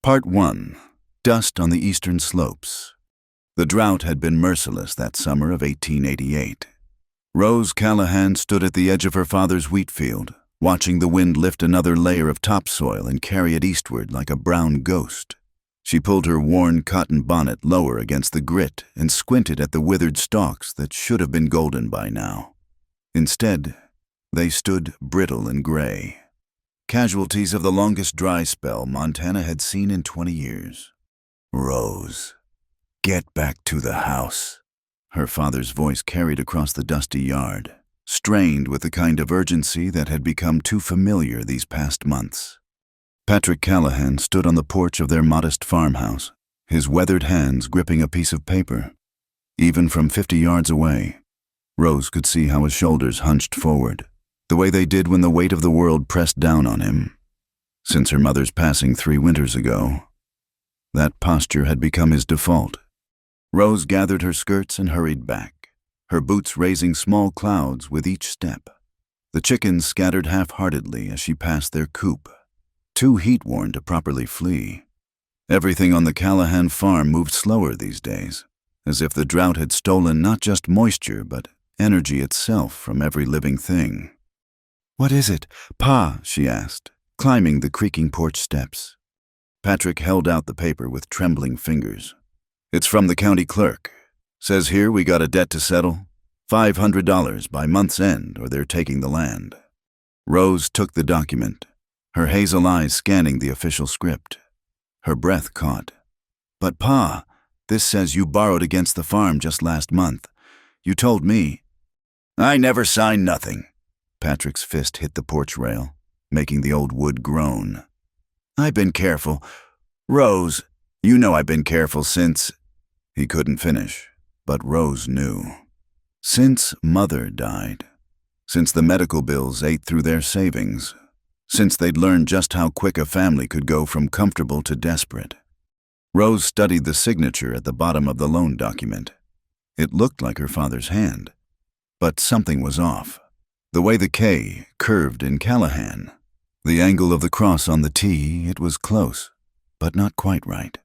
Part 1. Dust on the Eastern Slopes. The drought had been merciless that summer of 1888. Rose Callahan stood at the edge of her father's wheat field, watching the wind lift another layer of topsoil and carry it eastward like a brown ghost. She pulled her worn cotton bonnet lower against the grit and squinted at the withered stalks that should have been golden by now. Instead, they stood brittle and gray. Casualties of the longest dry spell Montana had seen in 20 years. "Rose, get back to the house." Her father's voice carried across the dusty yard, strained with the kind of urgency that had become too familiar these past months. Patrick Callahan stood on the porch of their modest farmhouse, his weathered hands gripping a piece of paper. Even from 50 yards away, Rose could see how his shoulders hunched forward, the way they did when the weight of the world pressed down on him. Since her mother's passing 3 winters ago, that posture had become his default. Rose gathered her skirts and hurried back, her boots raising small clouds with each step. The chickens scattered half-heartedly as she passed their coop, too heat-worn to properly flee. Everything on the Callahan farm moved slower these days, as if the drought had stolen not just moisture but energy itself from every living thing. "What is it, Pa?" she asked, climbing the creaking porch steps. Patrick held out the paper with trembling fingers. "It's from the county clerk. Says here we got a debt to settle. $500 by month's end or they're taking the land." Rose took the document, her hazel eyes scanning the official script. Her breath caught. "But Pa, this says you borrowed against the farm just last month. You told me." "I never signed nothing." Patrick's fist hit the porch rail, making the old wood groan. "I've been careful. Rose, you know I've been careful since—" He couldn't finish, but Rose knew. Since Mother died. Since the medical bills ate through their savings. Since they'd learned just how quick a family could go from comfortable to desperate. Rose studied the signature at the bottom of the loan document. It looked like her father's hand, but something was off. The way the K curved in Callahan, the angle of the cross on the T, it was close, but not quite right.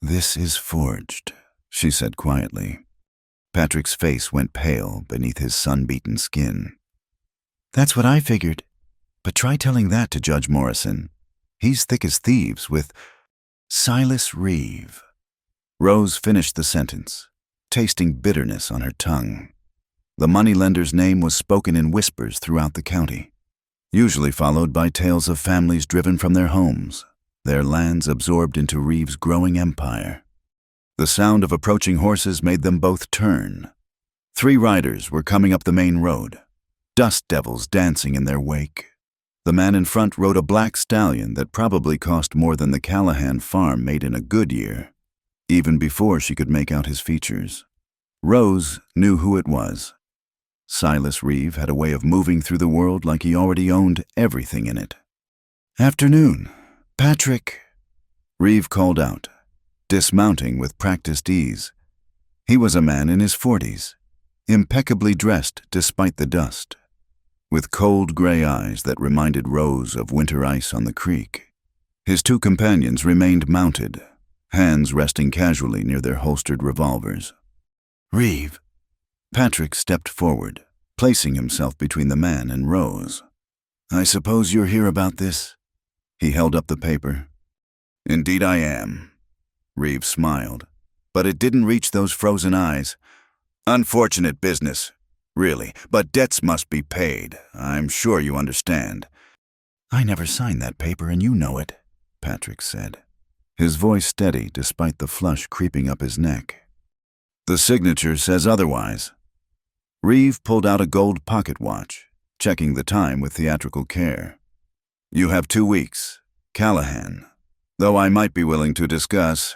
"This is forged," she said quietly. Patrick's face went pale beneath his sun-beaten skin. "That's what I figured. But try telling that to Judge Morrison. He's thick as thieves with Silas Reeve." Rose finished the sentence, tasting bitterness on her tongue. The moneylender's name was spoken in whispers throughout the county, usually followed by tales of families driven from their homes, their lands absorbed into Reeve's growing empire. The sound of approaching horses made them both turn. 3 riders were coming up the main road, dust devils dancing in their wake. The man in front rode a black stallion that probably cost more than the Callahan farm made in a good year, even before she could make out his features. Rose knew who it was. Silas Reeve had a way of moving through the world like he already owned everything in it. "Afternoon, Patrick," Reeve called out, dismounting with practiced ease. He was a man in his 40s, impeccably dressed despite the dust, with cold gray eyes that reminded Rose of winter ice on the creek. His 2 companions remained mounted, hands resting casually near their holstered revolvers. "Reeve." Patrick stepped forward, placing himself between the man and Rose. "I suppose you're here about this?" He held up the paper. "Indeed I am." Reeve smiled, but it didn't reach those frozen eyes. "Unfortunate business, really, but debts must be paid. I'm sure you understand." "I never signed that paper and you know it," Patrick said, his voice steady despite the flush creeping up his neck. "The signature says otherwise." Reeve pulled out a gold pocket watch, checking the time with theatrical care. "You have 2 weeks, Callahan, though I might be willing to discuss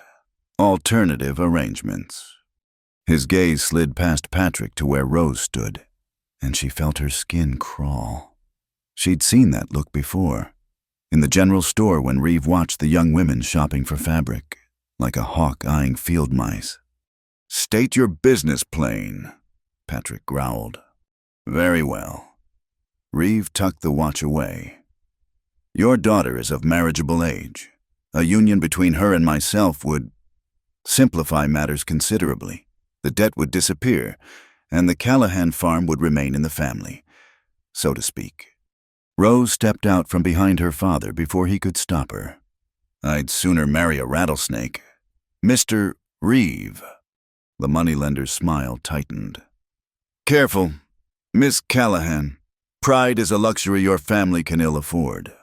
alternative arrangements." His gaze slid past Patrick to where Rose stood, and she felt her skin crawl. She'd seen that look before, in the general store when Reeve watched the young women shopping for fabric, like a hawk eyeing field mice. "State your business plain," Patrick growled. "Very well." Reeve tucked the watch away. "Your daughter is of marriageable age. A union between her and myself would simplify matters considerably. The debt would disappear, and the Callahan farm would remain in the family, so to speak. Rose stepped out from behind her father before he could stop her. I'd sooner marry a rattlesnake. Mr. Reeve. The moneylender's smile tightened. Careful, Miss Callahan. Pride is a luxury your family can ill afford.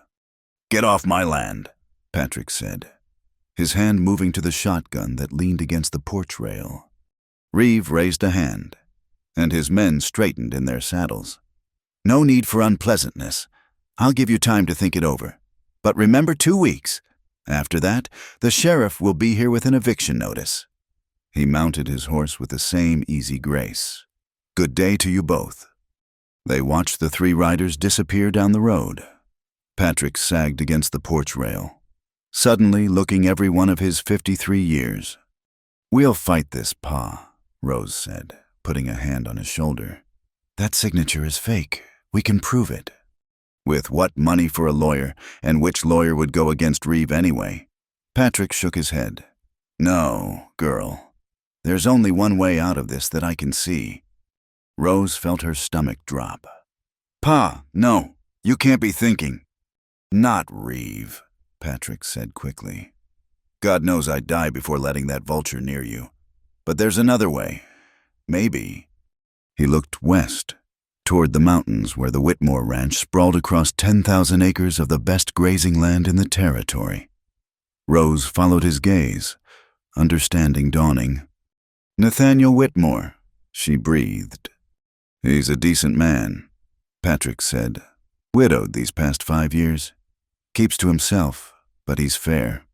Get off my land, Patrick said, his hand moving to the shotgun that leaned against the porch rail. Reeve raised a hand, and his men straightened in their saddles. No need for unpleasantness. I'll give you time to think it over. But remember 2 weeks. After that, the sheriff will be here with an eviction notice. He mounted his horse with the same easy grace. Good day to you both. They watched the 3 riders disappear down the road. Patrick sagged against the porch rail, suddenly looking every one of his 53 years. We'll fight this, Pa, Rose said, putting a hand on his shoulder. That signature is fake. We can prove it. With what money for a lawyer, and which lawyer would go against Reeve anyway? Patrick shook his head. No, girl. There's only one way out of this that I can see. Rose felt her stomach drop. Pa, no, you can't be thinking. Not Reeve, Patrick said quickly. God knows I'd die before letting that vulture near you. But there's another way. Maybe. He looked west, toward the mountains where the Whitmore Ranch sprawled across 10,000 acres of the best grazing land in the territory. Rose followed his gaze, understanding dawning. Nathaniel Whitmore, she breathed. He's a decent man, Patrick said. Widowed these past 5 years. Keeps to himself, but he's fair.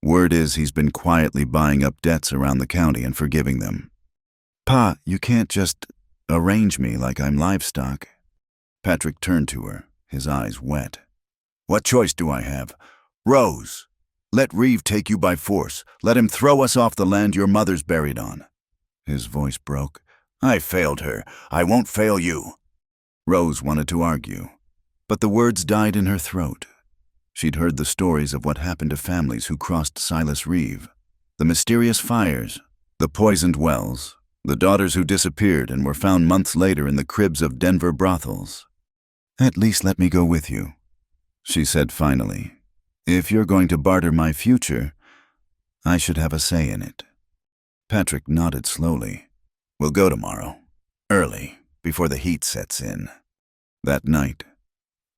Word is he's been quietly buying up debts around the county and forgiving them. Pa, you can't just arrange me like I'm livestock. Patrick turned to her, his eyes wet. What choice do I have? Rose, let Reeve take you by force. Let him throw us off the land your mother's buried on. His voice broke. I failed her. I won't fail you. Rose wanted to argue, but the words died in her throat. She'd heard the stories of what happened to families who crossed Silas Reeve. The mysterious fires, the poisoned wells, the daughters who disappeared and were found months later in the cribs of Denver brothels. At least let me go with you, she said finally. If you're going to barter my future, I should have a say in it. Patrick nodded slowly. We'll go tomorrow, early, before the heat sets in. That night,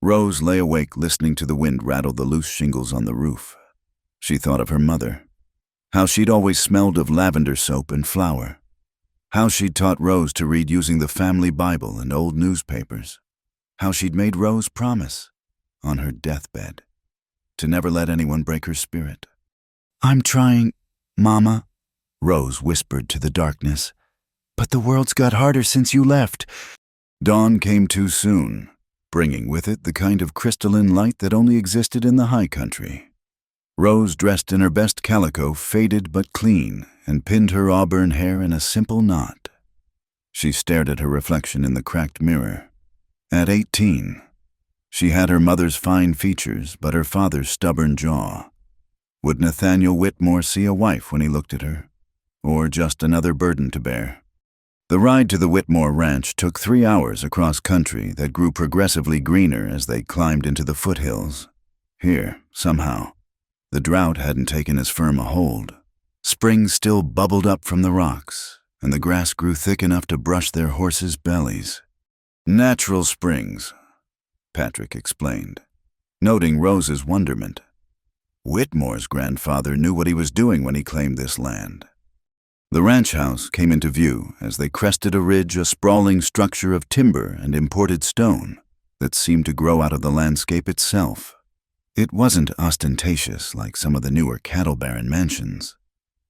Rose lay awake listening to the wind rattle the loose shingles on the roof. She thought of her mother, how she'd always smelled of lavender soap and flour, how she'd taught Rose to read using the family Bible and old newspapers, how she'd made Rose promise, on her deathbed, to never let anyone break her spirit. I'm trying, Mama, Rose whispered to the darkness, but the world's got harder since you left. Dawn came too soon, bringing with it the kind of crystalline light that only existed in the high country. Rose, dressed in her best calico, faded but clean, and pinned her auburn hair in a simple knot. She stared at her reflection in the cracked mirror. At 18, she had her mother's fine features, but her father's stubborn jaw. Would Nathaniel Whitmore see a wife when he looked at her, or just another burden to bear? The ride to the Whitmore Ranch took 3 hours across country that grew progressively greener as they climbed into the foothills. Here, somehow, the drought hadn't taken as firm a hold. Spring still bubbled up from the rocks, and the grass grew thick enough to brush their horses' bellies. Natural springs, Patrick explained, noting Rose's wonderment. Whitmore's grandfather knew what he was doing when he claimed this land. The ranch house came into view as they crested a ridge, a sprawling structure of timber and imported stone that seemed to grow out of the landscape itself. It wasn't ostentatious like some of the newer cattle baron mansions,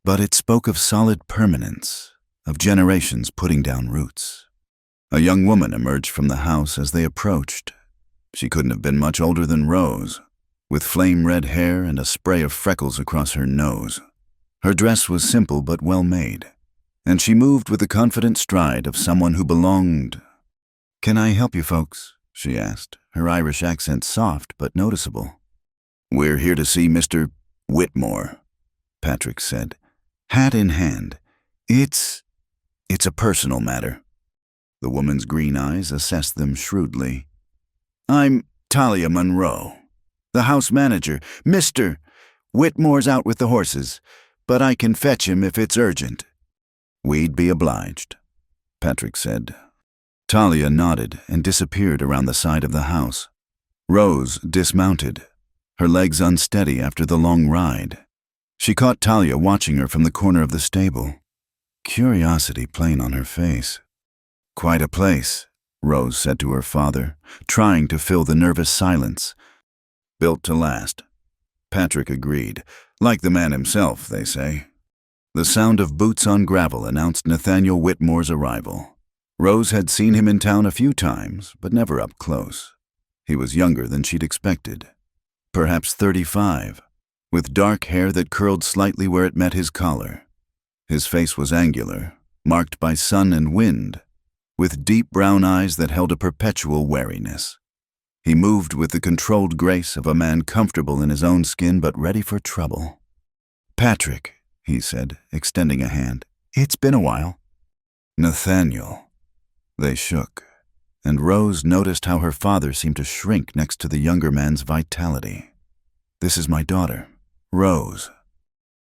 but it spoke of solid permanence, of generations putting down roots. A young woman emerged from the house as they approached. She couldn't have been much older than Rose, with flame-red hair and a spray of freckles across her nose. Her dress was simple but well-made, and she moved with the confident stride of someone who belonged. "Can I help you folks?" she asked, her Irish accent soft but noticeable. "We're here to see Mr. Whitmore, Patrick said, hat in hand. It's a personal matter. The woman's green eyes assessed them shrewdly. I'm Talia Monroe, the house manager. Mr. Whitmore's out with the horses, but I can fetch him if it's urgent. We'd be obliged, Patrick said. Talia nodded and disappeared around the side of the house. Rose dismounted, her legs unsteady after the long ride. She caught Talia watching her from the corner of the stable, curiosity plain on her face. Quite a place, Rose said to her father, trying to fill the nervous silence. Built to last, Patrick agreed. Like the man himself, they say. The sound of boots on gravel announced Nathaniel Whitmore's arrival. Rose had seen him in town a few times, but never up close. He was younger than she'd expected. Perhaps 35, with dark hair that curled slightly where it met his collar. His face was angular, marked by sun and wind, with deep brown eyes that held a perpetual wariness. He moved with the controlled grace of a man comfortable in his own skin but ready for trouble. Patrick, he said, extending a hand. It's been a while. Nathaniel. They shook, and Rose noticed how her father seemed to shrink next to the younger man's vitality. This is my daughter, Rose.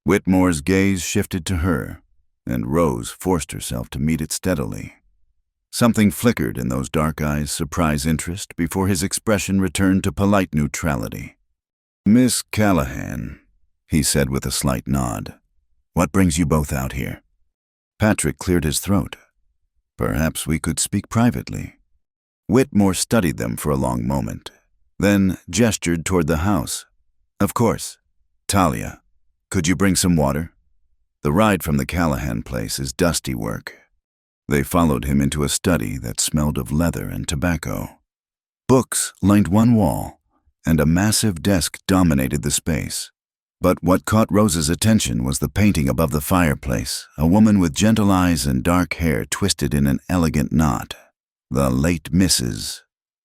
Whitmore's gaze shifted to her, and Rose forced herself to meet it steadily. Something flickered in those dark eyes' surprise interest before his expression returned to polite neutrality. Miss Callahan, he said with a slight nod. What brings you both out here? Patrick cleared his throat. Perhaps we could speak privately. Whitmore studied them for a long moment, then gestured toward the house. Of course. Talia, could you bring some water? The ride from the Callahan place is dusty work. They followed him into a study that smelled of leather and tobacco. Books lined one wall, and a massive desk dominated the space. But what caught Rose's attention was the painting above the fireplace, a woman with gentle eyes and dark hair twisted in an elegant knot. The late Mrs.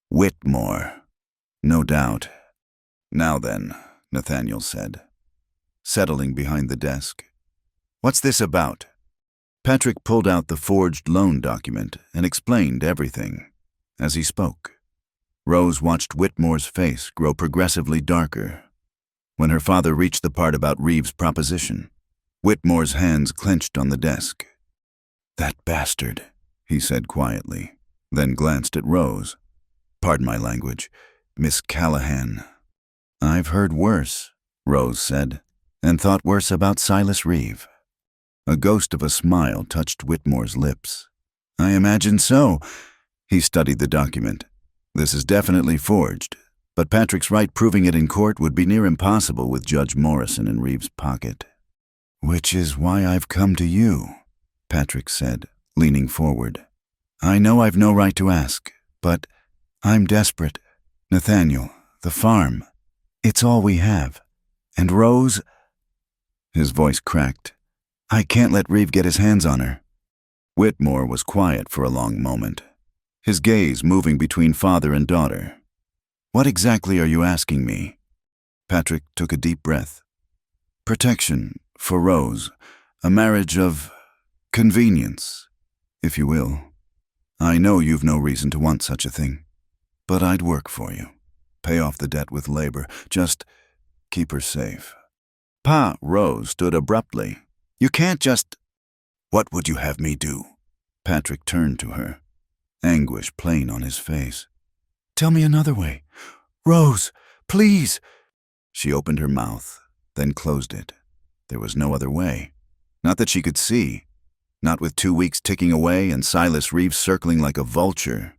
Whitmore. No doubt. Now then, Nathaniel said, settling behind the desk. What's this about? Patrick pulled out the forged loan document and explained everything. As he spoke, Rose watched Whitmore's face grow progressively darker. When her father reached the part about Reeves' proposition, Whitmore's hands clenched on the desk. That bastard, he said quietly, then glanced at Rose. Pardon my language, Miss Callahan. I've heard worse, Rose said, and thought worse about Silas Reeve. A ghost of a smile touched Whitmore's lips. I imagine so. He studied the document. This is definitely forged, but Patrick's right proving it in court would be near impossible with Judge Morrison in Reeves' pocket. Which is why I've come to you, Patrick said, leaning forward. I know I've no right to ask, but I'm desperate. Nathaniel, the farm, it's all we have. And Rose... His voice cracked. I can't let Reeve get his hands on her. Whitmore was quiet for a long moment, his gaze moving between father and daughter. What exactly are you asking me? Patrick took a deep breath. Protection for Rose, a marriage of convenience, if you will. I know you've no reason to want such a thing, but I'd work for you. Pay off the debt with labor, just keep her safe. Pa Rose stood abruptly. You can't just... What would you have me do? Patrick turned to her, anguish plain on his face. Tell me another way. Rose, please. She opened her mouth, then closed it. There was no other way. Not that she could see. Not with 2 weeks ticking away and Silas Reeves circling like a vulture.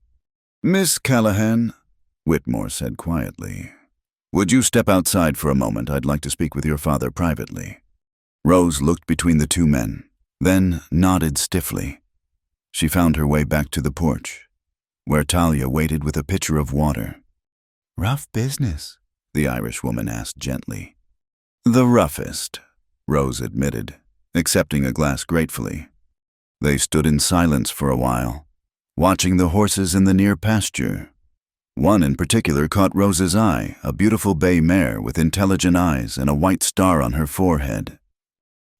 Miss Callahan, Whitmore said quietly, would you step outside for a moment? I'd like to speak with your father privately. Rose looked between the two men, then nodded stiffly. She found her way back to the porch, where Talia waited with a pitcher of water. Rough business, the Irish woman asked gently. The roughest, Rose admitted, accepting a glass gratefully. They stood in silence for a while, watching the horses in the near pasture. One in particular caught Rose's eye, a beautiful bay mare with intelligent eyes and a white star on her forehead.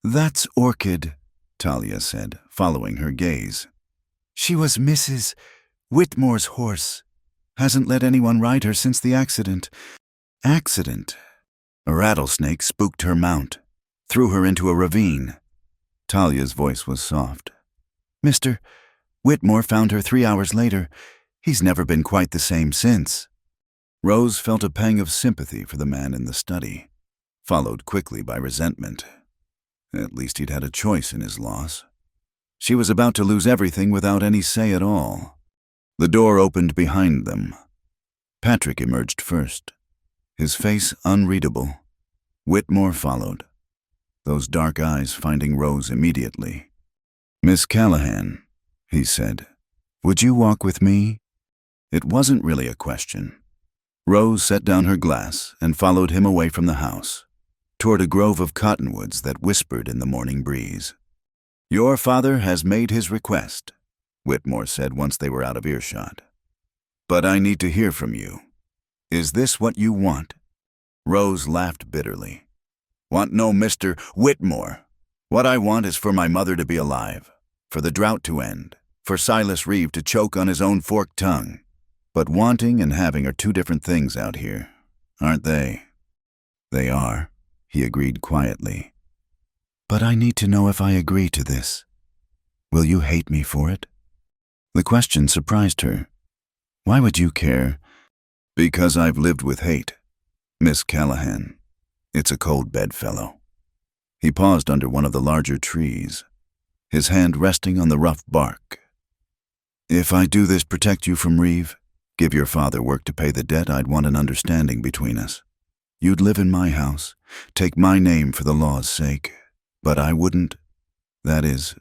"That's Orchid," Talia said, following her gaze. "She was Mrs. Whitmore's horse. Hasn't let anyone ride her since the accident." Accident? A rattlesnake spooked her mount, threw her into a ravine. Talia's voice was soft. "Mr. Whitmore found her 3 hours later. He's never been quite the same since." Rose felt a pang of sympathy for the man in the study, followed quickly by resentment. At least he'd had a choice in his loss. She was about to lose everything without any say at all. The door opened behind them. Patrick emerged first, his face unreadable. Whitmore followed, those dark eyes finding Rose immediately. "Miss Callahan," he said, "would you walk with me?" It wasn't really a question. Rose set down her glass and followed him away from the house, toward a grove of cottonwoods that whispered in the morning breeze. "Your father has made his request," Whitmore said once they were out of earshot. "But I need to hear from you. Is this what you want?" Rose laughed bitterly. "Want no Mr. Whitmore. What I want is for my mother to be alive, for the drought to end, for Silas Reeve to choke on his own forked tongue. But wanting and having are two different things out here, aren't they?" "They are," he agreed quietly. "But I need to know if I agree to this. Will you hate me for it?" The question surprised her. "Why would you care?" "Because I've lived with hate, Miss Callahan. It's a cold bedfellow." He paused under one of the larger trees, his hand resting on the rough bark. "If I do this protect you from Reeve, give your father work to pay the debt, I'd want an understanding between us. You'd live in my house, take my name for the law's sake, but I wouldn't. That is,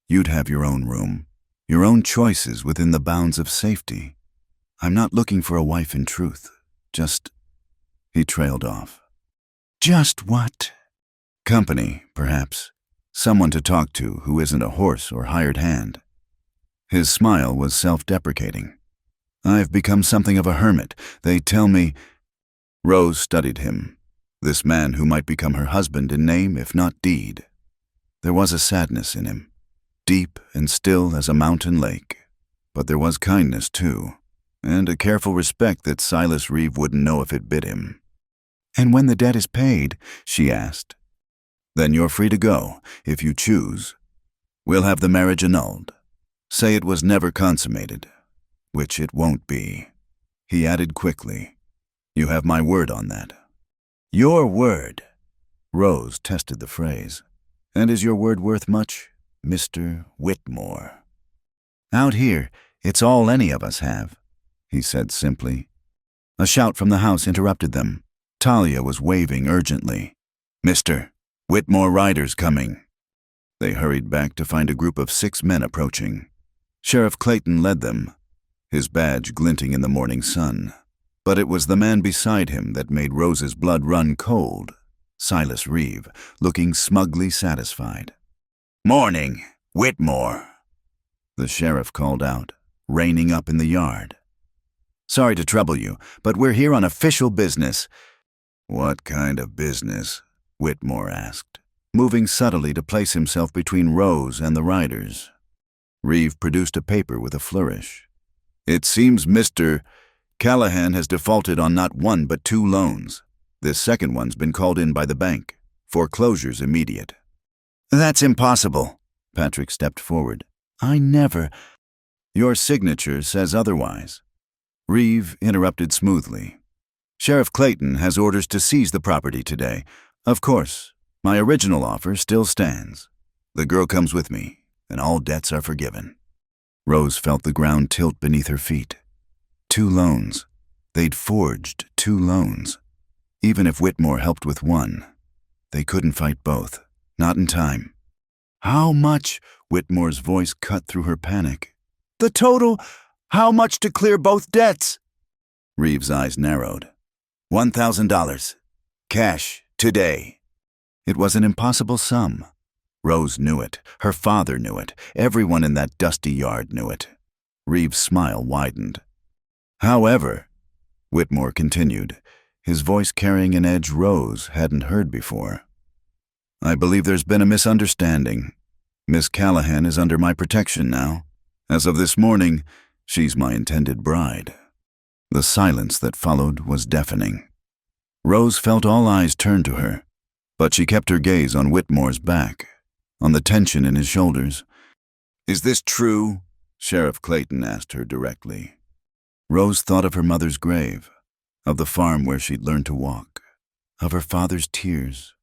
you'd have your own room, your own choices within the bounds of safety. I'm not looking for a wife in truth, just—" He trailed off. "Just what?" "Company, perhaps. Someone to talk to who isn't a horse or hired hand." His smile was self-deprecating. "I've become something of a hermit. They tell me—" Rose studied him, this man who might become her husband in name if not deed. There was a sadness in him, deep and still as a mountain lake. But there was kindness, too, and a careful respect that Silas Reeve wouldn't know if it bit him. "And when the debt is paid," she asked, "then you're free to go, if you choose. We'll have the marriage annulled. Say it was never consummated, which it won't be." He added quickly, "You have my word on that." "Your word?" Rose tested the phrase. "And is your word worth much, Mr. Whitmore?" "Out here, it's all any of us have," he said simply. A shout from the house interrupted them. Talia was waving urgently. "Mr. Whitmore riders coming." They hurried back to find a group of 6 men approaching. Sheriff Clayton led them, his badge glinting in the morning sun. But it was the man beside him that made Rose's blood run cold, Silas Reeve, looking smugly satisfied. "Morning, Whitmore," the sheriff called out, reining up in the yard. "Sorry to trouble you, but we're here on official business." "What kind of business?" Whitmore asked, moving subtly to place himself between Rose and the riders. Reeve produced a paper with a flourish. "It seems Mr. Callahan has defaulted on not one but 2 loans. This second one's been called in by the bank. Foreclosure's immediate." "That's impossible." Patrick stepped forward. "I never—" "Your signature says otherwise." Reeve interrupted smoothly. "Sheriff Clayton has orders to seize the property today. Of course, my original offer still stands. The girl comes with me, and all debts are forgiven." Rose felt the ground tilt beneath her feet. 2 loans. They'd forged 2 loans. Even if Whitmore helped with one, they couldn't fight both. Not in time. "How much?" Whitmore's voice cut through her panic. "The total? How much to clear both debts?" Reeve's eyes narrowed. $1,000. Cash, today." It was an impossible sum. Rose knew it. Her father knew it. Everyone in that dusty yard knew it. Reeve's smile widened. "However," Whitmore continued, his voice carrying an edge Rose hadn't heard before. "I believe there's been a misunderstanding. Miss Callahan is under my protection now. As of this morning, she's my intended bride." The silence that followed was deafening. Rose felt all eyes turn to her, but she kept her gaze on Whitmore's back, on the tension in his shoulders. "Is this true?" Sheriff Clayton asked her directly. Rose thought of her mother's grave, of the farm where she'd learned to walk, of her father's tears,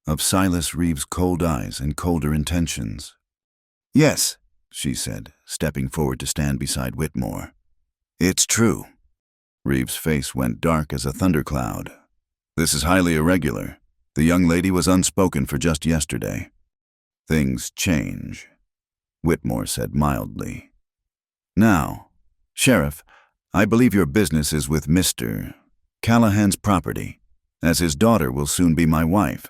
of Silas Reeves' cold eyes and colder intentions. "Yes," she said, stepping forward to stand beside Whitmore. "It's true." Reeves' face went dark as a thundercloud. "This is highly irregular. The young lady was unspoken for just yesterday." "Things change," Whitmore said mildly. "Now, Sheriff, I believe your business is with Mr. Callahan's property, as his daughter will soon be my wife,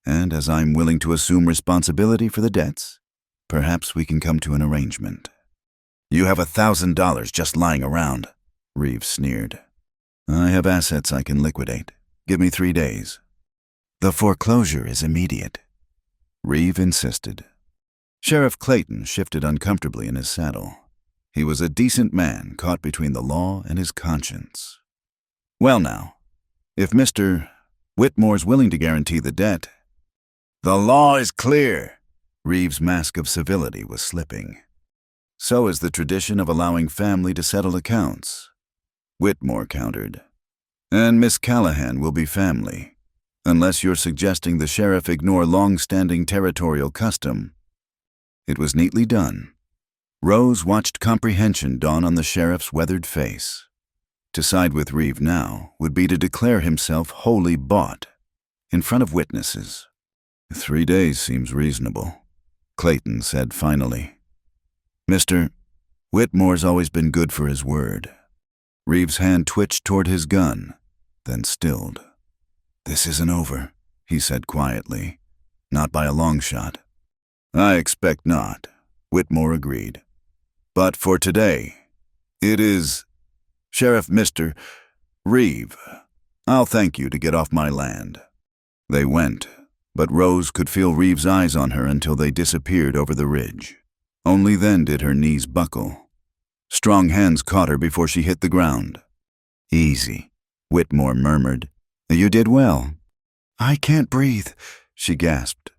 and as I'm willing to assume responsibility for the debts, perhaps we can come to an arrangement." "You have $1,000 just lying around," Reeves sneered. "I have assets I can liquidate. Give me 3 days." "The foreclosure is immediate," Reeves insisted. Sheriff Clayton shifted uncomfortably in his saddle. He was a decent man caught between the law and his conscience. "Well now, if Mr. Whitmore's willing to guarantee the debt—" "The law is clear." Reeves' mask of civility was slipping. "So is the tradition of allowing family to settle accounts," Whitmore countered. "And Miss Callahan will be family, unless you're suggesting the sheriff ignore long-standing territorial custom." It was neatly done. Rose watched comprehension dawn on the sheriff's weathered face. To side with Reeve now would be to declare himself wholly bought, in front of witnesses. 3 days seems reasonable, Clayton said finally. "Mr. Whitmore's always been good for his word." Reeves' hand twitched toward his gun, then stilled. "This isn't over," he said quietly. "Not by a long shot." "I expect not," Whitmore agreed. "But for today, it is, Sheriff Mr. Reeve, I'll thank you to get off my land." They went, but Rose could feel Reeves' eyes on her until they disappeared over the ridge. Only then did her knees buckle. Strong hands caught her before she hit the ground. "Easy," Whitmore murmured. "You did well." "I can't breathe," she gasped.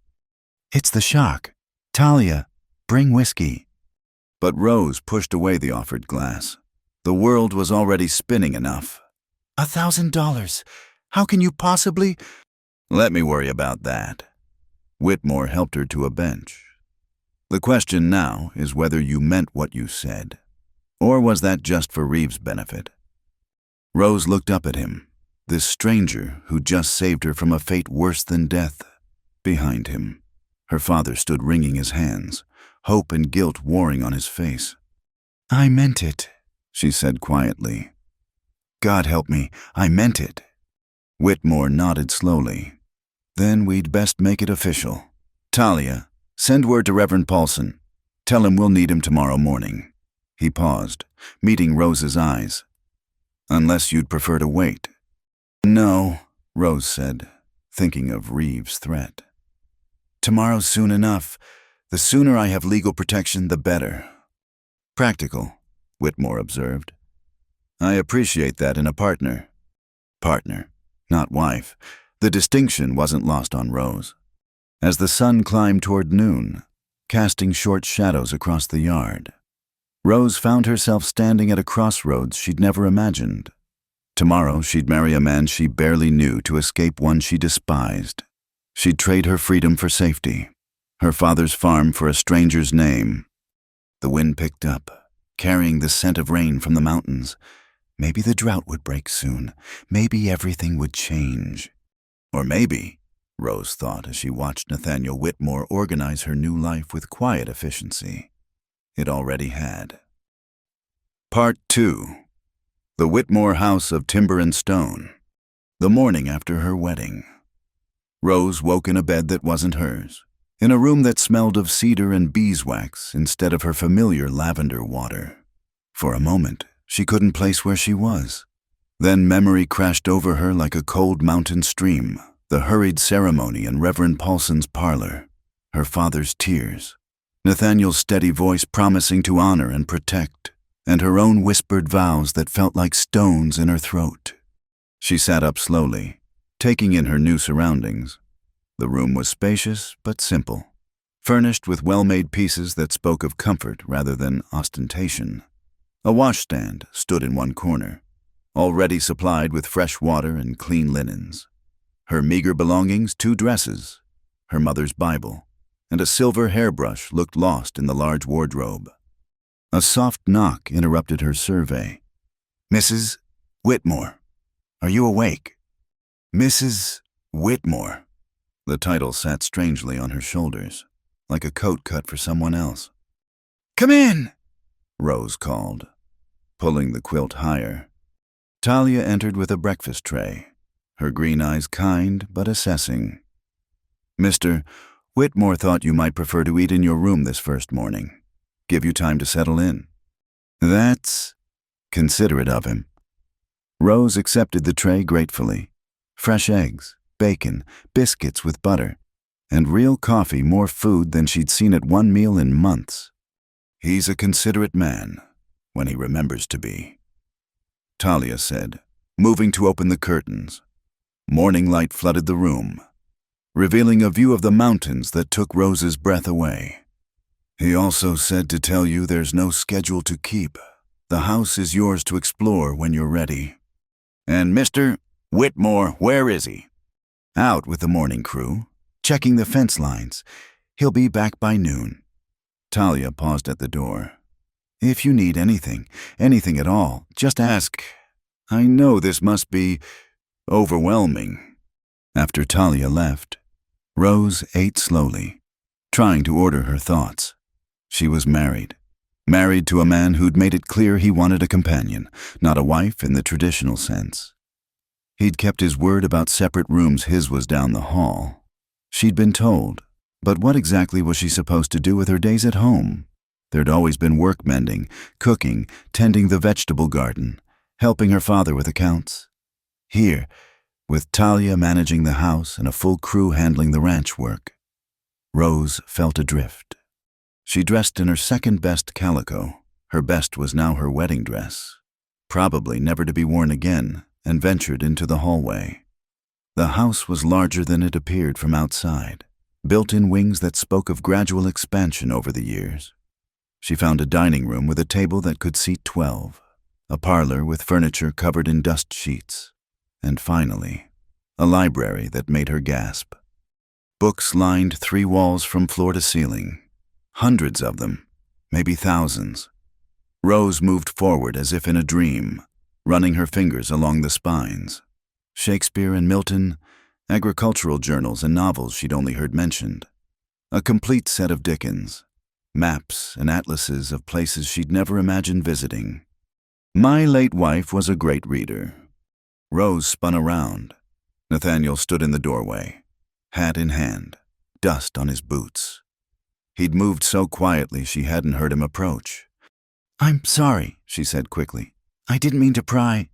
"It's the shock. Talia, bring whiskey." But Rose pushed away the offered glass. The world was already spinning enough. $1,000. How can you possibly—" "Let me worry about that." Whitmore helped her to a bench. "The question now is whether you meant what you said. Or was that just for Reeves' benefit?" Rose looked up at him, this stranger who just saved her from a fate worse than death. Behind him, her father stood wringing his hands, hope and guilt warring on his face. "I meant it," she said quietly. "God help me, I meant it." Whitmore nodded slowly. "Then we'd best make it official. Talia, send word to Reverend Paulson. Tell him we'll need him tomorrow morning." He paused, meeting Rose's eyes. "Unless you'd prefer to wait." "No," Rose said, thinking of Reeves' threat. "Tomorrow's soon enough. The sooner I have legal protection, the better." "Practical," Whitmore observed. "I appreciate that in a partner." Partner, not wife. The distinction wasn't lost on Rose. As the sun climbed toward noon, casting short shadows across the yard, Rose found herself standing at a crossroads she'd never imagined. Tomorrow she'd marry a man she barely knew to escape one she despised. She'd trade her freedom for safety, her father's farm for a stranger's name. The wind picked up, carrying the scent of rain from the mountains. Maybe the drought would break soon. Maybe everything would change. Or maybe, Rose thought as she watched Nathaniel Whitmore organize her new life with quiet efficiency, it already had. Part 2. The Whitmore House of Timber and Stone. The morning after her wedding. Rose woke in a bed that wasn't hers, in a room that smelled of cedar and beeswax instead of her familiar lavender water. For a moment, she couldn't place where she was. Then memory crashed over her like a cold mountain stream, the hurried ceremony in Reverend Paulson's parlor, her father's tears, Nathaniel's steady voice promising to honor and protect, and her own whispered vows that felt like stones in her throat. She sat up slowly, taking in her new surroundings. The room was spacious but simple, furnished with well-made pieces that spoke of comfort rather than ostentation. A washstand stood in one corner, already supplied with fresh water and clean linens. Her meager belongings, 2 dresses, her mother's Bible, and a silver hairbrush looked lost in the large wardrobe. A soft knock interrupted her survey. "Mrs. Whitmore, are you awake?" Mrs. Whitmore. The title sat strangely on her shoulders, like a coat cut for someone else. "Come in," Rose called, pulling the quilt higher. Talia entered with a breakfast tray, her green eyes kind but assessing. "Mr. Whitmore thought you might prefer to eat in your room this first morning. Give you time to settle in." "That's considerate of him." Rose accepted the tray gratefully. Fresh eggs, bacon, biscuits with butter, and real coffee, more food than she'd seen at one meal in months. "He's a considerate man, when he remembers to be," Talia said, moving to open the curtains. Morning light flooded the room, revealing a view of the mountains that took Rose's breath away. "He also said to tell you there's no schedule to keep. The house is yours to explore when you're ready." "And Mr. Whitmore, where is he?" "Out with the morning crew, checking the fence lines. He'll be back by noon." Talia paused at the door. "If you need anything at all, just ask. I know this must be overwhelming." After Talia left, Rose ate slowly, trying to order her thoughts. She was married to a man who'd made it clear he wanted a companion, not a wife in the traditional sense. He'd kept his word about separate rooms. His was down the hall. She'd been told, but what exactly was she supposed to do with her days at home? There'd always been work, mending, cooking, tending the vegetable garden, helping her father with accounts. Here, with Talia managing the house and a full crew handling the ranch work, Rose felt adrift. She dressed in her second-best calico. Her best was now her wedding dress, probably never to be worn again, and ventured into the hallway. The house was larger than it appeared from outside, built-in wings that spoke of gradual expansion over the years. She found a dining room with a table that could seat 12, a parlor with furniture covered in dust sheets, and finally, a library that made her gasp. Books lined 3 walls from floor to ceiling, hundreds of them, maybe thousands. Rose moved forward as if in a dream, running her fingers along the spines. Shakespeare and Milton, agricultural journals and novels she'd only heard mentioned. A complete set of Dickens, maps and atlases of places she'd never imagined visiting. My late wife was a great reader. Rose spun around. Nathaniel stood in the doorway, hat in hand, dust on his boots. He'd moved so quietly she hadn't heard him approach. "I'm sorry," she said quickly. "I didn't mean to pry."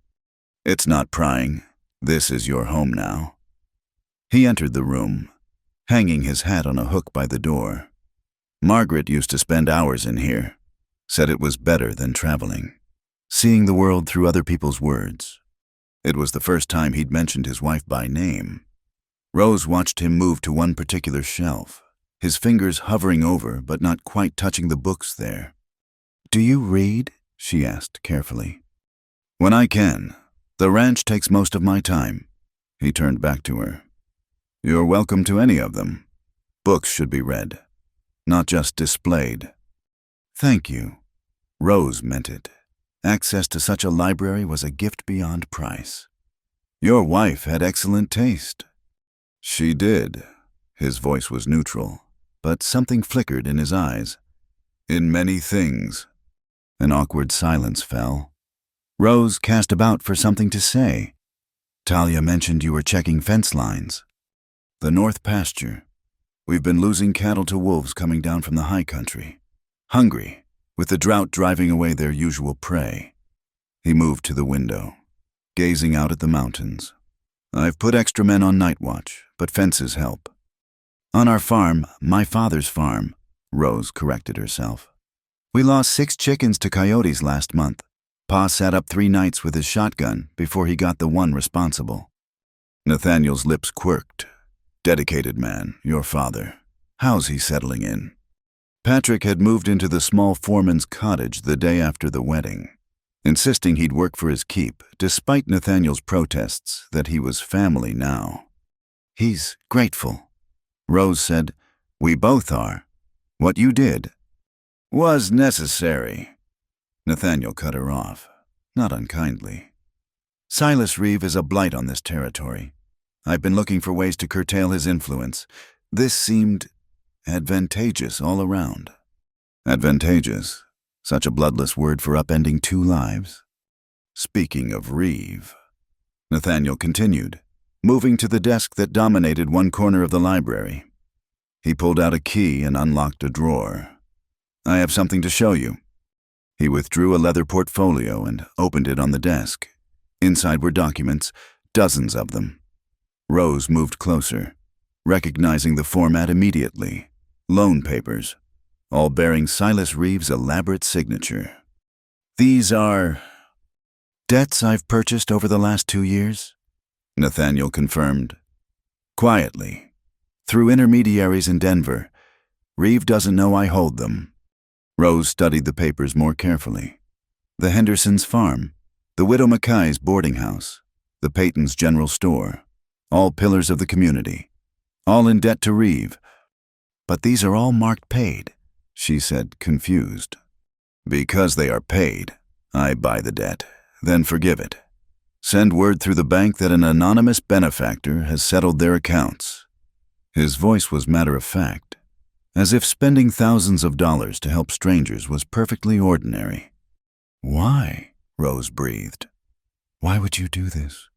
"It's not prying. This is your home now." He entered the room, hanging his hat on a hook by the door. Margaret used to spend hours in here, said it was better than traveling, seeing the world through other people's words. It was the first time he'd mentioned his wife by name. Rose watched him move to one particular shelf, his fingers hovering over but not quite touching the books there. "Do you read?" she asked carefully. "When I can. The ranch takes most of my time." He turned back to her. "You're welcome to any of them. Books should be read, not just displayed." "Thank you." Rose meant it. Access to such a library was a gift beyond price. "Your wife had excellent taste." "She did." His voice was neutral, but something flickered in his eyes. "In many things." An awkward silence fell. Rose cast about for something to say. "Talia mentioned you were checking fence lines." "The north pasture. We've been losing cattle to wolves coming down from the high country. Hungry, with the drought driving away their usual prey." He moved to the window. gazing out at the mountains. I've put extra men on night watch, but fences help. On our farm, my father's farm, Rose corrected herself. We lost 6 chickens to coyotes last month. Pa sat up 3 nights with his shotgun before he got the one responsible. Nathaniel's lips quirked. Dedicated man, your father. How's he settling in? Patrick had moved into the small foreman's cottage the day after the wedding, insisting he'd work for his keep, despite Nathaniel's protests that he was family now. He's grateful. Rose said, "We both are. What you did was necessary." Nathaniel cut her off, not unkindly. "Silas Reeve is a blight on this territory. I've been looking for ways to curtail his influence. This seemed advantageous all around." Advantageous? Such a bloodless word for upending 2 lives. Speaking of Reeve, Nathaniel continued, moving to the desk that dominated one corner of the library. He pulled out a key and unlocked a drawer. "I have something to show you." He withdrew a leather portfolio and opened it on the desk. Inside were documents, dozens of them. Rose moved closer, recognizing the format immediately. Loan papers, all bearing Silas Reeve's elaborate signature. "These are debts I've purchased over the last 2 years," Nathaniel confirmed. Quietly, through intermediaries in Denver. "Reeve doesn't know I hold them." Rose studied the papers more carefully. The Hendersons' farm, the Widow Mackay's boarding house, the Peytons' general store, all pillars of the community, all in debt to Reeve. "But these are all marked paid," she said, confused. "Because they are paid, I buy the debt, then forgive it. Send word through the bank that an anonymous benefactor has settled their accounts." His voice was matter-of-fact, as if spending thousands of dollars to help strangers was perfectly ordinary. "Why?" Rose breathed. "Why would you do this?"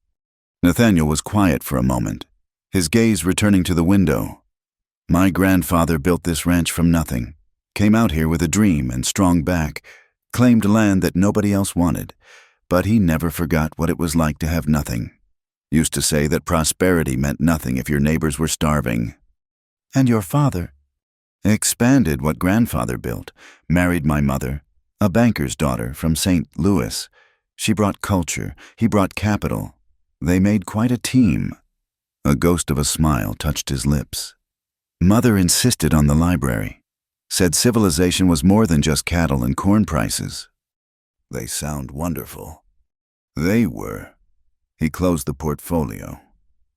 Nathaniel was quiet for a moment, his gaze returning to the window. "My grandfather built this ranch from nothing, came out here with a dream and strong back, claimed land that nobody else wanted, but he never forgot what it was like to have nothing. Used to say that prosperity meant nothing if your neighbors were starving." "And your father?" "Expanded what grandfather built, married my mother, a banker's daughter from St. Louis. She brought culture, he brought capital. They made quite a team." A ghost of a smile touched his lips. "Mother insisted on the library, said civilization was more than just cattle and corn prices." "They sound wonderful." "They were." He closed the portfolio,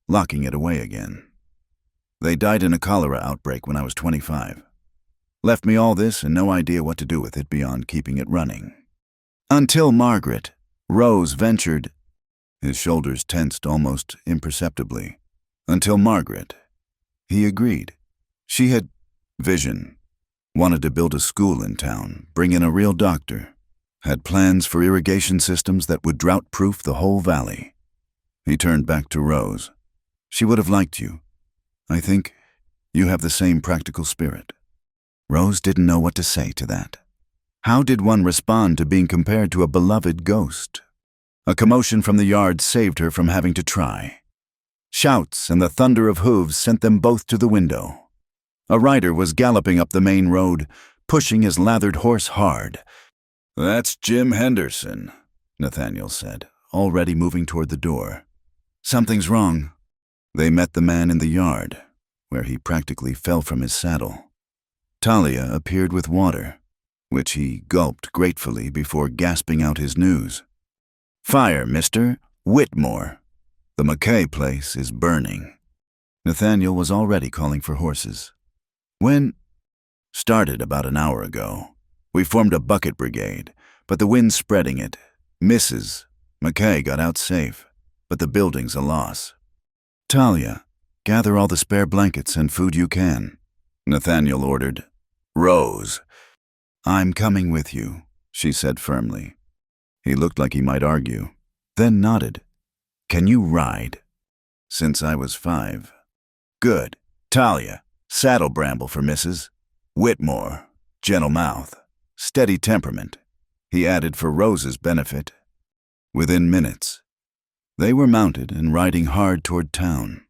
locking it away again. "They died in a cholera outbreak when I was 25. Left me all this and no idea what to do with it beyond keeping it running. Until Margaret," Rose ventured. His shoulders tensed almost imperceptibly. "Until Margaret." He agreed. She had vision, wanted to build a school in town, bring in a real doctor, had plans for irrigation systems that would drought-proof the whole valley. He turned back to Rose. "She would have liked you. I think you have the same practical spirit." Rose didn't know what to say to that. How did one respond to being compared to a beloved ghost? A commotion from the yard saved her from having to try. Shouts and the thunder of hooves sent them both to the window. A rider was galloping up the main road, pushing his lathered horse hard. "That's Jim Henderson," Nathaniel said, already moving toward the door. "Something's wrong." They met the man in the yard, where he practically fell from his saddle. Talia appeared with water, which he gulped gratefully before gasping out his news. "Fire, Mr. Whitmore. The Mackay place is burning." Nathaniel was already calling for horses. "When?" "Started about an hour ago. We formed a bucket brigade, but the wind's spreading it. Misses. Mackay got out safe, but the building's a loss." "Talia, gather all the spare blankets and food you can," Nathaniel ordered. "Rose." "I'm coming with you," she said firmly. He looked like he might argue, then nodded. "Can you ride?" "Since I was 5. "Good. Talia, saddle bramble for Mrs. Whitmore. Gentle mouth, steady temperament," he added for Rose's benefit. Within minutes, They were mounted and riding hard toward town.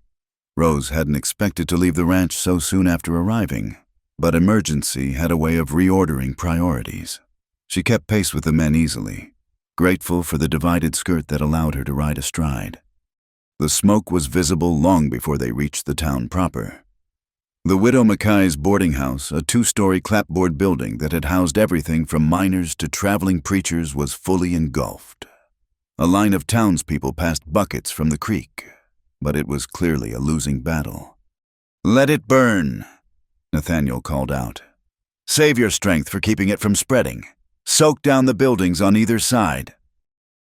Rose hadn't expected to leave the ranch so soon after arriving, but emergency had a way of reordering priorities. She kept pace with the men easily, grateful for the divided skirt that allowed her to ride astride. The smoke was visible long before they reached the town proper. The Widow Mackay's boarding house, a 2-story clapboard building that had housed everything from miners to traveling preachers, was fully engulfed. A line of townspeople passed buckets from the creek, but it was clearly a losing battle. "Let it burn," Nathaniel called out. "Save your strength for keeping it from spreading. Soak down the buildings on either side."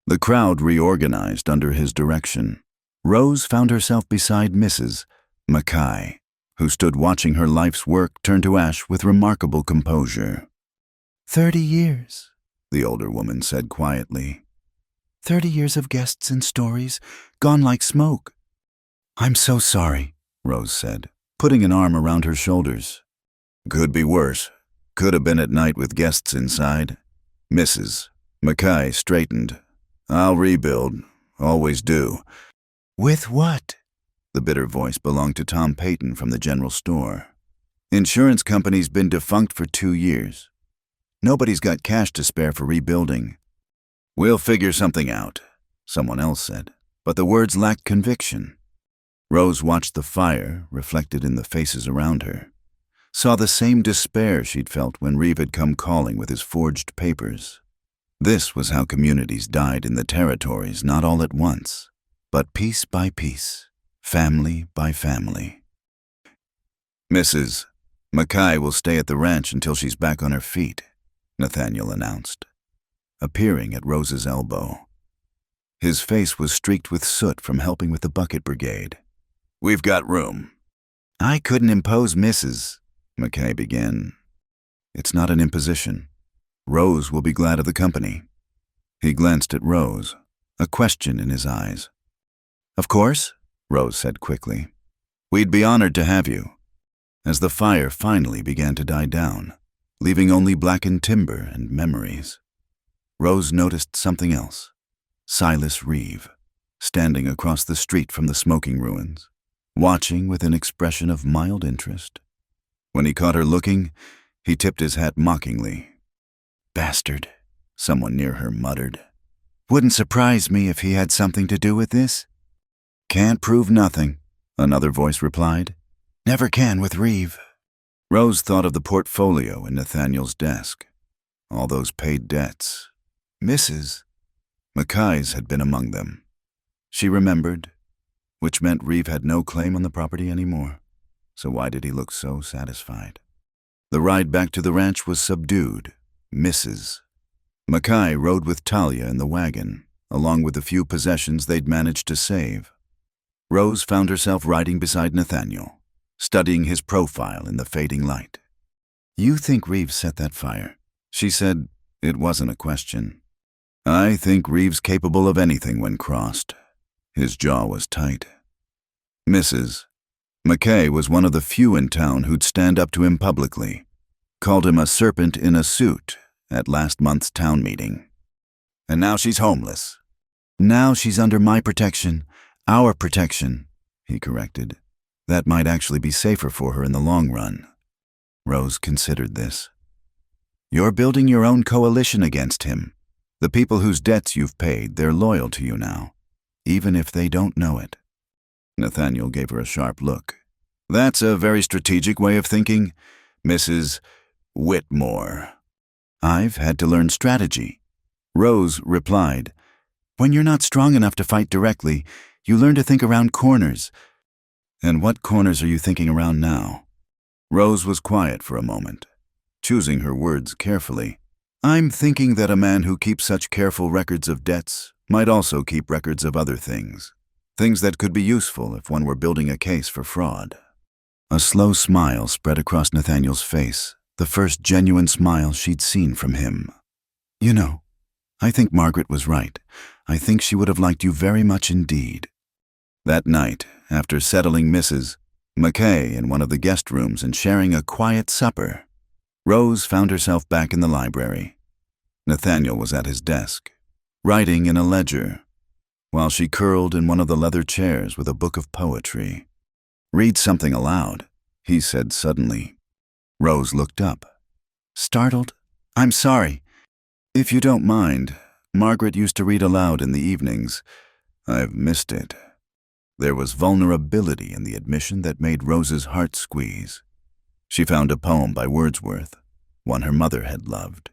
The crowd reorganized under his direction. Rose found herself beside Mrs. Mackay, who stood watching her life's work turn to ash with remarkable composure. 30 years, the older woman said quietly. 30 years of guests and stories, gone like smoke. "I'm so sorry," Rose said, putting an arm around her shoulders. "Could be worse. Could have been at night with guests inside." Mrs. Mackay straightened. "I'll rebuild. Always do." "With what?" The bitter voice belonged to Tom Payton from the general store. "Insurance company's been defunct for 2 years. Nobody's got cash to spare for rebuilding." "We'll figure something out," someone else said, but the words lacked conviction. Rose watched the fire reflected in the faces around her, saw the same despair she'd felt when Reeve had come calling with his forged papers. This was how communities died in the territories, not all at once, but piece by piece. Family by family. "Mrs. Mackay will stay at the ranch until she's back on her feet," Nathaniel announced, appearing at Rose's elbow. His face was streaked with soot from helping with the bucket brigade. "We've got room." "I couldn't impose Mrs. Mackay began. "It's not an imposition. Rose will be glad of the company." He glanced at Rose, a question in his eyes. "Of course," Rose said quickly. "We'd be honored to have you." As the fire finally began to die down, leaving only blackened timber and memories, Rose noticed something else. Silas Reeve, standing across the street from the smoking ruins, watching with an expression of mild interest. When he caught her looking, he tipped his hat mockingly. "Bastard," someone near her muttered. "Wouldn't surprise me if he had something to do with this." "Can't prove nothing," another voice replied. "Never can with Reeve." Rose thought of the portfolio in Nathaniel's desk. All those paid debts. Mrs. Mackay's had been among them. She remembered, which meant Reeve had no claim on the property anymore. So why did he look so satisfied? The ride back to the ranch was subdued. Mrs. Mackay rode with Talia in the wagon, along with the few possessions they'd managed to save. Rose found herself riding beside Nathaniel, studying his profile in the fading light. "You think Reeve set that fire?" She said. It wasn't a question. "I think Reeve's capable of anything when crossed." His jaw was tight. Mrs. Mackay was one of the few in town who'd stand up to him publicly, called him a serpent in a suit at last month's town meeting. "And now she's homeless." "Now she's under my protection. Our protection," he corrected. "That might actually be safer for her in the long run." Rose considered this. "You're building your own coalition against him. The people whose debts you've paid, they're loyal to you now, even if they don't know it." Nathaniel gave her a sharp look. "That's a very strategic way of thinking, Mrs. Whitmore." "I've had to learn strategy," Rose replied. "When you're not strong enough to fight directly, you learn to think around corners." "And what corners are you thinking around now?" Rose was quiet for a moment, choosing her words carefully. "I'm thinking that a man who keeps such careful records of debts might also keep records of other things. Things that could be useful if one were building a case for fraud." A slow smile spread across Nathaniel's face, the first genuine smile she'd seen from him. "You know, I think Margaret was right. I think she would have liked you very much indeed." That night, after settling Mrs. Mackay in one of the guest rooms and sharing a quiet supper, Rose found herself back in the library. Nathaniel was at his desk, writing in a ledger. while she curled in one of the leather chairs with a book of poetry. "Read something aloud," he said suddenly. Rose looked up. Startled, "I'm sorry. If you don't mind, Margaret used to read aloud in the evenings. I've missed it." There was vulnerability in the admission that made Rose's heart squeeze. She found a poem by Wordsworth, one her mother had loved,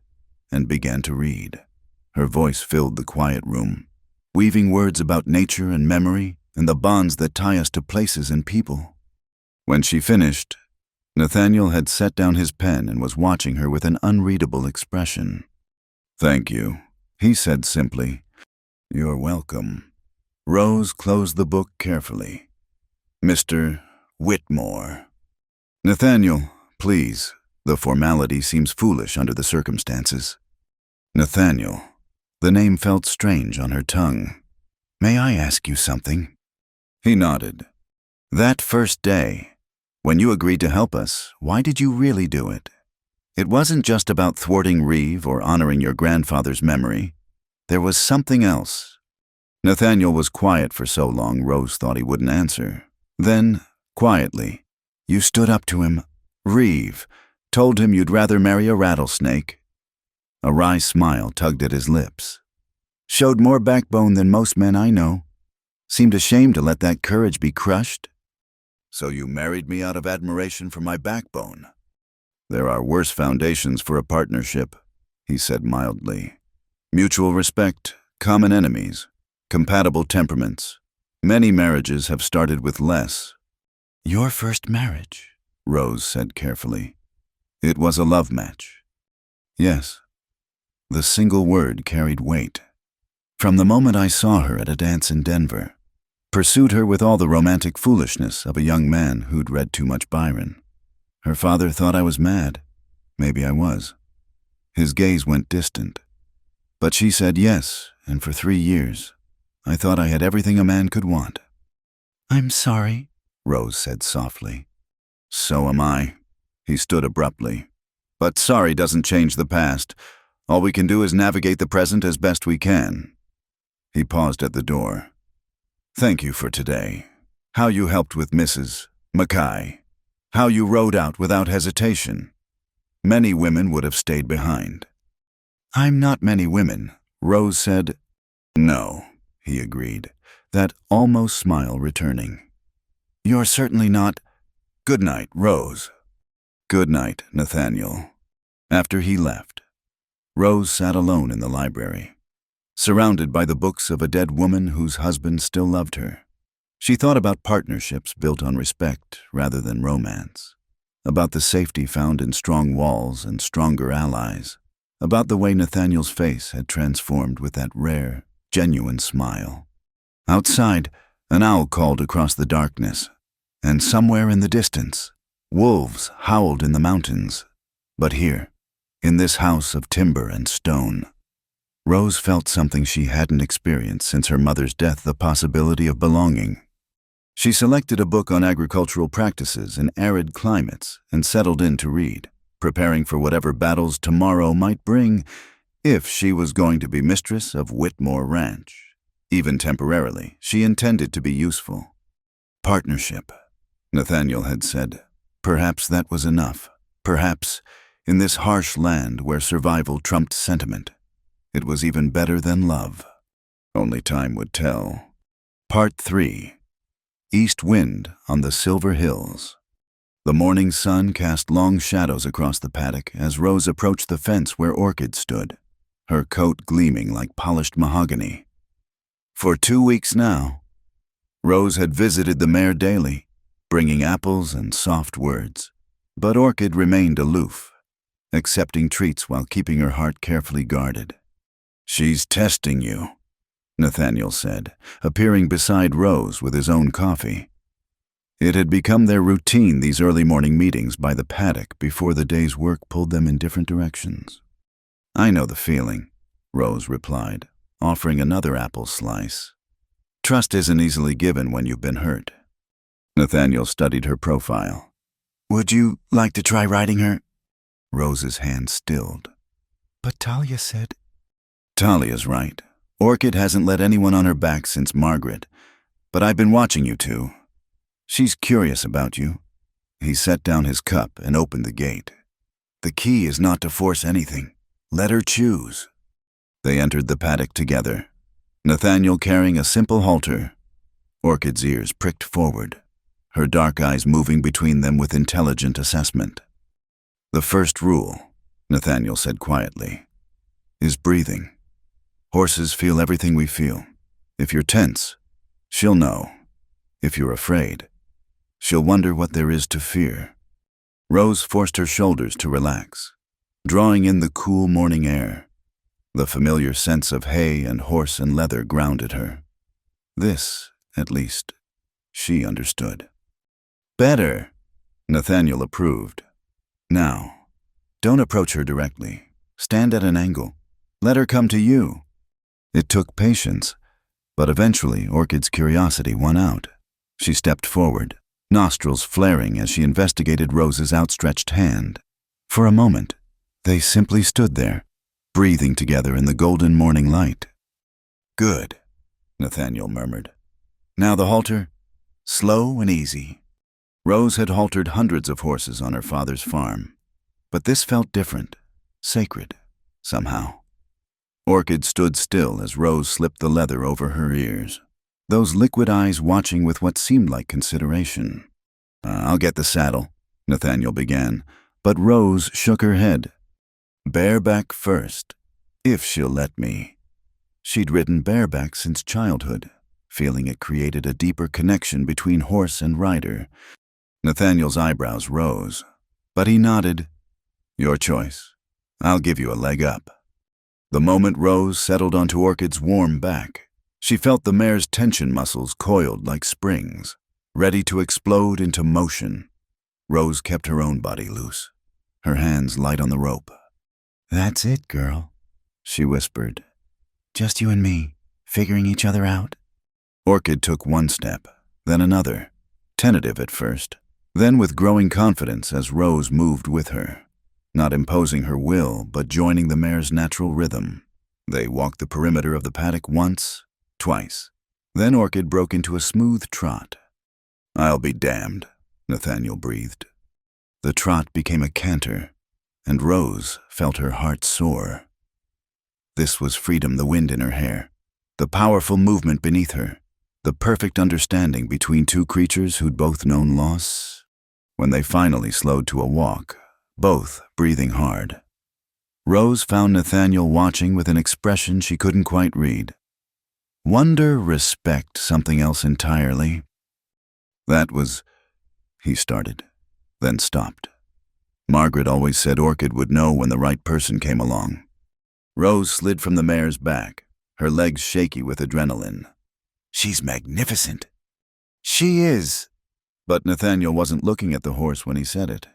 and began to read. Her voice filled the quiet room, weaving words about nature and memory and the bonds that tie us to places and people. When she finished, Nathaniel had set down his pen and was watching her with an unreadable expression. "Thank you," he said simply. "You're welcome." Rose closed the book carefully. "Mr. Whitmore." "Nathaniel, please. The formality seems foolish under the circumstances." Nathaniel. The name felt strange on her tongue. "May I ask you something?" He nodded. "That first day, when you agreed to help us, why did you really do it? It wasn't just about thwarting Reeve or honoring your grandfather's memory. There was something else." Nathaniel was quiet for so long Rose thought he wouldn't answer. Then, quietly, "You stood up to him. Reeve. Told him you'd rather marry a rattlesnake." A wry smile tugged at his lips. "Showed more backbone than most men I know. Seemed ashamed to let that courage be crushed." "So you married me out of admiration for my backbone?" "There are worse foundations for a partnership," he said mildly. "Mutual respect, common enemies, compatible temperaments. Many marriages have started with less." "Your first marriage," Rose said carefully. "It was a love match." "Yes." The single word carried weight. "From the moment I saw her at a dance in Denver, pursued her with all the romantic foolishness of a young man who'd read too much Byron. Her father thought I was mad. Maybe I was. His gaze went distant. But she said yes, and for 3 years, I thought I had everything a man could want." "I'm sorry," Rose said softly. "So am I." He stood abruptly. "But sorry doesn't change the past. All we can do is navigate the present as best we can." He paused at the door. "Thank you for today. How you helped with Mrs. Mackay. How you rode out without hesitation. Many women would have stayed behind." "I'm not many women," Rose said. "No," he agreed, that almost smile returning. "You're certainly not—" "Good night, Rose." "Good night, Nathaniel." After he left, Rose sat alone in the library, surrounded by the books of a dead woman whose husband still loved her. She thought about partnerships built on respect rather than romance, about the safety found in strong walls and stronger allies, about the way Nathaniel's face had transformed with that rare, genuine smile. Outside, an owl called across the darkness, and somewhere in the distance, wolves howled in the mountains. But here, in this house of timber and stone, Rose felt something she hadn't experienced since her mother's death, the possibility of belonging. She selected a book on agricultural practices in arid climates and settled in to read, preparing for whatever battles tomorrow might bring if she was going to be mistress of Whitmore Ranch. Even temporarily, she intended to be useful. Partnership, Nathaniel had said. Perhaps that was enough. Perhaps, in this harsh land where survival trumped sentiment, it was even better than love. Only time would tell. Part 3. East Wind on the Silver Hills. The morning sun cast long shadows across the paddock as Rose approached the fence where Orchid stood, her coat gleaming like polished mahogany. For 2 weeks now, Rose had visited the mare daily, bringing apples and soft words, but Orchid remained aloof, accepting treats while keeping her heart carefully guarded. "She's testing you," Nathaniel said, appearing beside Rose with his own coffee. It had become their routine, these early morning meetings by the paddock before the day's work pulled them in different directions. "I know the feeling," Rose replied, offering another apple slice. "Trust isn't easily given when you've been hurt." Nathaniel studied her profile. "Would you like to try riding her?" Rose's hand stilled. "But Talia said—" "Talia's right. Orchid hasn't let anyone on her back since Margaret, but I've been watching you two. She's curious about you." He set down his cup and opened the gate. "The key is not to force anything. Let her choose." They entered the paddock together, Nathaniel carrying a simple halter. Orchid's ears pricked forward, her dark eyes moving between them with intelligent assessment. "The first rule," Nathaniel said quietly, "is breathing. Horses feel everything we feel. If you're tense, she'll know. If you're afraid, she'll wonder what there is to fear." Rose forced her shoulders to relax, drawing in the cool morning air. The familiar sense of hay and horse and leather grounded her. This, at least, she understood. "Better," Nathaniel approved. "Now, don't approach her directly. Stand at an angle. Let her come to you." It took patience, but eventually Orchid's curiosity won out. She stepped forward, nostrils flaring as she investigated Rose's outstretched hand. For a moment, they simply stood there, breathing together in the golden morning light. "Good," Nathaniel murmured. "Now the halter, slow and easy." Rose had haltered hundreds of horses on her father's farm, but this felt different, sacred, somehow. Orchid stood still as Rose slipped the leather over her ears, those liquid eyes watching with what seemed like consideration. "I'll get the saddle," Nathaniel began, but Rose shook her head. "Bareback first, if she'll let me." She'd ridden bareback since childhood, feeling it created a deeper connection between horse and rider. Nathaniel's eyebrows rose, but he nodded. "Your choice. I'll give you a leg up." The moment Rose settled onto Orchid's warm back, she felt the mare's tension muscles coiled like springs, ready to explode into motion. Rose kept her own body loose, her hands light on the rope. "That's it, girl," she whispered. "Just you and me, figuring each other out." Orchid took one step, then another, tentative at first, then with growing confidence as Rose moved with her, not imposing her will but joining the mare's natural rhythm. They walked the perimeter of the paddock once, twice. Then Orchid broke into a smooth trot. "I'll be damned," Nathaniel breathed. The trot became a canter, and Rose felt her heart soar. This was freedom, the wind in her hair, the powerful movement beneath her, the perfect understanding between two creatures who'd both known loss. When they finally slowed to a walk, both breathing hard, Rose found Nathaniel watching with an expression she couldn't quite read. Wonder, respect, something else entirely. "That was," he started, then stopped. Margaret always said Orchid would know when the right person came along. Rose slid from the mare's back, her legs shaky with adrenaline. "She's magnificent." "She is." But Nathaniel wasn't looking at the horse when he said it.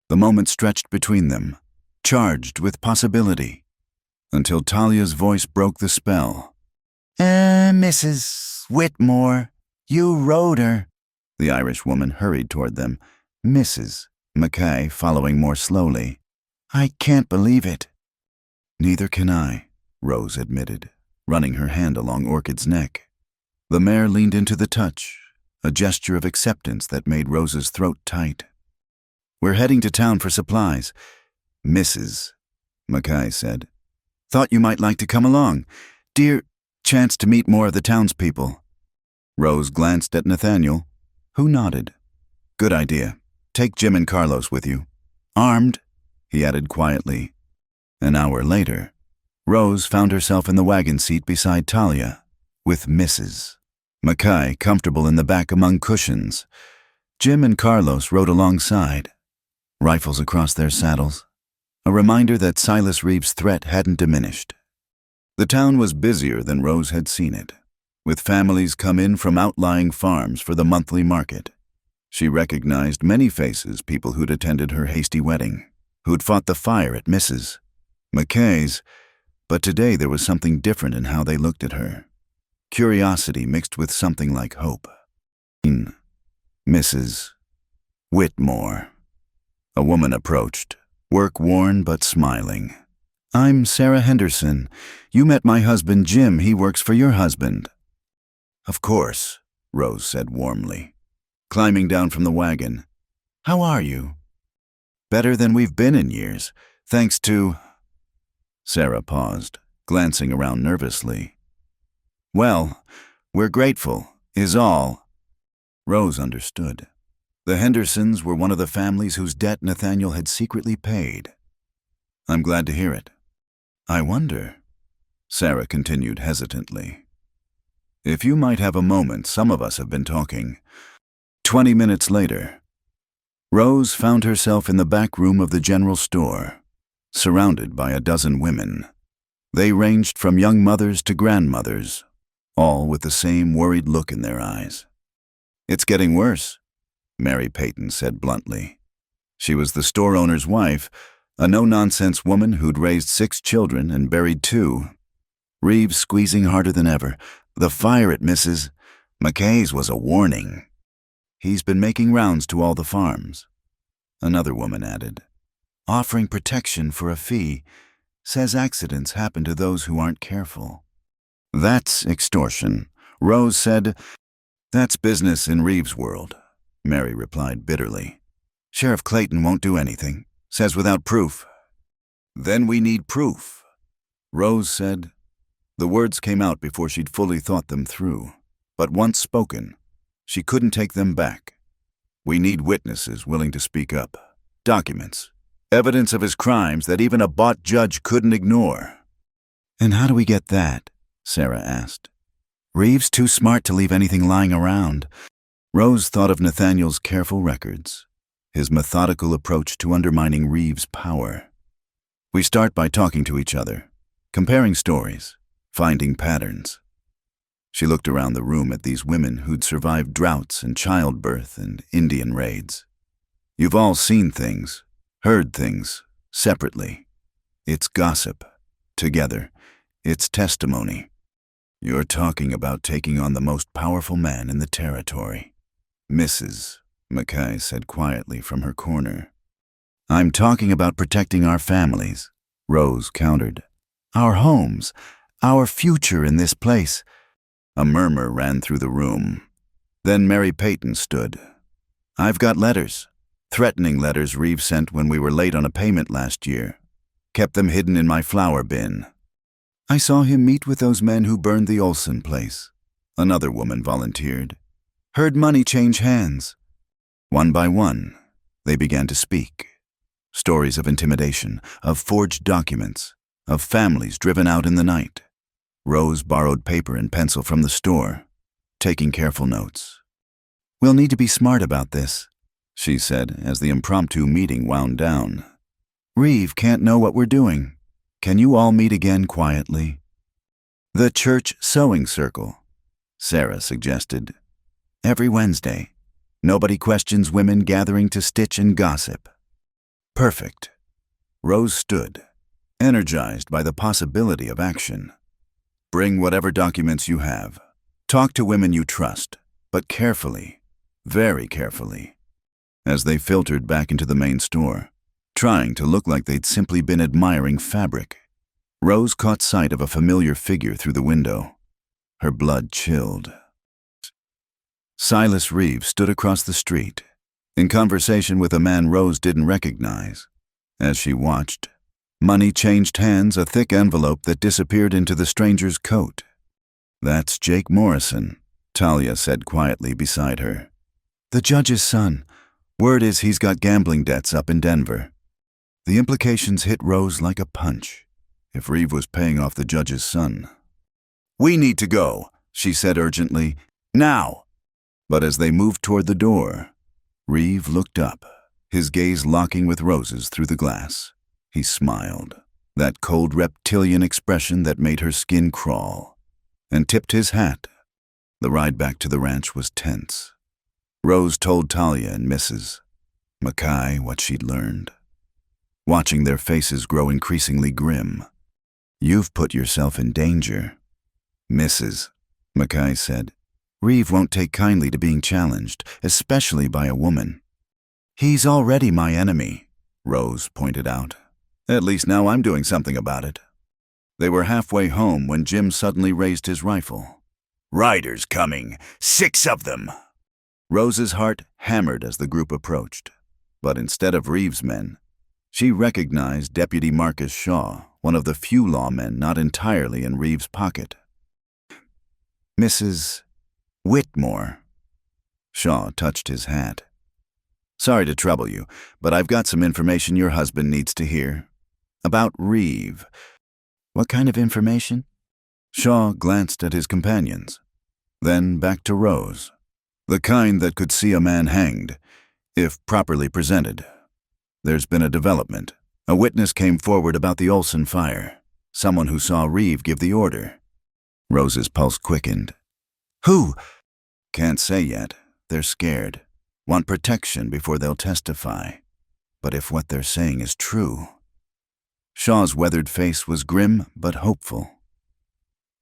The moment stretched between them, charged with possibility, until Talia's voice broke the spell. Mrs. Whitmore, you rode her." The Irish woman hurried toward them, Mrs. Mackay following more slowly. "I can't believe it." "Neither can I," Rose admitted, running her hand along Orchid's neck. The mare leaned into the touch, a gesture of acceptance that made Rose's throat tight. "We're heading to town for supplies," Mrs. Mackay said. "Thought you might like to come along. Dear chance to meet more of the townspeople." Rose glanced at Nathaniel, who nodded. "Good idea. Take Jim and Carlos with you. Armed," he added quietly. An hour later, Rose found herself in the wagon seat beside Talia, with Mrs. Mackay comfortable in the back among cushions. Jim and Carlos rode alongside, rifles across their saddles, a reminder that Silas Reeves' threat hadn't diminished. The town was busier than Rose had seen it, with families come in from outlying farms for the monthly market. She recognized many faces, people who'd attended her hasty wedding, who'd fought the fire at Mrs. Mackay's, but today there was something different in how they looked at her. Curiosity mixed with something like hope. "Mrs. Whitmore." A woman approached, work-worn but smiling. I'm Sarah Henderson. You met my husband Jim. He works for your husband. Of course, Rose said warmly, climbing down from the wagon. How are you? Better than we've been in years, thanks to... Sarah paused, glancing around nervously. Well, we're grateful, is all. Rose understood. The Hendersons were one of the families whose debt Nathaniel had secretly paid. I'm glad to hear it. I wonder, Sarah continued hesitantly. If you might have a moment, some of us have been talking. 20 minutes later, Rose found herself in the back room of the general store, surrounded by a dozen women. They ranged from young mothers to grandmothers, all with the same worried look in their eyes. It's getting worse, Mary Peyton said bluntly. She was the store owner's wife, a no-nonsense woman who'd raised 6 children and buried 2. Reeves squeezing harder than ever. The fire at Mrs. McKay's was a warning. He's been making rounds to all the farms. Another woman added, offering protection for a fee, says accidents happen to those who aren't careful. That's extortion, Rose said. That's business in Reeves' world, Mary replied bitterly. Sheriff Clayton won't do anything, says without proof. Then we need proof, Rose said. The words came out before she'd fully thought them through, but once spoken, she couldn't take them back. We need witnesses willing to speak up, documents, evidence of his crimes that even a bought judge couldn't ignore. And how do we get that? Sarah asked. Reeves too smart to leave anything lying around. Rose thought of Nathaniel's careful records, his methodical approach to undermining Reeves' power. We start by talking to each other, comparing stories, finding patterns. She looked around the room at these women who'd survived droughts and childbirth and Indian raids. You've all seen things, heard things, separately. It's gossip. Together, it's testimony. You're talking about taking on the most powerful man in the territory. Mrs. McKay said quietly from her corner. I'm talking about protecting our families, Rose countered. Our homes, our future in this place. A murmur ran through the room. Then Mary Peyton stood. I've got letters. Threatening letters Reeves sent when we were late on a payment last year. Kept them hidden in my flour bin. I saw him meet with those men who burned the Olson place. Another woman volunteered. Heard money change hands. One by one, they began to speak. Stories of intimidation, of forged documents, of families driven out in the night. Rose borrowed paper and pencil from the store, taking careful notes. We'll need to be smart about this, she said as the impromptu meeting wound down. Reeve can't know what we're doing. Can you all meet again quietly? The church sewing circle, Sarah suggested. Every Wednesday. Nobody questions women gathering to stitch and gossip. Perfect. Rose stood, energized by the possibility of action. Bring whatever documents you have. Talk to women you trust, but carefully, very carefully. As they filtered back into the main store, trying to look like they'd simply been admiring fabric, Rose caught sight of a familiar figure through the window. Her blood chilled. Silas Reeves stood across the street, in conversation with a man Rose didn't recognize. As she watched, money changed hands, a thick envelope that disappeared into the stranger's coat. That's Jake Morrison, Talia said quietly beside her. The judge's son. Word is he's got gambling debts up in Denver. The implications hit Rose like a punch. If Reeve was paying off the judge's son. We need to go, she said urgently. Now! But as they moved toward the door, Reeve looked up, his gaze locking with Rose's through the glass. He smiled, that cold reptilian expression that made her skin crawl, and tipped his hat. The ride back to the ranch was tense. Rose told Talia and Mrs. McKay what she'd learned, watching their faces grow increasingly grim. You've put yourself in danger, Mrs. McKay said. Reeve won't take kindly to being challenged, especially by a woman. He's already my enemy, Rose pointed out. At least now I'm doing something about it. They were halfway home when Jim suddenly raised his rifle. "Riders coming! 6 of them!" Rose's heart hammered as the group approached. But instead of Reeves' men, she recognized Deputy Marcus Shaw, one of the few lawmen not entirely in Reeves' pocket. "Mrs. Whitmore." Shaw touched his hat. "Sorry to trouble you, but I've got some information your husband needs to hear. About Reeve." "What kind of information?" Shaw glanced at his companions, then back to Rose. "The kind that could see a man hanged, if properly presented. There's been a development. A witness came forward about the Olson fire. Someone who saw Reeve give the order." Rose's pulse quickened. "Who?" "Can't say yet. They're scared. Want protection before they'll testify. But if what they're saying is true..." Shaw's weathered face was grim but hopeful.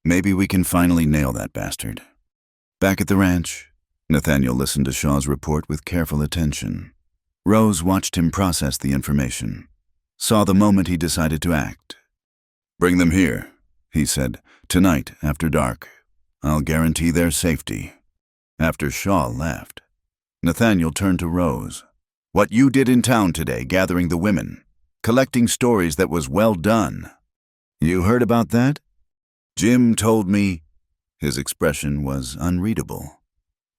"Maybe we can finally nail that bastard." Back at the ranch, Nathaniel listened to Shaw's report with careful attention. Rose watched him process the information, saw the moment he decided to act. "Bring them here," he said, "tonight after dark. I'll guarantee their safety." After Shaw left, Nathaniel turned to Rose. "What you did in town today, gathering the women, collecting stories, that was well done." "You heard about that?" "Jim told me." His expression was unreadable.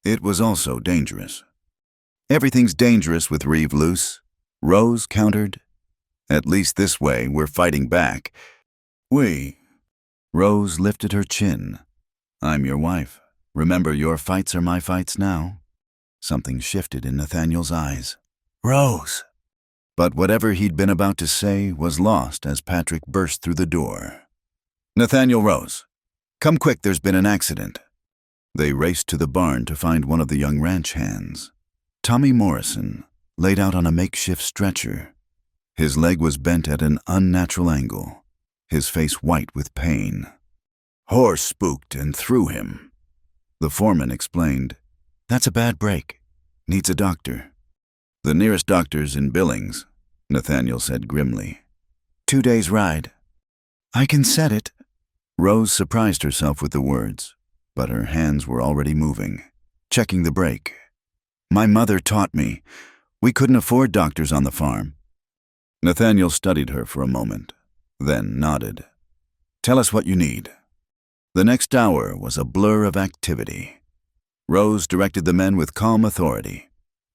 "It was also dangerous." "Everything's dangerous with Reeve loose," Rose countered. "At least this way we're fighting back." Rose lifted her chin. "I'm your wife. Remember, your fights are my fights now." Something shifted in Nathaniel's eyes. "Rose!" But whatever he'd been about to say was lost as Patrick burst through the door. "Nathaniel, Rose, come quick, there's been an accident." They raced to the barn to find one of the young ranch hands. Tommy Morrison, laid out on a makeshift stretcher. His leg was bent at an unnatural angle, his face white with pain. "Horse spooked and threw him." The foreman explained. "That's a bad break. Needs a doctor." "The nearest doctor's in Billings," Nathaniel said grimly. 2 days' ride." "I can set it." Rose surprised herself with the words, but her hands were already moving, checking the brake. "My mother taught me. We couldn't afford doctors on the farm." Nathaniel studied her for a moment, then nodded. "Tell us what you need." The next hour was a blur of activity. Rose directed the men with calm authority,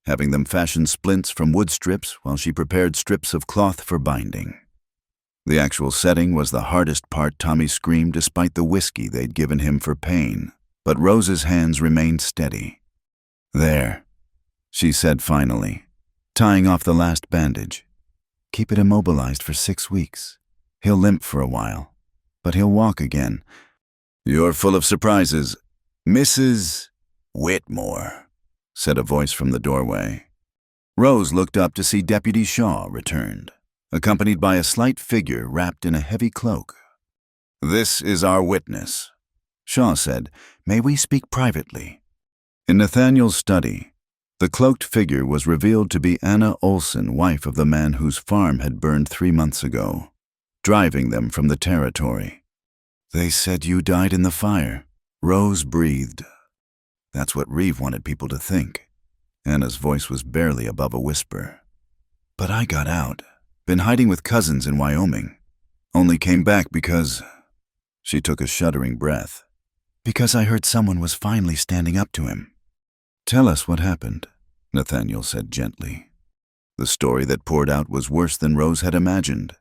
having them fashion splints from wood strips while she prepared strips of cloth for binding. The actual setting was the hardest part. Tommy screamed despite the whiskey they'd given him for pain, but Rose's hands remained steady. "There," she said finally, tying off the last bandage. "Keep it immobilized for 6 weeks. He'll limp for a while, but he'll walk again." "You're full of surprises, Mrs. Whitmore," said a voice from the doorway. Rose looked up to see Deputy Shaw returned, accompanied by a slight figure wrapped in a heavy cloak. "This is our witness," Shaw said. "May we speak privately?" In Nathaniel's study, the cloaked figure was revealed to be Anna Olson, wife of the man whose farm had burned 3 months ago, driving them from the territory. "They said you died in the fire," Rose breathed. "That's what Reeve wanted people to think." Anna's voice was barely above a whisper. "But I got out. Been hiding with cousins in Wyoming. Only came back because..." She took a shuddering breath. "Because I heard someone was finally standing up to him." "Tell us what happened," Nathaniel said gently. The story that poured out was worse than Rose had imagined.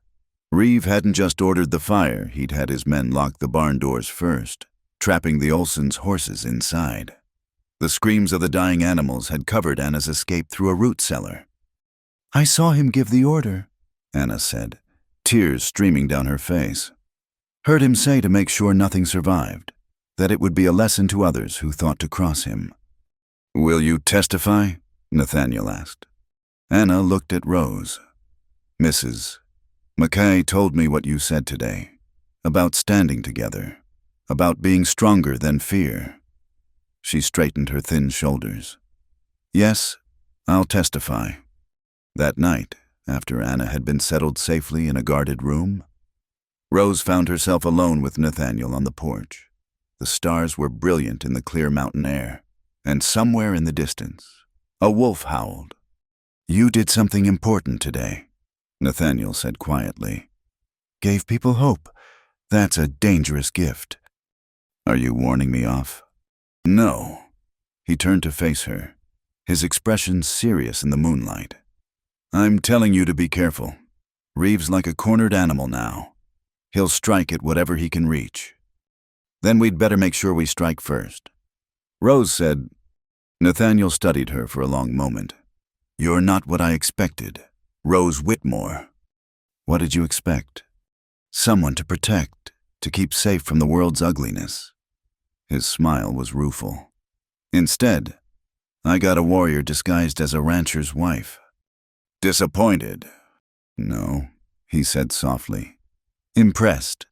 Reeve hadn't just ordered the fire, he'd had his men lock the barn doors first, trapping the Olsons' horses inside. The screams of the dying animals had covered Anna's escape through a root cellar. "I saw him give the order," Anna said, tears streaming down her face. "Heard him say to make sure nothing survived, that it would be a lesson to others who thought to cross him." "Will you testify?" Nathaniel asked. Anna looked at Rose. "Mrs. McKay told me what you said today, about standing together, about being stronger than fear." She straightened her thin shoulders. "Yes, I'll testify." That night, after Anna had been settled safely in a guarded room. Rose found herself alone with Nathaniel on the porch. The stars were brilliant in the clear mountain air, and somewhere in the distance, a wolf howled. "You did something important today," Nathaniel said quietly. "Gave people hope. That's a dangerous gift." "Are you warning me off?" "No." He turned to face her, his expression serious in the moonlight. "I'm telling you to be careful. Reeves like a cornered animal now. He'll strike at whatever he can reach. Then we'd better make sure we strike first." Rose said. Nathaniel studied her for a long moment. "You're not what I expected. Rose Whitmore." "What did you expect?" "Someone to protect, to keep safe from the world's ugliness." His smile was rueful. "Instead, I got a warrior disguised as a rancher's wife." "Disappointed?" "No," he said softly. "Impressed,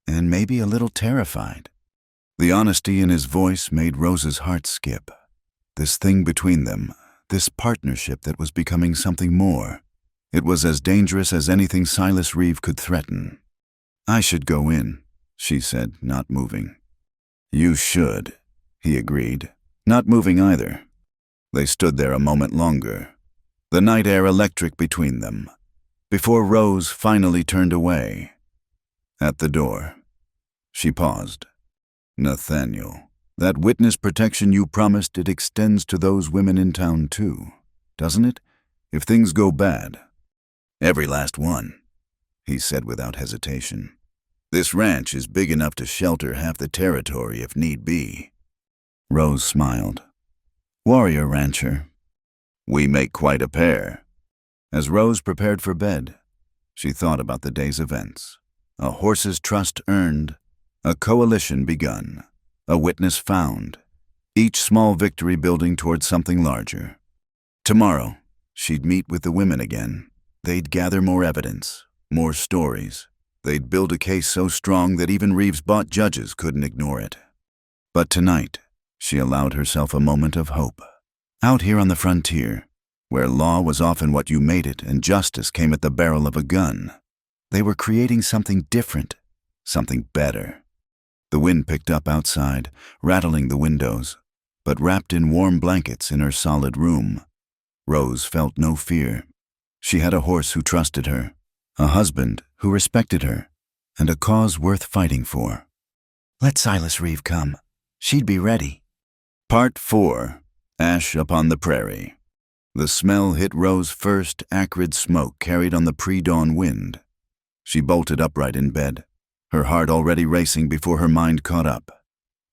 and maybe a little terrified." The honesty in his voice made Rose's heart skip. This thing between them, this partnership that was becoming something more, it was as dangerous as anything Silas Reeve could threaten. "I should go in," she said, not moving. "You should," he agreed, not moving either. They stood there a moment longer, the night air electric between them, before Rose finally turned away. At the door, she paused. "Nathaniel, that witness protection you promised, it extends to those women in town too, doesn't it? If things go bad." "Every last one," he said without hesitation. "This ranch is big enough to shelter half the territory if need be." Rose smiled. "Warrior rancher." "We make quite a pair." As Rose prepared for bed, she thought about the day's events. A horse's trust earned, a coalition begun, a witness found, each small victory building towards something larger. Tomorrow, she'd meet with the women again. They'd gather more evidence, more stories. They'd build a case so strong that even Reeves-bought judges couldn't ignore it. But tonight, she allowed herself a moment of hope. Out here on the frontier, where law was often what you made it and justice came at the barrel of a gun, they were creating something different, something better. The wind picked up outside, rattling the windows, but wrapped in warm blankets in her solid room, Rose felt no fear. She had a horse who trusted her, a husband who respected her, and a cause worth fighting for. Let Silas Reeve come. She'd be ready. Part 4. Ash upon the Prairie. The smell hit Rose first, acrid smoke carried on the pre-dawn wind. She bolted upright in bed, her heart already racing before her mind caught up.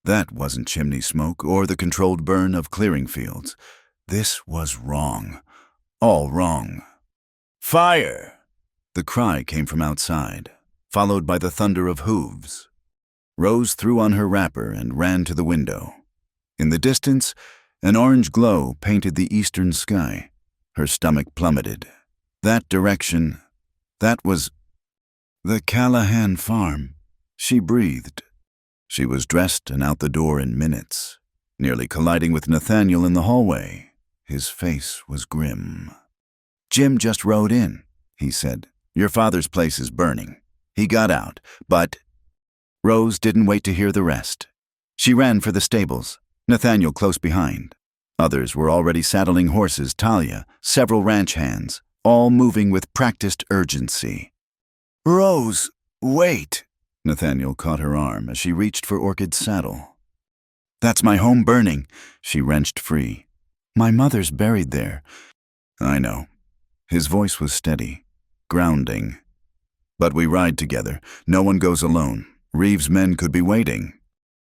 That wasn't chimney smoke or the controlled burn of clearing fields. This was wrong. All wrong. "Fire!" The cry came from outside, followed by the thunder of hooves. Rose threw on her wrapper and ran to the window. In the distance, an orange glow painted the eastern sky. Her stomach plummeted. That direction, that was the Callahan farm. She breathed. She was dressed and out the door in minutes, nearly colliding with Nathaniel in the hallway. His face was grim. "Jim just rode in," he said. "Your father's place is burning. He got out, but—" Rose didn't wait to hear the rest. She ran for the stables, Nathaniel close behind. Others were already saddling horses, Talia, several ranch hands, all moving with practiced urgency. "Rose, wait!" Nathaniel caught her arm as she reached for Orchid's saddle. "That's my home burning," she wrenched free. "My mother's buried there." "I know." His voice was steady, grounding. "But we ride together. No one goes alone. Reeves' men could be waiting."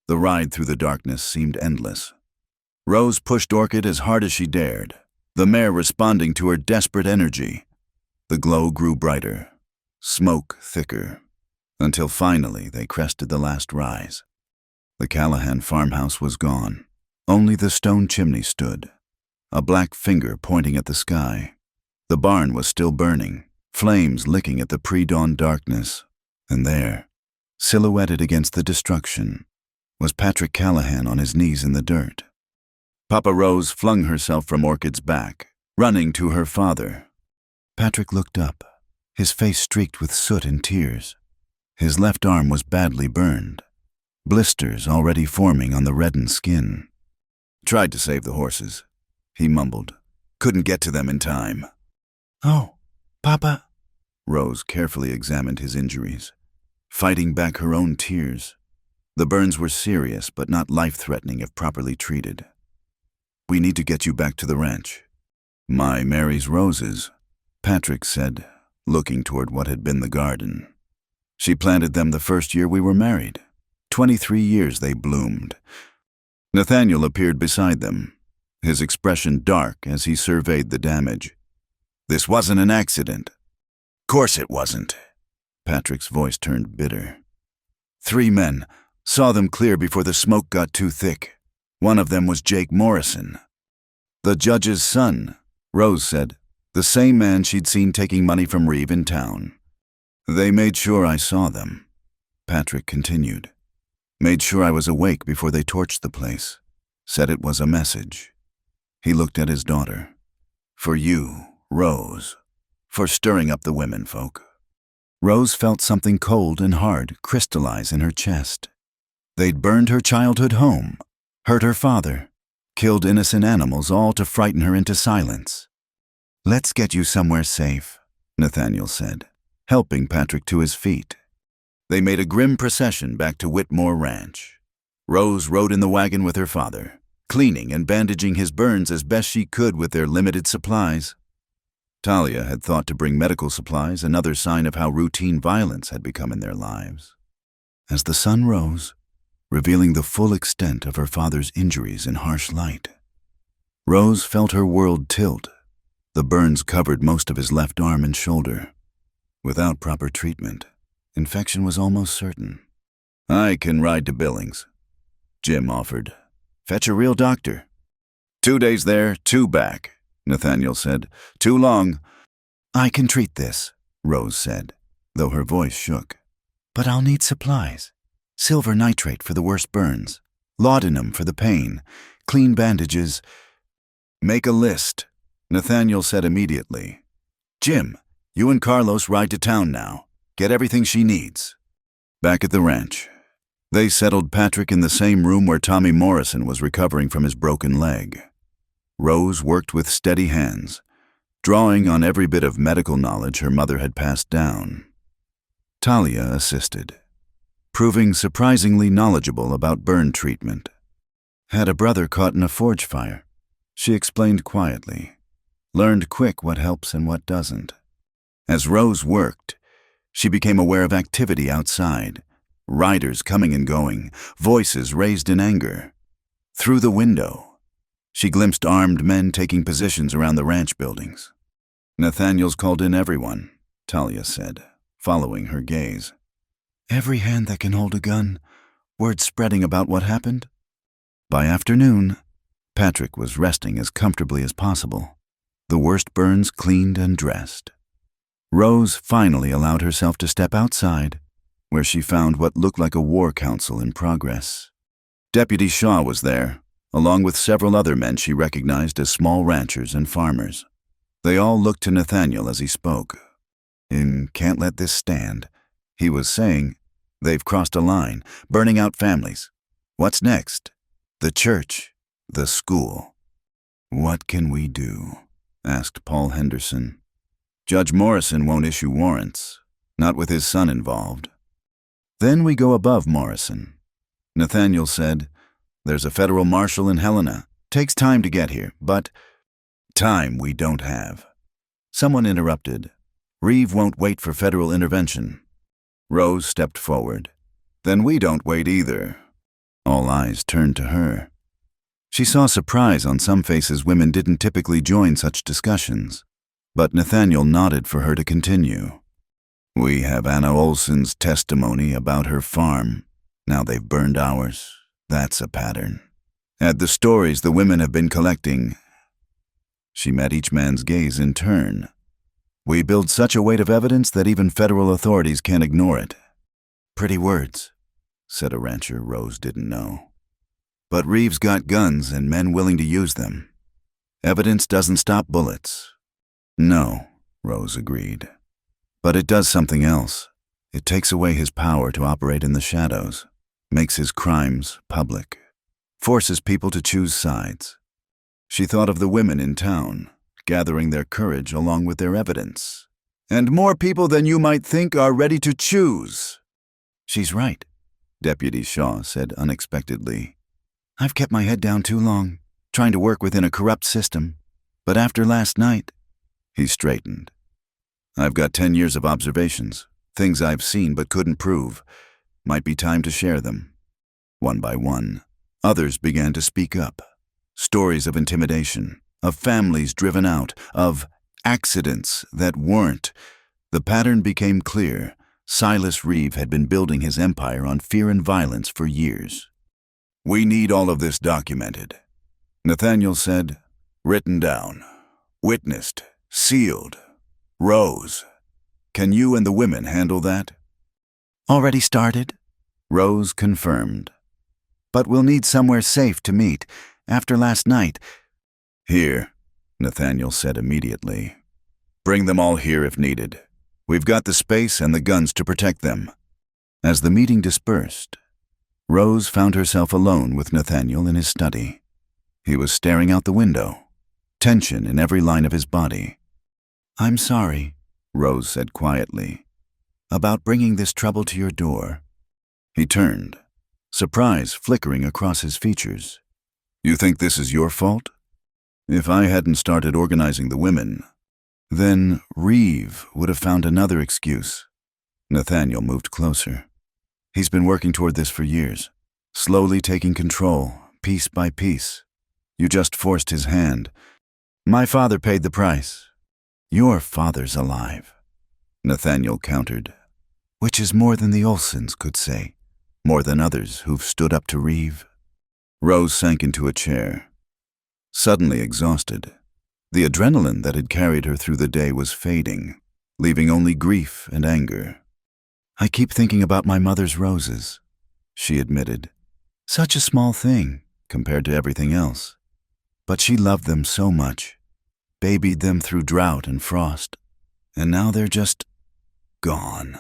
The ride through the darkness seemed endless. Rose pushed Orchid as hard as she dared, the mare responding to her desperate energy. The glow grew brighter, smoke thicker, until finally they crested the last rise. The Callahan farmhouse was gone. Only the stone chimney stood, a black finger pointing at the sky. The barn was still burning, flames licking at the pre-dawn darkness. And there, silhouetted against the destruction, was Patrick Callahan on his knees in the dirt. Papa Rose flung herself from Orchid's back, running to her father. Patrick looked up, his face streaked with soot and tears. His left arm was badly burned, blisters already forming on the reddened skin. "Tried to save the horses," he mumbled. "Couldn't get to them in time." "Oh, Papa." Rose carefully examined his injuries, fighting back her own tears. The burns were serious but not life-threatening if properly treated. "We need to get you back to the ranch." "My Mary's roses," Patrick said, looking toward what had been the garden. "She planted them the first year we were married. 23 years they bloomed." Nathaniel appeared beside them, his expression dark as he surveyed the damage. "This wasn't an accident." "Course it wasn't." Patrick's voice turned bitter. "3 men. Saw them clear before the smoke got too thick. One of them was Jake Morrison." "The judge's son," Rose said. "The same man she'd seen taking money from Reeve in town." "They made sure I saw them," Patrick continued. "Made sure I was awake before they torched the place. Said it was a message." He looked at his daughter. "For you, Rose. For stirring up the women folk." Rose felt something cold and hard crystallize in her chest. They'd burned her childhood home, hurt her father, killed innocent animals, all to frighten her into silence. "Let's get you somewhere safe," Nathaniel said, helping Patrick to his feet. They made a grim procession back to Whitmore Ranch. Rose rode in the wagon with her father, cleaning and bandaging his burns as best she could with their limited supplies. Talia had thought to bring medical supplies, another sign of how routine violence had become in their lives. As the sun rose, revealing the full extent of her father's injuries in harsh light, Rose felt her world tilt. The burns covered most of his left arm and shoulder. Without proper treatment, infection was almost certain. "I can ride to Billings," Jim offered. "Fetch a real doctor." 2 days there, 2 back, Nathaniel said. "Too long." "I can treat this," Rose said, though her voice shook. "But I'll need supplies. Silver nitrate for the worst burns, laudanum for the pain, clean bandages." "Make a list," Nathaniel said immediately. "Jim, you and Carlos ride to town now. Get everything she needs." Back at the ranch, they settled Patrick in the same room where Tommy Morrison was recovering from his broken leg. Rose worked with steady hands, drawing on every bit of medical knowledge her mother had passed down. Talia assisted, proving surprisingly knowledgeable about burn treatment. "Had a brother caught in a forge fire," she explained quietly. "Learned quick what helps and what doesn't." As Rose worked, she became aware of activity outside, riders coming and going, voices raised in anger. Through the window, she glimpsed armed men taking positions around the ranch buildings. "Nathaniel's called in everyone," Talia said, following her gaze. "Every hand that can hold a gun, word spreading about what happened?" By afternoon, Patrick was resting as comfortably as possible, the worst burns cleaned and dressed. Rose finally allowed herself to step outside, where she found what looked like a war council in progress. Deputy Shaw was there, along with several other men she recognized as small ranchers and farmers. They all looked to Nathaniel as he spoke. "Can't let this stand," he was saying. "They've crossed a line, burning out families. What's next? The church, the school." "What can we do?" asked Paul Henderson. "Judge Morrison won't issue warrants, not with his son involved." "Then we go above Morrison," Nathaniel said. "There's a federal marshal in Helena. Takes time to get here, but—" "Time we don't have." Someone interrupted. "Reeve won't wait for federal intervention." Rose stepped forward. "Then we don't wait either." All eyes turned to her. She saw surprise on some faces. Women didn't typically join such discussions, but Nathaniel nodded for her to continue. "We have Anna Olson's testimony about her farm. Now they've burned ours. That's a pattern. Add the stories the women have been collecting." She met each man's gaze in turn. "We build such a weight of evidence that even federal authorities can't ignore it." "Pretty words," said a rancher Rose didn't know. "But Reeve's got guns and men willing to use them. Evidence doesn't stop bullets." "No," Rose agreed. But it does something else. It takes away his power to operate in the shadows, makes his crimes public, forces people to choose sides. She thought of the women in town, gathering their courage along with their evidence. And more people than you might think are ready to choose. She's right, Deputy Shaw said unexpectedly. I've kept my head down too long, trying to work within a corrupt system. But after last night, he straightened. I've got 10 years of observations, things I've seen but couldn't prove. Might be time to share them. One by one, others began to speak up. Stories of intimidation, of families driven out, of accidents that weren't. The pattern became clear. Silas Reeve had been building his empire on fear and violence for years. We need all of this documented, Nathaniel said. Written down, witnessed, sealed. Rose, can you and the women handle that? Already started, Rose confirmed. But we'll need somewhere safe to meet. After last night. Here, Nathaniel said immediately. Bring them all here if needed. We've got the space and the guns to protect them. As the meeting dispersed, Rose found herself alone with Nathaniel in his study. He was staring out the window, tension in every line of his body. I'm sorry, Rose said quietly, about bringing this trouble to your door. He turned, surprise flickering across his features. You think this is your fault? If I hadn't started organizing the women, then Reeve would have found another excuse. Nathaniel moved closer. He's been working toward this for years, slowly taking control, piece by piece. You just forced his hand. My father paid the price. Your father's alive, Nathaniel countered, which is more than the Olsons could say, more than others who've stood up to Reeve. Rose sank into a chair, suddenly exhausted. The adrenaline that had carried her through the day was fading, leaving only grief and anger. I keep thinking about my mother's roses, she admitted. Such a small thing compared to everything else. But she loved them so much, babied them through drought and frost, and now they're just gone.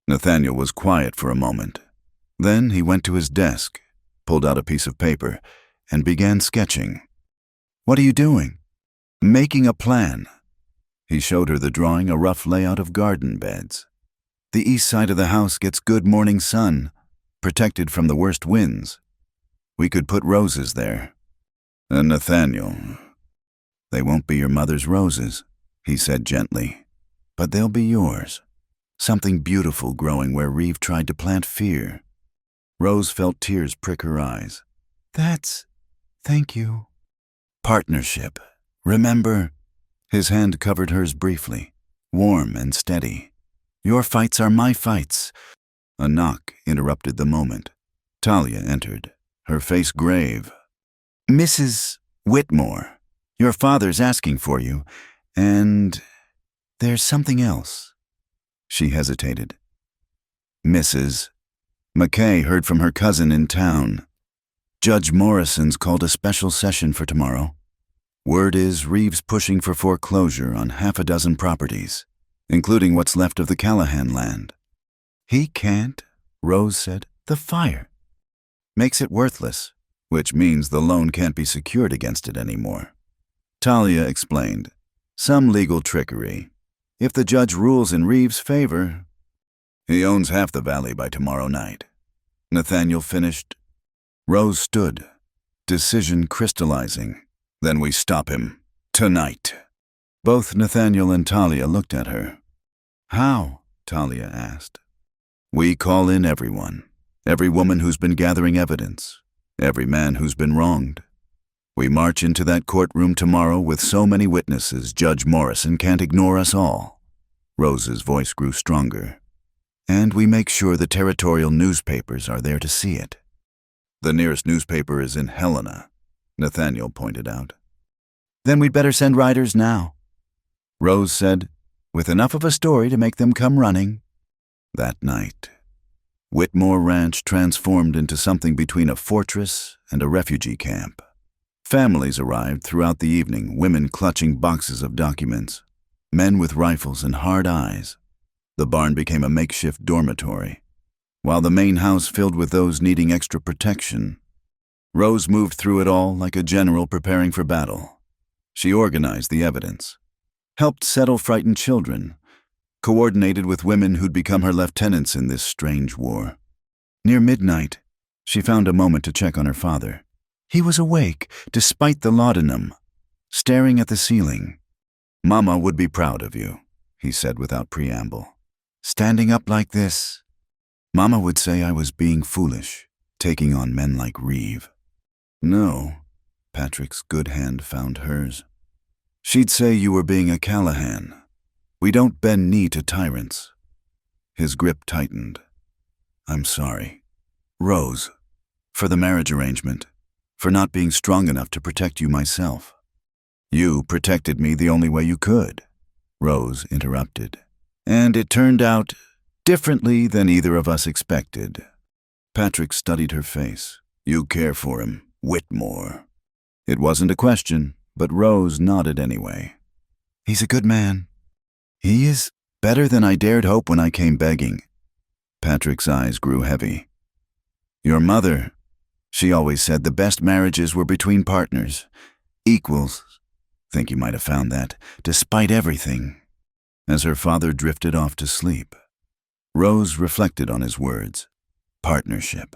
Nathaniel was quiet for a moment. Then he went to his desk, pulled out a piece of paper, and began sketching. What are you doing? Making a plan. He showed her the drawing, a rough layout of garden beds. The east side of the house gets good morning sun, protected from the worst winds. We could put roses there. And Nathaniel, they won't be your mother's roses, he said gently, but they'll be yours. Something beautiful growing where Reeve tried to plant fear. Rose felt tears prick her eyes. Thank you. Partnership. Remember? His hand covered hers briefly, warm and steady. Your fights are my fights. A knock interrupted the moment. Talia entered, her face grave. Mrs. Whitmore, your father's asking for you, and there's something else. She hesitated. Mrs. McKay heard from her cousin in town. Judge Morrison's called a special session for tomorrow. Word is Reeve's pushing for foreclosure on 6 properties, including what's left of the Callahan land. He can't, Rose said. The fire makes it worthless, which means the loan can't be secured against it anymore. Talia explained. Some legal trickery. If the judge rules in Reeve's favor, he owns half the valley by tomorrow night. Nathaniel finished. Rose stood, decision crystallizing. Then we stop him. Tonight. Both Nathaniel and Talia looked at her. How? Talia asked. We call in everyone. Every woman who's been gathering evidence. Every man who's been wronged. We march into that courtroom tomorrow with so many witnesses Judge Morrison can't ignore us all. Rose's voice grew stronger. And we make sure the territorial newspapers are there to see it. The nearest newspaper is in Helena, Nathaniel pointed out. Then we'd better send riders now, Rose said, with enough of a story to make them come running. That night, Whitmore Ranch transformed into something between a fortress and a refugee camp. Families arrived throughout the evening, women clutching boxes of documents. men with rifles and hard eyes. The barn became a makeshift dormitory, while the main house filled with those needing extra protection. Rose moved through it all like a general preparing for battle. She organized the evidence, helped settle frightened children, coordinated with women who'd become her lieutenants in this strange war. Near midnight, she found a moment to check on her father. He was awake, despite the laudanum, staring at the ceiling. "Mama would be proud of you," he said without preamble. "Standing up like this. Mama would say I was being foolish, taking on men like Reeve." "No," Patrick's good hand found hers. "She'd say you were being a Callahan. We don't bend knee to tyrants." His grip tightened. "I'm sorry, Rose, for the marriage arrangement, for not being strong enough to protect you myself." "You protected me the only way you could," Rose interrupted. "And it turned out differently than either of us expected." Patrick studied her face. "You care for him, Whitmore." It wasn't a question, but Rose nodded anyway. "He's a good man. He is better than I dared hope when I came begging." Patrick's eyes grew heavy. "Your mother, she always said the best marriages were between partners, equals. Think you might have found that, despite everything." As her father drifted off to sleep, Rose reflected on his words. Partnership.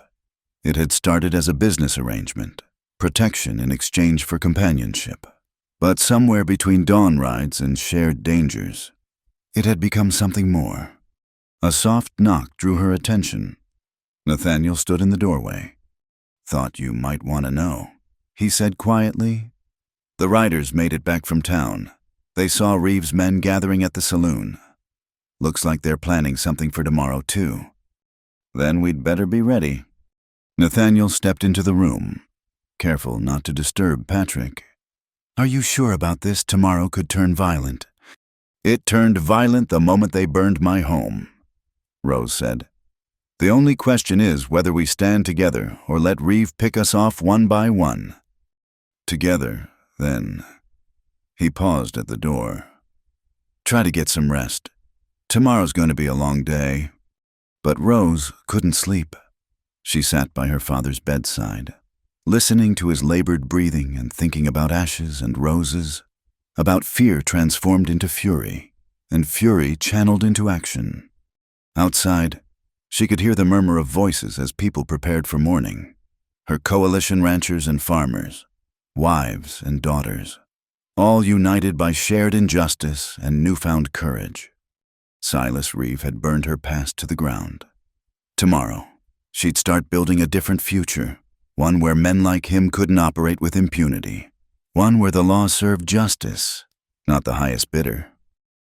It had started as a business arrangement, protection in exchange for companionship. But somewhere between dawn rides and shared dangers, it had become something more. A soft knock drew her attention. Nathaniel stood in the doorway. "Thought you might want to know," he said quietly. The riders made it back from town. They saw Reeves' men gathering at the saloon. "Looks like they're planning something for tomorrow, too." "Then we'd better be ready." Nathaniel stepped into the room, careful not to disturb Patrick. "Are you sure about this? Tomorrow could turn violent." "It turned violent the moment they burned my home," Rose said. "The only question is whether we stand together or let Reeve pick us off one by one." "Together, then." He paused at the door. "Try to get some rest. Tomorrow's going to be a long day." But Rose couldn't sleep. She sat by her father's bedside, listening to his labored breathing and thinking about ashes and roses, about fear transformed into fury, and fury channeled into action. Outside, she could hear the murmur of voices as people prepared for morning. Her coalition ranchers and farmers, wives and daughters, all united by shared injustice and newfound courage. Silas Reeve had burned her past to the ground. Tomorrow, she'd start building a different future, one where men like him couldn't operate with impunity, one where the law served justice, not the highest bidder.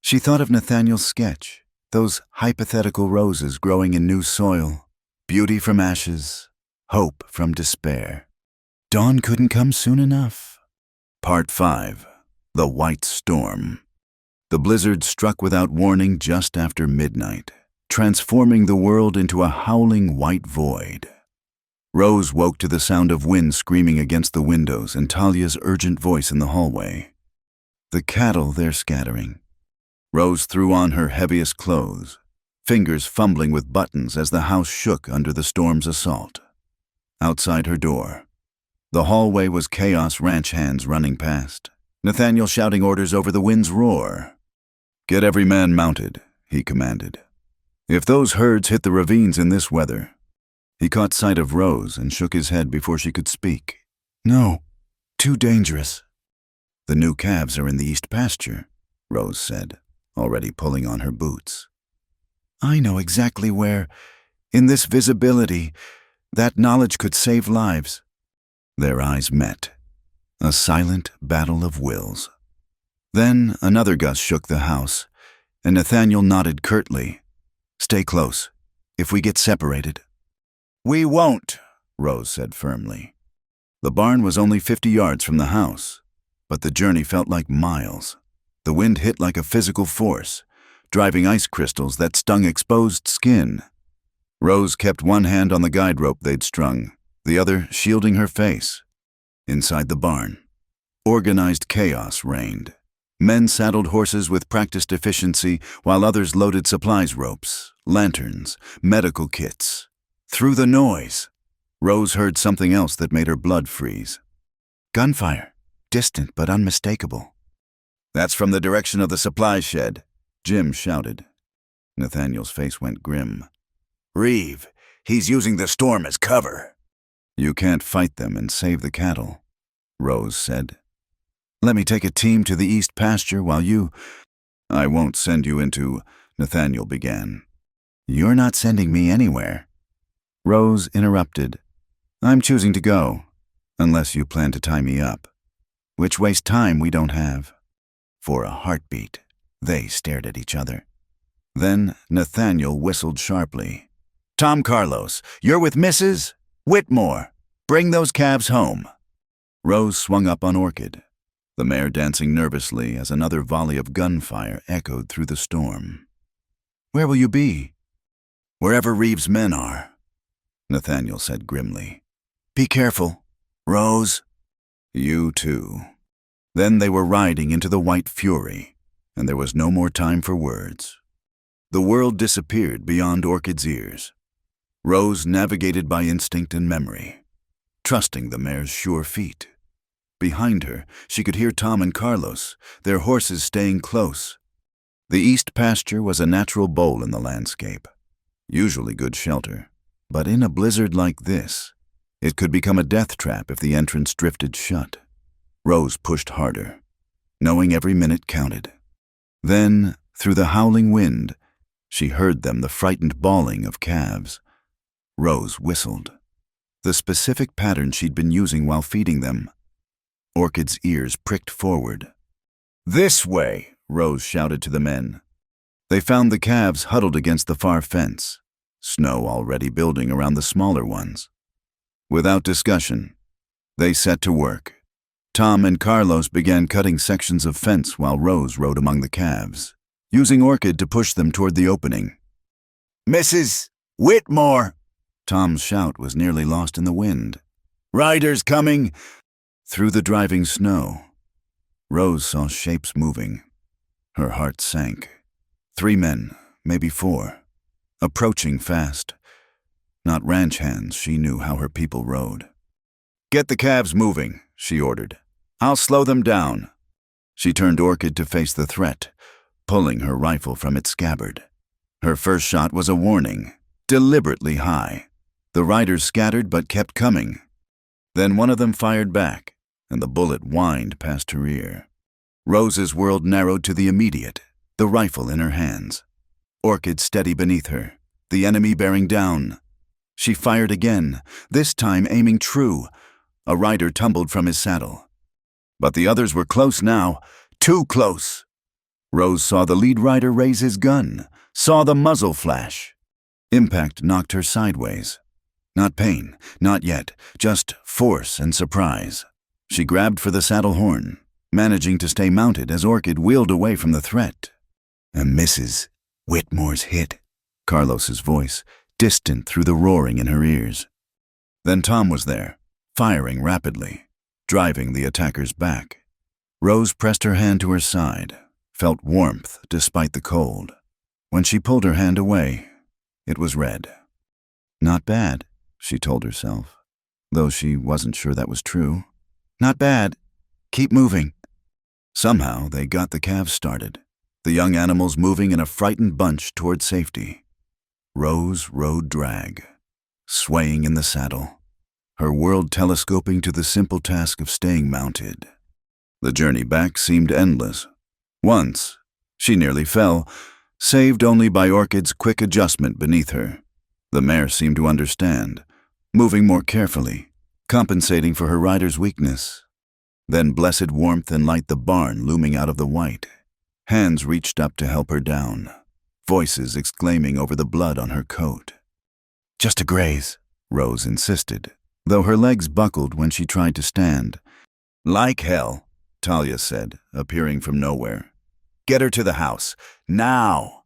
She thought of Nathaniel's sketch, those hypothetical roses growing in new soil, beauty from ashes, hope from despair. Dawn couldn't come soon enough. Part 5. The White Storm. The blizzard struck without warning just after midnight, transforming the world into a howling white void. Rose woke to the sound of wind screaming against the windows and Talia's urgent voice in the hallway. The cattle they're scattering. Rose threw on her heaviest clothes, fingers fumbling with buttons as the house shook under the storm's assault. Outside her door, the hallway was chaos, ranch hands running past, Nathaniel shouting orders over the wind's roar. "Get every man mounted," he commanded. "If those herds hit the ravines in this weather." He caught sight of Rose and shook his head before she could speak. "No, too dangerous." "The new calves are in the east pasture," Rose said, already pulling on her boots. "I know exactly where. In this visibility, that knowledge could save lives." Their eyes met. A silent battle of wills. Then another gust shook the house, and Nathaniel nodded curtly. "Stay close. If we get separated." "We won't," Rose said firmly. The barn was only 50 yards from the house, but the journey felt like miles. The wind hit like a physical force, driving ice crystals that stung exposed skin. Rose kept one hand on the guide rope they'd strung, the other shielding her face. Inside the barn, organized chaos reigned. Men saddled horses with practiced efficiency, while others loaded supplies ropes, lanterns, medical kits. Through the noise, Rose heard something else that made her blood freeze. Gunfire, distant but unmistakable. That's from the direction of the supply shed, Jim shouted. Nathaniel's face went grim. Reeve, he's using the storm as cover. You can't fight them and save the cattle, Rose said. Let me take a team to the east pasture while you... I won't send you into... Nathaniel began. You're not sending me anywhere. Rose interrupted. I'm choosing to go, unless you plan to tie me up, which wastes time we don't have. For a heartbeat, they stared at each other. Then Nathaniel whistled sharply. Tom Carlos, you're with Mrs. Whitmore. Bring those calves home. Rose swung up on Orchid, the mare dancing nervously as another volley of gunfire echoed through the storm. Where will you be? Wherever Reeve's men are, Nathaniel said grimly. Be careful, Rose. You too. Then they were riding into the white fury, and there was no more time for words. The world disappeared beyond Orchid's ears. Rose navigated by instinct and memory, trusting the mare's sure feet. Behind her, she could hear Tom and Carlos, their horses staying close. The east pasture was a natural bowl in the landscape, usually good shelter, but in a blizzard like this, it could become a death trap if the entrance drifted shut. Rose pushed harder, knowing every minute counted. Then, through the howling wind, she heard them, the frightened bawling of calves. Rose whistled, the specific pattern she'd been using while feeding them. Orchid's ears pricked forward. This way, Rose shouted to the men. They found the calves huddled against the far fence, snow already building around the smaller ones. Without discussion, they set to work. Tom and Carlos began cutting sections of fence while Rose rode among the calves, using Orchid to push them toward the opening. Mrs. Whitmore! Tom's shout was nearly lost in the wind. Riders coming! Through the driving snow, Rose saw shapes moving. Her heart sank. 3 men, maybe 4, approaching fast. Not ranch hands, she knew how her people rode. Get the calves moving, she ordered. I'll slow them down. She turned Orchid to face the threat, pulling her rifle from its scabbard. Her first shot was a warning, deliberately high. The riders scattered but kept coming. Then one of them fired back, and the bullet whined past her ear. Rose's world narrowed to the immediate, the rifle in her hands. Orchid steady beneath her, the enemy bearing down. She fired again, this time aiming true. A rider tumbled from his saddle. But the others were close now, too close. Rose saw the lead rider raise his gun, saw the muzzle flash. Impact knocked her sideways. Not pain, not yet, just force and surprise. She grabbed for the saddle horn, managing to stay mounted as Orchid wheeled away from the threat. And Mrs. Whitmore's hit, Carlos's voice, distant through the roaring in her ears. Then Tom was there, firing rapidly, driving the attackers back. Rose pressed her hand to her side, felt warmth despite the cold. When she pulled her hand away, it was red. Not bad, she told herself, though she wasn't sure that was true. Not bad. Keep moving. Somehow they got the calves started, the young animals moving in a frightened bunch toward safety. Rose rode drag, swaying in the saddle, her world telescoping to the simple task of staying mounted. The journey back seemed endless. Once, she nearly fell, saved only by Orchid's quick adjustment beneath her. The mare seemed to understand, moving more carefully, compensating for her rider's weakness. Then blessed warmth and light the barn looming out of the white. Hands reached up to help her down, voices exclaiming over the blood on her coat. Just a graze, Rose insisted, though her legs buckled when she tried to stand. Like hell, Talia said, appearing from nowhere. Get her to the house, now!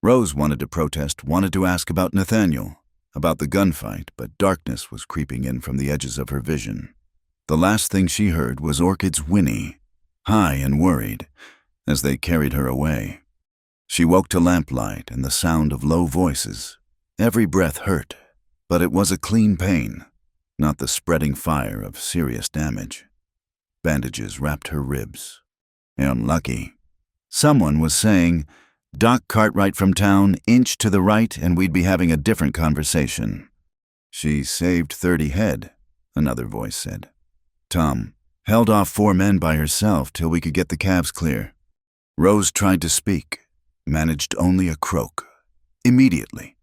Rose wanted to protest, wanted to ask about Nathaniel, about the gunfight, but darkness was creeping in from the edges of her vision. The last thing she heard was Orchid's whinny, high and worried, as they carried her away. She woke to lamplight and the sound of low voices. Every breath hurt, but it was a clean pain, not the spreading fire of serious damage. Bandages wrapped her ribs. Unlucky. Someone was saying, "Doc Cartwright from town, inch to the right and we'd be having a different conversation." "She saved 30 head, another voice said. "Tom held off 4 men by herself till we could get the calves clear." Rose tried to speak, managed only a croak. Immediately,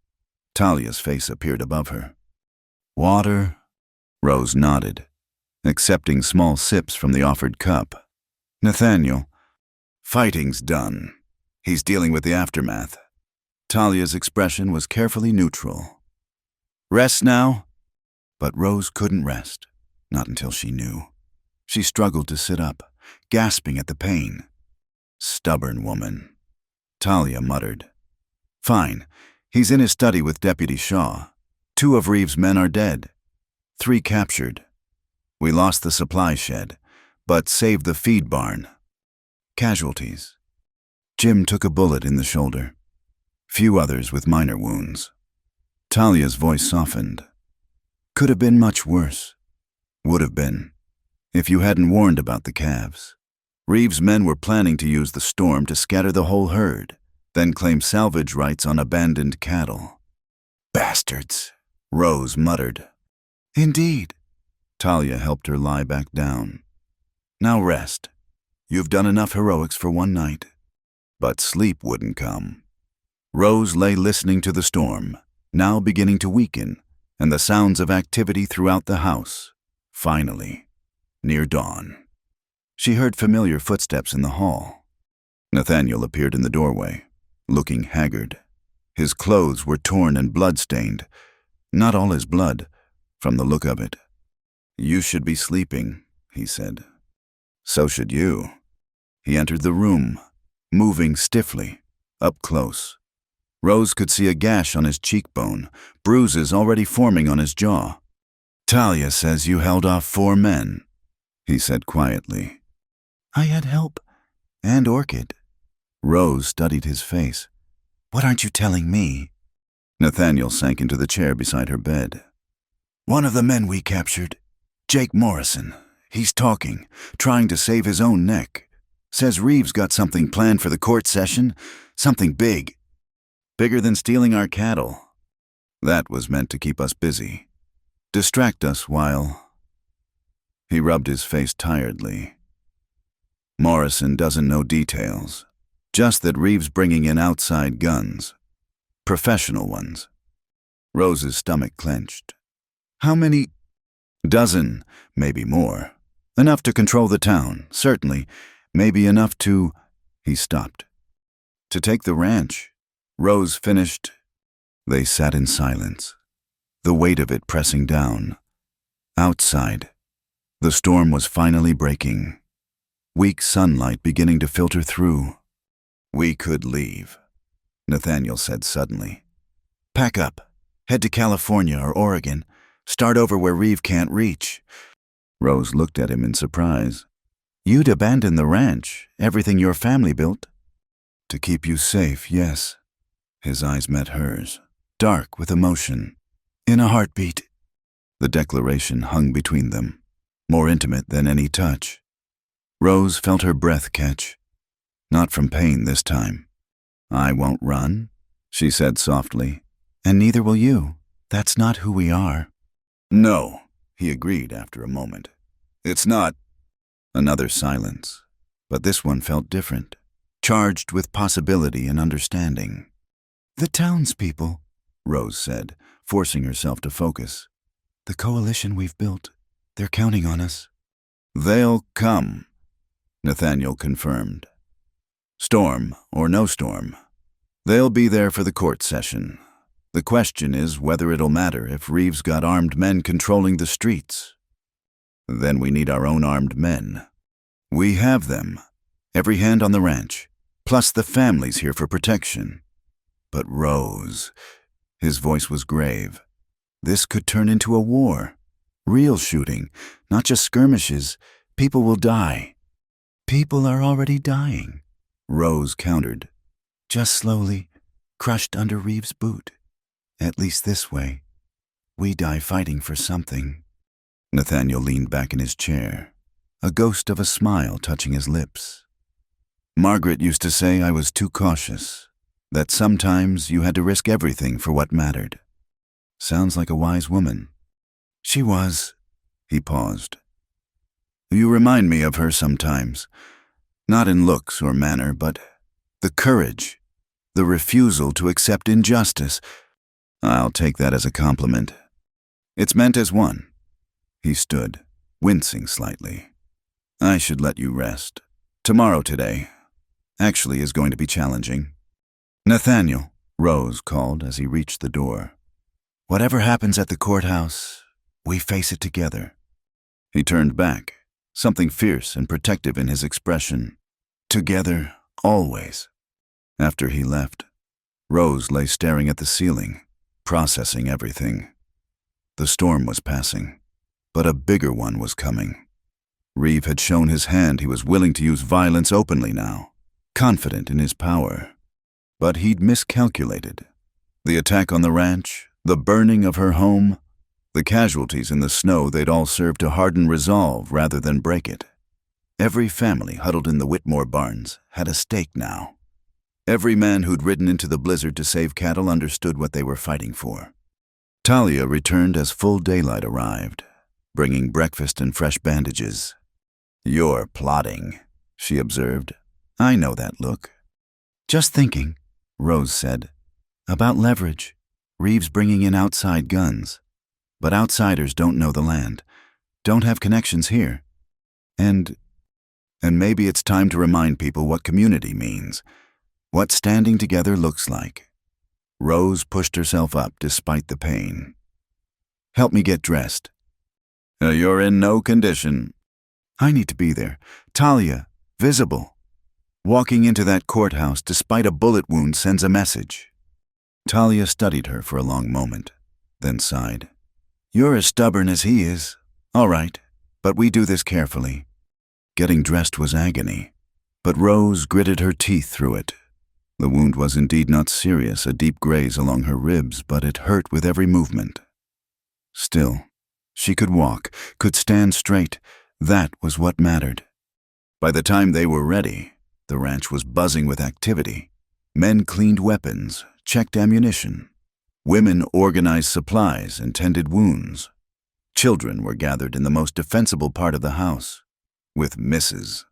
Talia's face appeared above her. "Water?" Rose nodded, accepting small sips from the offered cup. "Nathaniel, fighting's done. He's dealing with the aftermath." Talia's expression was carefully neutral. "Rest now?" But Rose couldn't rest, not until she knew. She struggled to sit up, gasping at the pain. "Stubborn woman." Talia muttered. "Fine. He's in his study with Deputy Shaw. 2 of Reeves' men are dead. 3 captured. We lost the supply shed, but saved the feed barn. Casualties. Jim took a bullet in the shoulder. Few others with minor wounds." Talia's voice softened. "Could have been much worse. Would have been, if you hadn't warned about the calves. Reeves' men were planning to use the storm to scatter the whole herd, then claim salvage rights on abandoned cattle." "Bastards," Rose muttered. "Indeed." Talia helped her lie back down. "Now rest. You've done enough heroics for one night." But sleep wouldn't come. Rose lay listening to the storm, now beginning to weaken, and the sounds of activity throughout the house. Finally, near dawn, she heard familiar footsteps in the hall. Nathaniel appeared in the doorway, looking haggard. His clothes were torn and blood-stained. Not all his blood, from the look of it. "You should be sleeping," he said. "So should you." He entered the room, moving stiffly, up close. Rose could see a gash on his cheekbone, bruises already forming on his jaw. "Talia says you held off 4 men," he said quietly. "I had help, and Orchid." Rose studied his face. "What aren't you telling me?" Nathaniel sank into the chair beside her bed. "One of the men we captured, Jake Morrison, he's talking, trying to save his own neck. Says Reeves got something planned for the court session, something big. Bigger than stealing our cattle. That was meant to keep us busy. Distract us while..." He rubbed his face tiredly. "Morrison doesn't know details, just that Reeves bringing in outside guns. Professional ones." Rose's stomach clenched. "How many?" "Dozen, maybe more. Enough to control the town, certainly. Maybe enough to..." He stopped. "To take the ranch," Rose finished. They sat in silence, the weight of it pressing down. Outside, the storm was finally breaking, weak sunlight beginning to filter through. "We could leave," Nathaniel said suddenly. "Pack up, head to California or Oregon, start over where Reeve can't reach." Rose looked at him in surprise. "You'd abandon the ranch, everything your family built?" "To keep you safe, yes." His eyes met hers, dark with emotion. "In a heartbeat." The declaration hung between them, more intimate than any touch. Rose felt her breath catch. Not from pain this time. "I won't run," she said softly. "And neither will you. That's not who we are." "No," he agreed after a moment. "It's not." Another silence, but this one felt different, charged with possibility and understanding. "The townspeople," Rose said, forcing herself to focus. "The coalition we've built, they're counting on us." "They'll come," Nathaniel confirmed. "Storm or no storm, they'll be there for the court session. The question is whether it'll matter if Reeves got armed men controlling the streets. Then we need our own armed men. We have them, every hand on the ranch, plus the families here for protection. But Rose," his voice was grave, "this could turn into a war. Real shooting, not just skirmishes. People will die." "People are already dying," Rose countered. Just slowly, crushed under Reeves' boot. At least this way. We die fighting for something. Nathaniel leaned back in his chair, a ghost of a smile touching his lips. Margaret used to say I was too cautious, that sometimes you had to risk everything for what mattered. Sounds like a wise woman. She was. He paused. You remind me of her sometimes, not in looks or manner, but the courage, the refusal to accept injustice. I'll take that as a compliment. It's meant as one. He stood, wincing slightly. I should let you rest. Tomorrow today actually is going to be challenging. Nathaniel, Rose called as he reached the door. Whatever happens at the courthouse, we face it together. He turned back, something fierce and protective in his expression. Together, always. After he left, Rose lay staring at the ceiling, processing everything. The storm was passing, but a bigger one was coming. Reeve had shown his hand he was willing to use violence openly now, confident in his power. But he'd miscalculated. The attack on the ranch, the burning of her home, the casualties in the snow, they'd all served to harden resolve rather than break it. Every family huddled in the Whitmore barns had a stake now. Every man who'd ridden into the blizzard to save cattle understood what they were fighting for. Talia returned as full daylight arrived, bringing breakfast and fresh bandages. You're plotting, she observed. I know that look. Just thinking, Rose said, about leverage. Reeves bringing in outside guns. But outsiders don't know the land, don't have connections here. And maybe it's time to remind people what community means, what standing together looks like. Rose pushed herself up despite the pain. Help me get dressed. You're in no condition. I need to be there. Talia, visible. Walking into that courthouse despite a bullet wound sends a message. Talia studied her for a long moment, then sighed. You're as stubborn as he is. All right, but we do this carefully. Getting dressed was agony, but Rose gritted her teeth through it. The wound was indeed not serious, a deep graze along her ribs, but it hurt with every movement. Still, she could walk, could stand straight. That was what mattered. By the time they were ready, the ranch was buzzing with activity. Men cleaned weapons, checked ammunition. Women organized supplies and tended wounds. Children were gathered in the most defensible part of the house, with Mrs.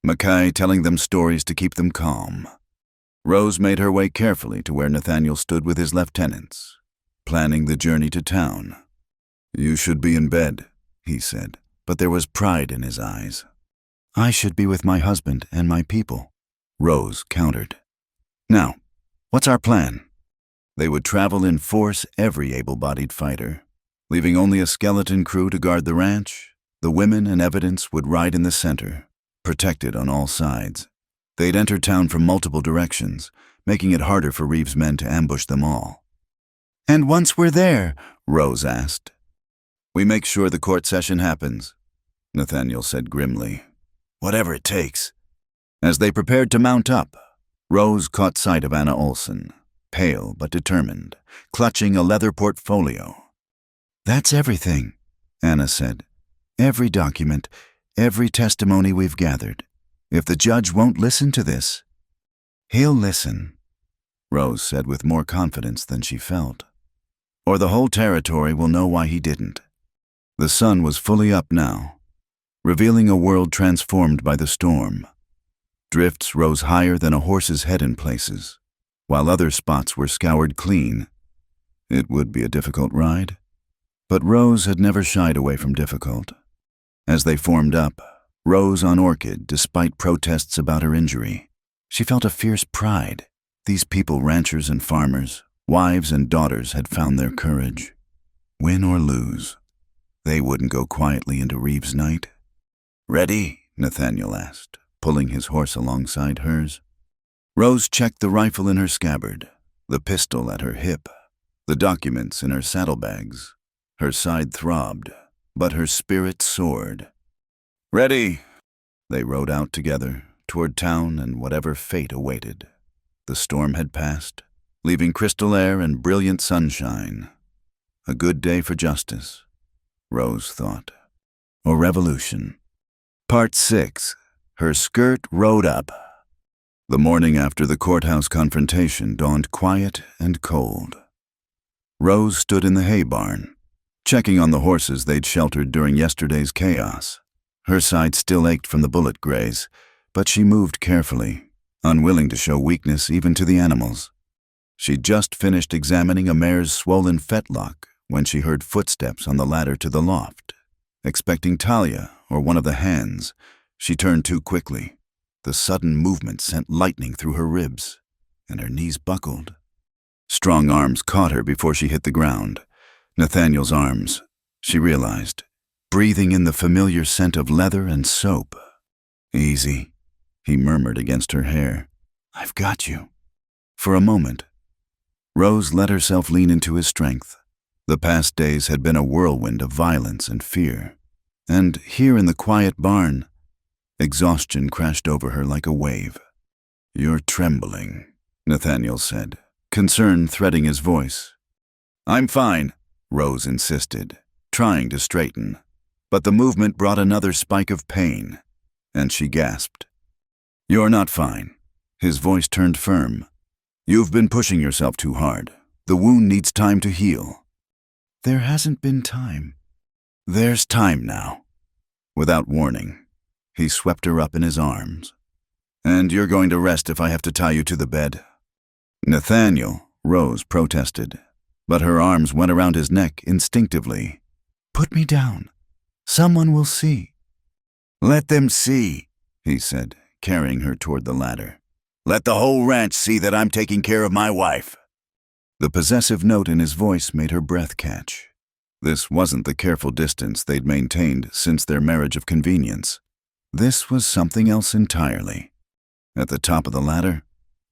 Mackay telling them stories to keep them calm. Rose made her way carefully to where Nathaniel stood with his lieutenants, planning the journey to town. You should be in bed, he said, but there was pride in his eyes. I should be with my husband and my people, Rose countered. Now, what's our plan? They would travel in force, every able-bodied fighter, leaving only a skeleton crew to guard the ranch. The women and evidence would ride in the center, protected on all sides. They'd enter town from multiple directions, making it harder for Reeves' men to ambush them all. And once we're there, Rose asked. We make sure the court session happens, Nathaniel said grimly. Whatever it takes. As they prepared to mount up, Rose caught sight of Anna Olson, pale but determined, clutching a leather portfolio. That's everything, Anna said. Every document, every testimony we've gathered. If the judge won't listen to this, he'll listen, Rose said with more confidence than she felt. Or the whole territory will know why he didn't. The sun was fully up now, revealing a world transformed by the storm. Drifts rose higher than a horse's head in places, while other spots were scoured clean. It would be a difficult ride, but Rose had never shied away from difficult. As they formed up, Rose on Orchid, despite protests about her injury, she felt a fierce pride. These people, ranchers and farmers, wives and daughters, had found their courage. Win or lose, they wouldn't go quietly into Reeves' night. Ready? Nathaniel asked, pulling his horse alongside hers. Rose checked the rifle in her scabbard, the pistol at her hip, the documents in her saddlebags. Her side throbbed, but her spirit soared. Ready! They rode out together, toward town and whatever fate awaited. The storm had passed, leaving crystal air and brilliant sunshine. A good day for justice, Rose thought. Or revolution. Part 6. Her skirt rode up. The morning after the courthouse confrontation dawned quiet and cold. Rose stood in the hay barn, checking on the horses they'd sheltered during yesterday's chaos. Her side still ached from the bullet graze, but she moved carefully, unwilling to show weakness even to the animals. She'd just finished examining a mare's swollen fetlock when she heard footsteps on the ladder to the loft. Expecting Talia or one of the hands, she turned too quickly. The sudden movement sent lightning through her ribs, and her knees buckled. Strong arms caught her before she hit the ground. Nathaniel's arms, she realized, breathing in the familiar scent of leather and soap. "Easy," he murmured against her hair. "I've got you." For a moment, Rose let herself lean into his strength. The past days had been a whirlwind of violence and fear. And here in the quiet barn, exhaustion crashed over her like a wave. "You're trembling," Nathaniel said, concern threading his voice. "I'm fine," Rose insisted, trying to straighten. But the movement brought another spike of pain, and she gasped. "You're not fine." His voice turned firm. "You've been pushing yourself too hard. The wound needs time to heal." "There hasn't been time." "There's time now." Without warning, he swept her up in his arms. "And you're going to rest if I have to tie you to the bed?" "Nathaniel," Rose protested, but her arms went around his neck instinctively. "Put me down. Someone will see." "Let them see," he said, carrying her toward the ladder. "Let the whole ranch see that I'm taking care of my wife." The possessive note in his voice made her breath catch. This wasn't the careful distance they'd maintained since their marriage of convenience. This was something else entirely. At the top of the ladder,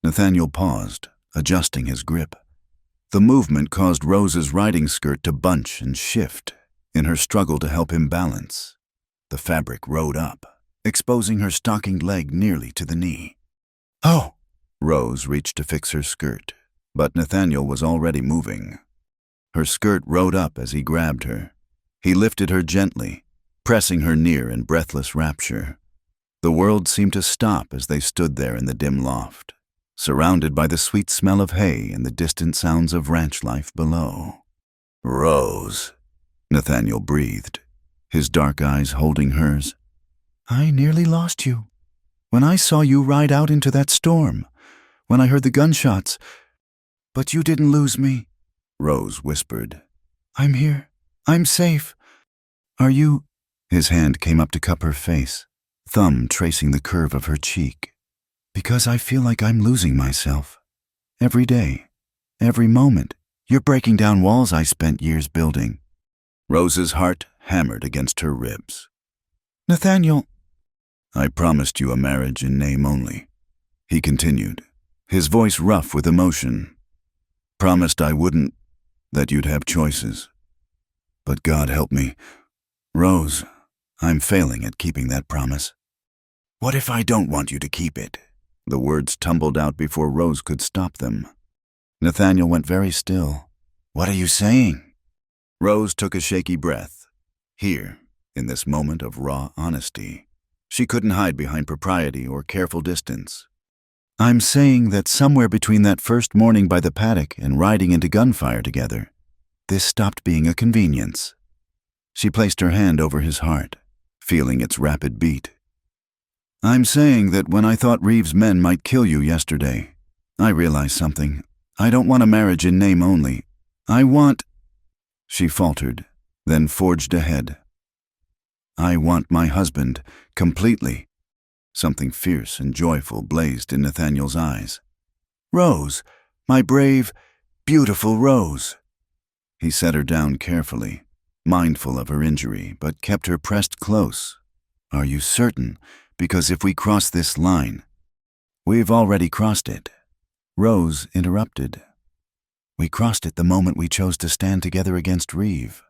Nathaniel paused, adjusting his grip. The movement caused Rose's riding skirt to bunch and shift in her struggle to help him balance. The fabric rode up, exposing her stockinged leg nearly to the knee. "Oh!" Rose reached to fix her skirt, but Nathaniel was already moving. Her skirt rode up as he grabbed her. He lifted her gently, pressing her near in breathless rapture. The world seemed to stop as they stood there in the dim loft, surrounded by the sweet smell of hay and the distant sounds of ranch life below. "Rose," Nathaniel breathed, his dark eyes holding hers. "I nearly lost you. When I saw you ride out into that storm, when I heard the gunshots. But you didn't lose me," Rose whispered. "I'm here. I'm safe. Are you—" His hand came up to cup her face, thumb tracing the curve of her cheek. "Because I feel like I'm losing myself. Every day, every moment, you're breaking down walls I spent years building." Rose's heart hammered against her ribs. "Nathaniel—" "I promised you a marriage in name only," he continued, his voice rough with emotion. "Promised I wouldn't, that you'd have choices. But God help me. Rose, I'm failing at keeping that promise." "What if I don't want you to keep it?" The words tumbled out before Rose could stop them. Nathaniel went very still. "What are you saying?" Rose took a shaky breath. Here, in this moment of raw honesty, she couldn't hide behind propriety or careful distance. "I'm saying that somewhere between that first morning by the paddock and riding into gunfire together, this stopped being a convenience." She placed her hand over his heart, feeling its rapid beat. "I'm saying that when I thought Reeves' men might kill you yesterday, I realized something. I don't want a marriage in name only. I want—" She faltered, then forged ahead. "I want my husband, completely." Something fierce and joyful blazed in Nathaniel's eyes. "Rose, my brave, beautiful Rose." He set her down carefully, mindful of her injury, but kept her pressed close. "Are you certain? Because if we cross this line—" "We've already crossed it." Rose interrupted. "We crossed it the moment we chose to stand together against Reeve.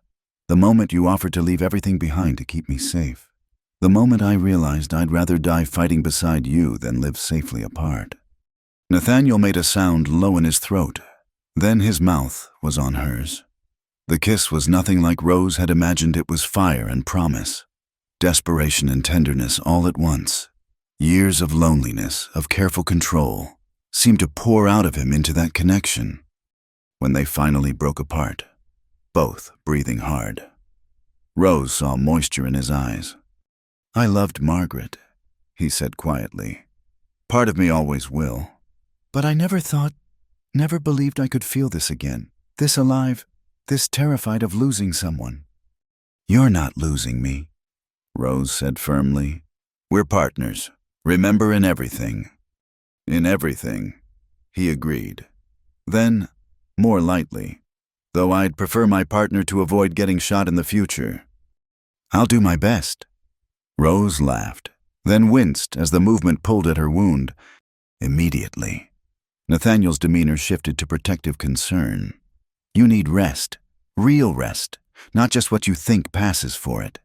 The moment you offered to leave everything behind to keep me safe. The moment I realized I'd rather die fighting beside you than live safely apart. Nathaniel made a sound low in his throat. Then his mouth was on hers. The kiss was nothing like Rose had imagined. It was fire and promise, desperation and tenderness all at once. Years of loneliness, of careful control, seemed to pour out of him into that connection. When they finally broke apart, both breathing hard, Rose saw moisture in his eyes. "I loved Margaret," he said quietly. "Part of me always will. But I never believed I could feel this again. This alive, this terrified of losing someone." "You're not losing me," Rose said firmly. "We're partners. Remember, in everything." "In everything," he agreed. Then, more lightly, "Though I'd prefer my partner to avoid getting shot in the future." "I'll do my best." Rose laughed, then winced as the movement pulled at her wound. Immediately, Nathaniel's demeanor shifted to protective concern. "You need rest, real rest, not just what you think passes for it."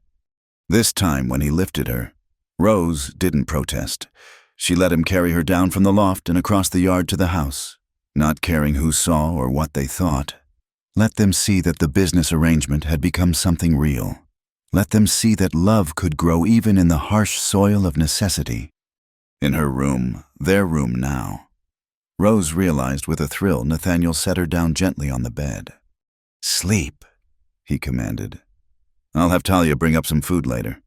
This time, when he lifted her, Rose didn't protest. She let him carry her down from the loft and across the yard to the house, not caring who saw or what they thought. Let them see that the business arrangement had become something real. Let them see that love could grow even in the harsh soil of necessity. In her room, their room now, Rose realized with a thrill Nathaniel set her down gently on the bed. "Sleep," he commanded. "I'll have Talia bring up some food later."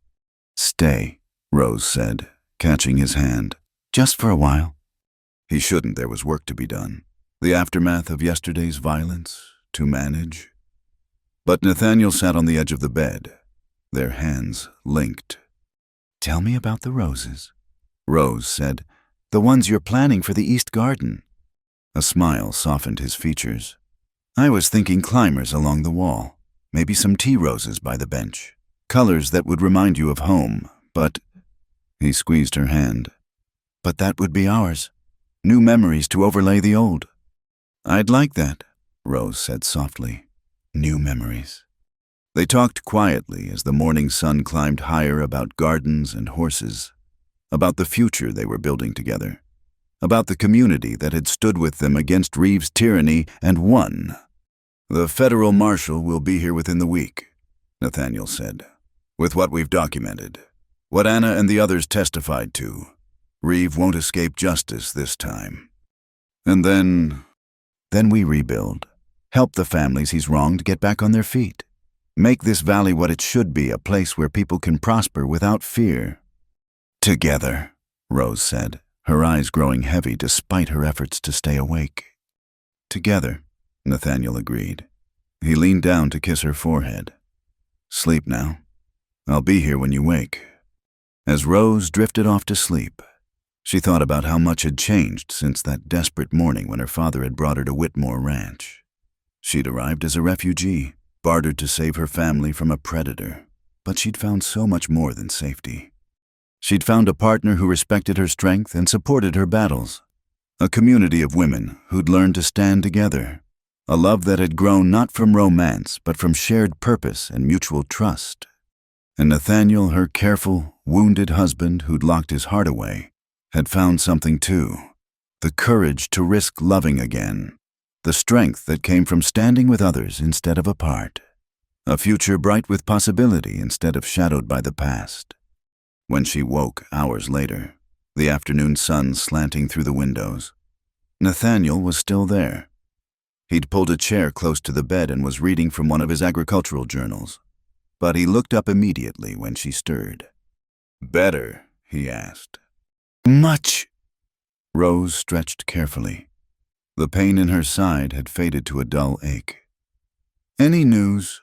"Stay," Rose said, catching his hand. "Just for a while." He shouldn't. There was work to be done. The aftermath of yesterday's violence to manage. But Nathaniel sat on the edge of the bed, their hands linked. "Tell me about the roses," Rose said. "The ones you're planning for the East Garden." A smile softened his features. "I was thinking climbers along the wall, maybe some tea roses by the bench, colors that would remind you of home, but—" He squeezed her hand. "But that would be ours. New memories to overlay the old." "I'd like that," Rose said softly. "New memories." They talked quietly as the morning sun climbed higher about gardens and horses, about the future they were building together, about the community that had stood with them against Reeves' tyranny and won. "The federal marshal will be here within the week," Nathaniel said, "with what we've documented, what Anna and the others testified to. Reeve won't escape justice this time. And then we rebuild, help the families he's wronged get back on their feet. Make this valley what it should be, a place where people can prosper without fear." "Together," Rose said, her eyes growing heavy despite her efforts to stay awake. "Together," Nathaniel agreed. He leaned down to kiss her forehead. "Sleep now. I'll be here when you wake." As Rose drifted off to sleep, she thought about how much had changed since that desperate morning when her father had brought her to Whitmore Ranch. She'd arrived as a refugee, bartered to save her family from a predator, but she'd found so much more than safety. She'd found a partner who respected her strength and supported her battles, a community of women who'd learned to stand together, a love that had grown not from romance but from shared purpose and mutual trust. And Nathaniel, her careful, wounded husband who'd locked his heart away, had found something too, the courage to risk loving again, the strength that came from standing with others instead of apart, a future bright with possibility instead of shadowed by the past. When she woke hours later, the afternoon sun slanting through the windows, Nathaniel was still there. He'd pulled a chair close to the bed and was reading from one of his agricultural journals, but he looked up immediately when she stirred. "Better?" he asked. "Much." Rose stretched carefully. The pain in her side had faded to a dull ache. "Any news?"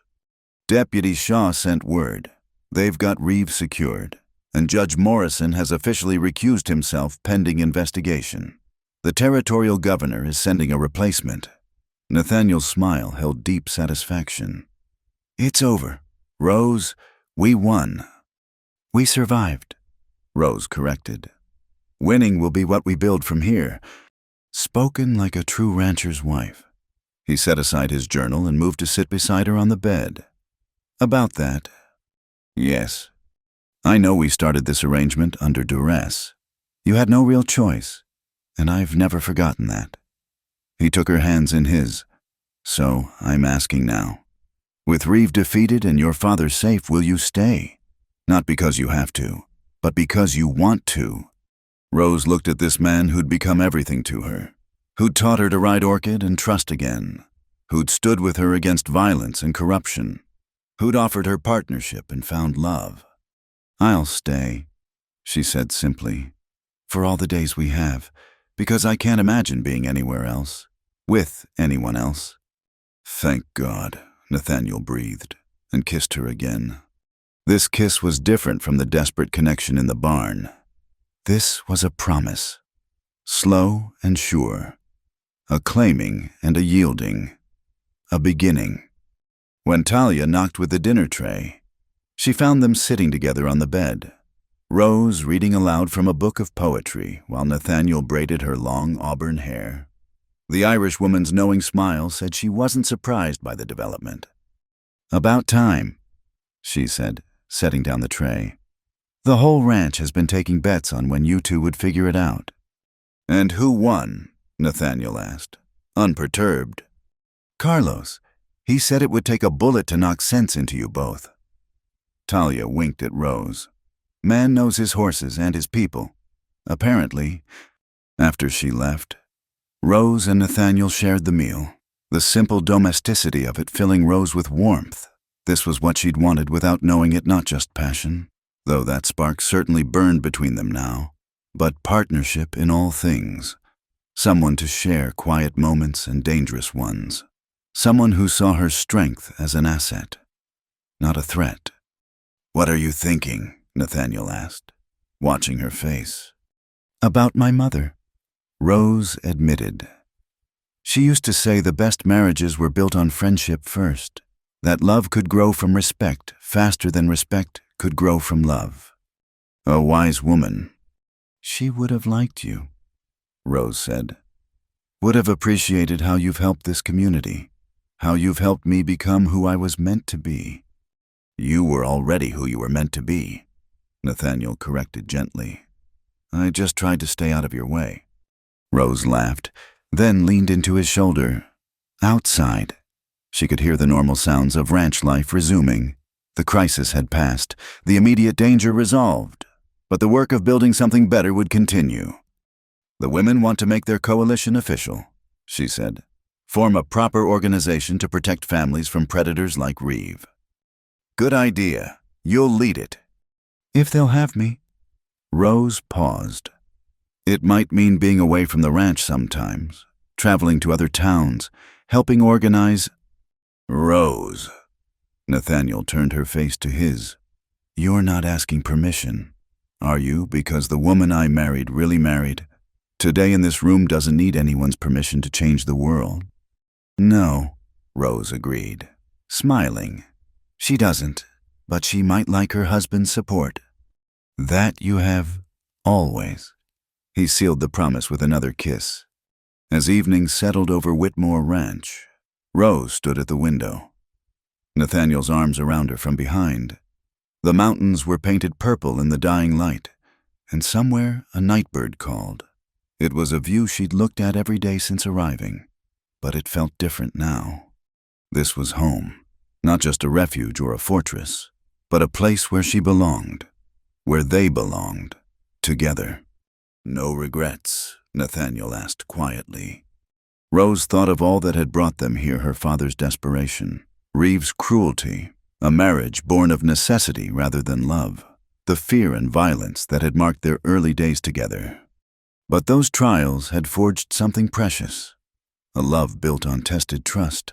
"Deputy Shaw sent word. They've got Reeves secured, and Judge Morrison has officially recused himself pending investigation. The territorial governor is sending a replacement." Nathaniel's smile held deep satisfaction. "It's over. Rose, we won." "We survived," Rose corrected. "Winning will be what we build from here." Spoken like a true rancher's wife. He set aside his journal and moved to sit beside her on the bed. "About that." "Yes." I know we started this arrangement under duress. You had no real choice, and I've never forgotten that." He took her hands in his. "So, I'm asking now. With Reeve defeated and your father safe, will you stay? Not because you have to, but because you want to." Rose looked at this man who'd become everything to her, who'd taught her to ride Orchid and trust again, who'd stood with her against violence and corruption, who'd offered her partnership and found love. "I'll stay," she said simply, "for all the days we have, because I can't imagine being anywhere else, with anyone else." "Thank God," Nathaniel breathed, and kissed her again. This kiss was different from the desperate connection in the barn. This was a promise, slow and sure, a claiming and a yielding, a beginning. When Talia knocked with the dinner tray, she found them sitting together on the bed, Rose reading aloud from a book of poetry while Nathaniel braided her long auburn hair. The Irish woman's knowing smile said she wasn't surprised by the development. "About time," she said, setting down the tray. "The whole ranch has been taking bets on when you two would figure it out." "And who won?" Nathaniel asked, unperturbed. "Carlos. He said it would take a bullet to knock sense into you both." Talia winked at Rose. "Man knows his horses and his people. Apparently." After she left, Rose and Nathaniel shared the meal, the simple domesticity of it filling Rose with warmth. This was what she'd wanted without knowing it, not just passion, though that spark certainly burned between them now, but partnership in all things. Someone to share quiet moments and dangerous ones. Someone who saw her strength as an asset, not a threat. "What are you thinking?" Nathaniel asked, watching her face. "About my mother," Rose admitted. She used to say the best marriages were built on friendship first, that love could grow from respect faster than respect could grow from love. A wise woman. "She would have liked you," Rose said. "Would have appreciated how you've helped this community, how you've helped me become who I was meant to be." "You were already who you were meant to be," Nathaniel corrected gently. "I just tried to stay out of your way." Rose laughed, then leaned into his shoulder. Outside, she could hear the normal sounds of ranch life resuming. The crisis had passed, the immediate danger resolved, but the work of building something better would continue. "The women want to make their coalition official," she said. "Form a proper organization to protect families from predators like Reeve." "Good idea. You'll lead it." "If they'll have me." Rose paused. It might mean being away from the ranch sometimes, traveling to other towns, helping organize. "Rose." Nathaniel turned her face to his. "You're not asking permission, are you, because the woman I married really married? Today in this room doesn't need anyone's permission to change the world." "No," Rose agreed, smiling. "She doesn't, but she might like her husband's support." "That you have always." He sealed the promise with another kiss. As evening settled over Whitmore Ranch, Rose stood at the window, Nathaniel's arms around her from behind. The mountains were painted purple in the dying light, and somewhere a nightbird called. It was a view she'd looked at every day since arriving, but it felt different now. This was home, not just a refuge or a fortress, but a place where she belonged, where they belonged, together. "No regrets?" Nathaniel asked quietly. Rose thought of all that had brought them here, her father's desperation, Reeve's cruelty, a marriage born of necessity rather than love, the fear and violence that had marked their early days together. But those trials had forged something precious, a love built on tested trust,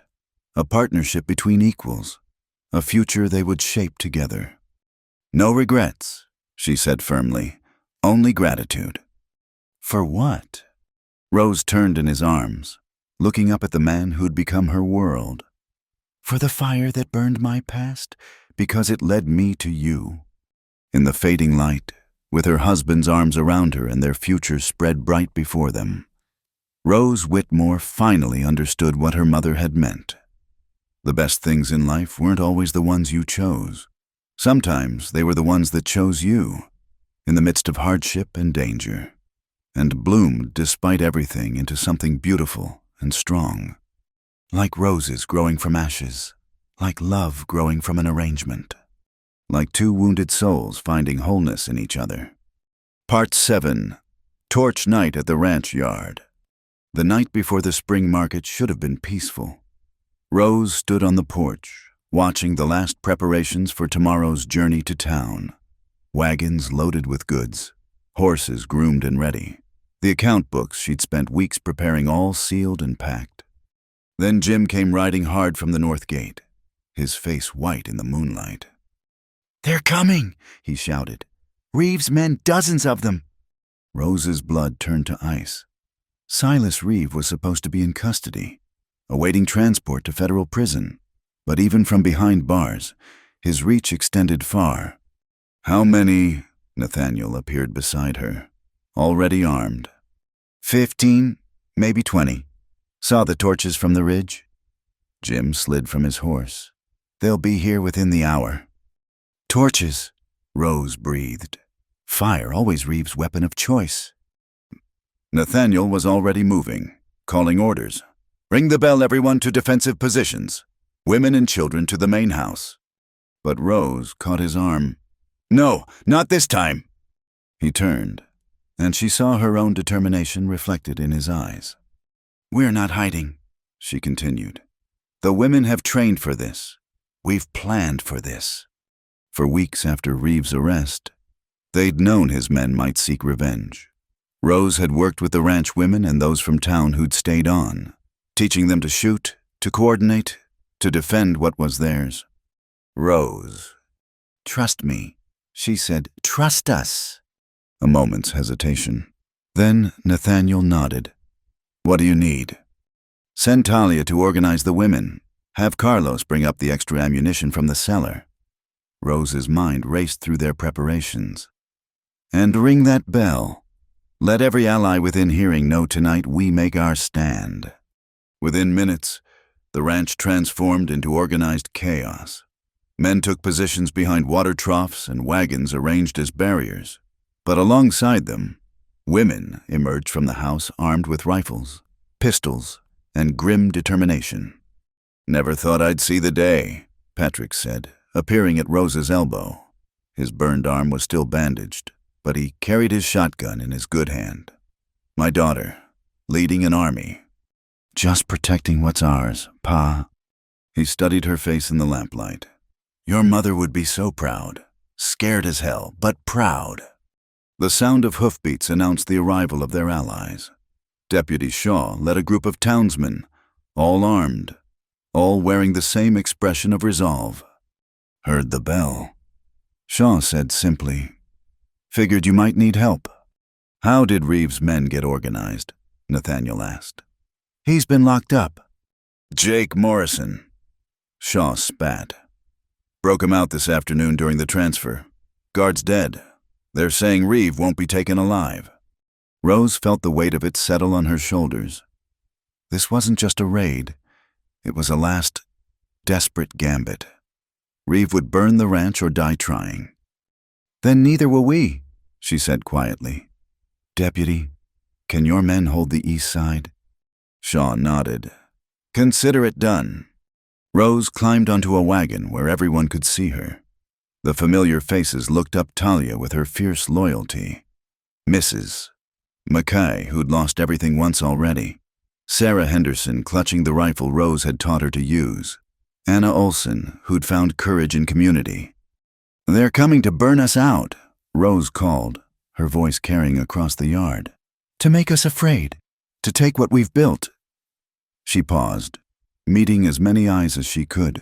a partnership between equals, a future they would shape together. "No regrets," she said firmly, "only gratitude." "For what?" Rose turned in his arms, looking up at the man who'd become her world. "For the fire that burned my past, because it led me to you." In the fading light, with her husband's arms around her and their future spread bright before them, Rose Whitmore finally understood what her mother had meant. The best things in life weren't always the ones you chose. Sometimes they were the ones that chose you, in the midst of hardship and danger, and bloomed despite everything into something beautiful and strong, like roses growing from ashes, like love growing from an arrangement, like two wounded souls finding wholeness in each other. Part 7. Torch Night at the Ranch Yard. The night before the spring market should have been peaceful. Rose stood on the porch, watching the last preparations for tomorrow's journey to town. Wagons loaded with goods, horses groomed and ready. The account books she'd spent weeks preparing all sealed and packed. Then Jim came riding hard from the north gate, his face white in the moonlight. "They're coming," he shouted. "Reeves' men, dozens of them." Rose's blood turned to ice. Silas Reeve was supposed to be in custody, awaiting transport to federal prison. But even from behind bars, his reach extended far. "How many?" Nathaniel appeared beside her, already armed. 15, maybe 20. Saw the torches from the ridge? Jim slid from his horse. "They'll be here within the hour." "Torches," Rose breathed. Fire, always Reeves' weapon of choice. Nathaniel was already moving, calling orders. "Ring the bell, everyone, to defensive positions. Women and children to the main house." But Rose caught his arm. "No, not this time." He turned, and she saw her own determination reflected in his eyes. "We're not hiding," she continued. "The women have trained for this. We've planned for this." For weeks after Reeves' arrest, they'd known his men might seek revenge. Rose had worked with the ranch women and those from town who'd stayed on, teaching them to shoot, to coordinate, to defend what was theirs. "Rose." "Trust me," she said. "Trust us." A moment's hesitation. Then Nathaniel nodded. "What do you need?" "Send Talia to organize the women. Have Carlos bring up the extra ammunition from the cellar." Rose's mind raced through their preparations. "And ring that bell. Let every ally within hearing know tonight we make our stand." Within minutes, the ranch transformed into organized chaos. Men took positions behind water troughs and wagons arranged as barriers. But alongside them, women emerged from the house armed with rifles, pistols, and grim determination. "Never thought I'd see the day," Patrick said, appearing at Rose's elbow. His burned arm was still bandaged, but he carried his shotgun in his good hand. "My daughter, leading an army." "Just protecting what's ours, Pa." He studied her face in the lamplight. "Your mother would be so proud. Scared as hell, but proud." The sound of hoofbeats announced the arrival of their allies. Deputy Shaw led a group of townsmen, all armed, all wearing the same expression of resolve. "Heard the bell," Shaw said simply. "Figured you might need help." "How did Reeves' men get organized?" Nathaniel asked. "He's been locked up." "Jake Morrison." Shaw spat. "Broke him out this afternoon during the transfer. Guard's dead. They're saying Reeve won't be taken alive." Rose felt the weight of it settle on her shoulders. This wasn't just a raid. It was a last, desperate gambit. Reeve would burn the ranch or die trying. "Then neither will we," she said quietly. "Deputy, can your men hold the east side?" Shaw nodded. "Consider it done." Rose climbed onto a wagon where everyone could see her. The familiar faces looked up Talia with her fierce loyalty. Mrs. Mackay, who'd lost everything once already. Sarah Henderson, clutching the rifle Rose had taught her to use. Anna Olson, who'd found courage in community. "They're coming to burn us out," Rose called, her voice carrying across the yard. "To make us afraid. To take what we've built." She paused, meeting as many eyes as she could.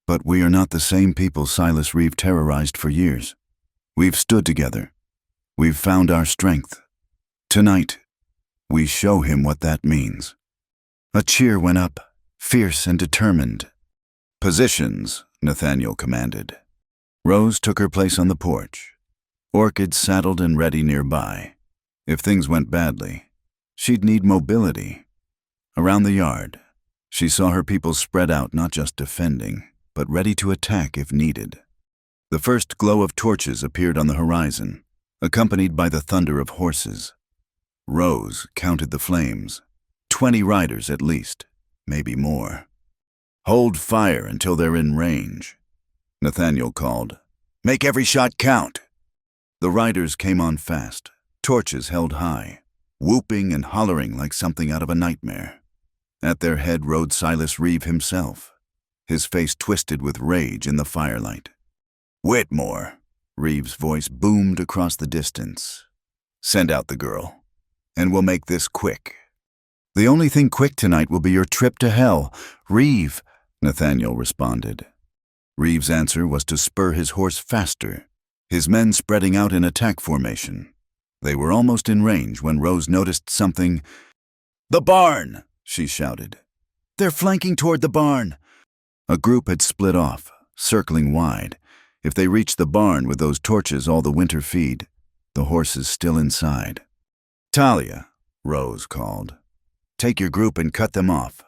"But we are not the same people Silas Reeve terrorized for years. We've stood together. We've found our strength. Tonight, we show him what that means." A cheer went up, fierce and determined. "Positions," Nathaniel commanded. Rose took her place on the porch. Orchid saddled and ready nearby. If things went badly, she'd need mobility. Around the yard, she saw her people spread out, not just defending, but ready to attack if needed. The first glow of torches appeared on the horizon, accompanied by the thunder of horses. Rose counted the flames. 20 riders at least, maybe more. "Hold fire until they're in range," Nathaniel called. "Make every shot count." The riders came on fast, torches held high, whooping and hollering like something out of a nightmare. At their head rode Silas Reeve himself, his face twisted with rage in the firelight. "Whitmore," Reeve's voice boomed across the distance. "Send out the girl, and we'll make this quick." "The only thing quick tonight will be your trip to hell, Reeve," Nathaniel responded. Reeve's answer was to spur his horse faster, his men spreading out in attack formation. They were almost in range when Rose noticed something. "The barn!" she shouted. "They're flanking toward the barn." A group had split off, circling wide. If they reached the barn with those torches all the winter feed, the horses still inside. "Talia," Rose called. "Take your group and cut them off."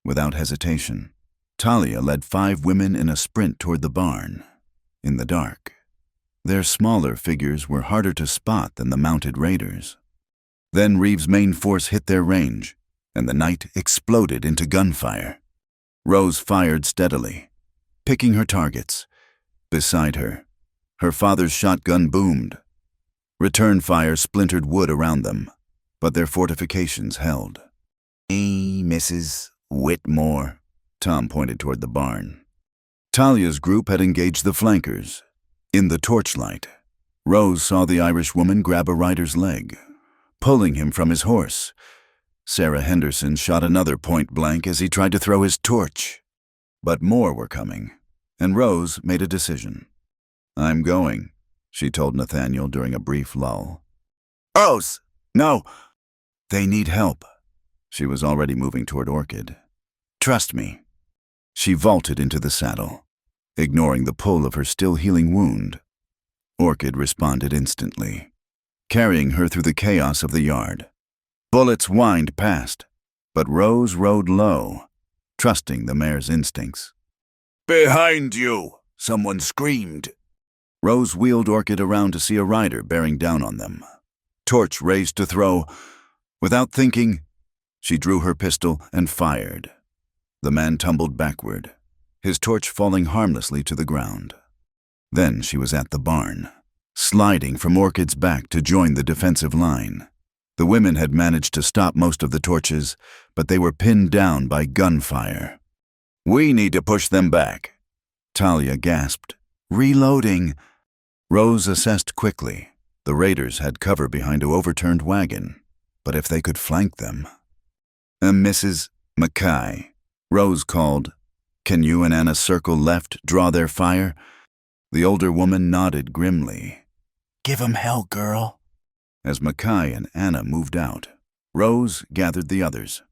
Without hesitation, Talia led 5 women in a sprint toward the barn, in the dark. Their smaller figures were harder to spot than the mounted raiders. Then Reeve's main force hit their range, and the night exploded into gunfire. Rose fired steadily, picking her targets. Beside her, her father's shotgun boomed. Return fire splintered wood around them, but their fortifications held. "Hey, Mrs. Whitmore," Tom pointed toward the barn. Talia's group had engaged the flankers. In the torchlight, Rose saw the Irish woman grab a rider's leg, pulling him from his horse. Sarah Henderson shot another point blank as he tried to throw his torch. But more were coming, and Rose made a decision. "I'm going," she told Nathaniel during a brief lull. "Rose, no! They need help." She was already moving toward Orchid. "Trust me." She vaulted into the saddle, ignoring the pull of her still-healing wound. Orchid responded instantly, carrying her through the chaos of the yard. Bullets whined past, but Rose rode low, trusting the mare's instincts. "Behind you!" someone screamed. Rose wheeled Orchid around to see a rider bearing down on them. Torch raised to throw. Without thinking, she drew her pistol and fired. The man tumbled backward, his torch falling harmlessly to the ground. Then she was at the barn, sliding from Orchid's back to join the defensive line. The women had managed to stop most of the torches, but they were pinned down by gunfire. "We need to push them back," Talia gasped. "Reloading." Rose assessed quickly. The raiders had cover behind an overturned wagon, but if they could flank them... "Mrs. Mackay," Rose called. "Can you and Anna circle left, draw their fire?" The older woman nodded grimly. "Give 'em hell, girl." As Mackay and Anna moved out, Rose gathered the others.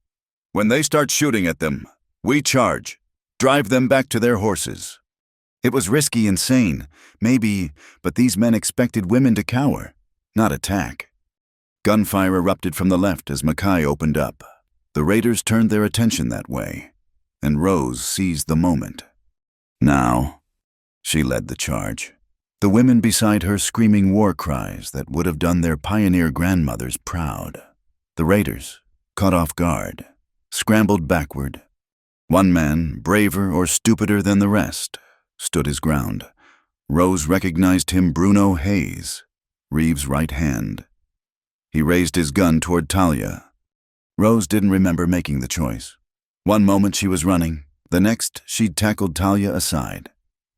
"When they start shooting at them, we charge. Drive them back to their horses." It was risky and sane, maybe, but these men expected women to cower, not attack. Gunfire erupted from the left as Mackay opened up. The raiders turned their attention that way, and Rose seized the moment. Now, she led the charge, the women beside her screaming war cries that would have done their pioneer grandmothers proud. The raiders, caught off guard, scrambled backward. One man, braver or stupider than the rest, stood his ground. Rose recognized him, Bruno Hayes, Reeve's right hand. He raised his gun toward Talia. Rose didn't remember making the choice. One moment she was running, the next she'd tackled Talia aside.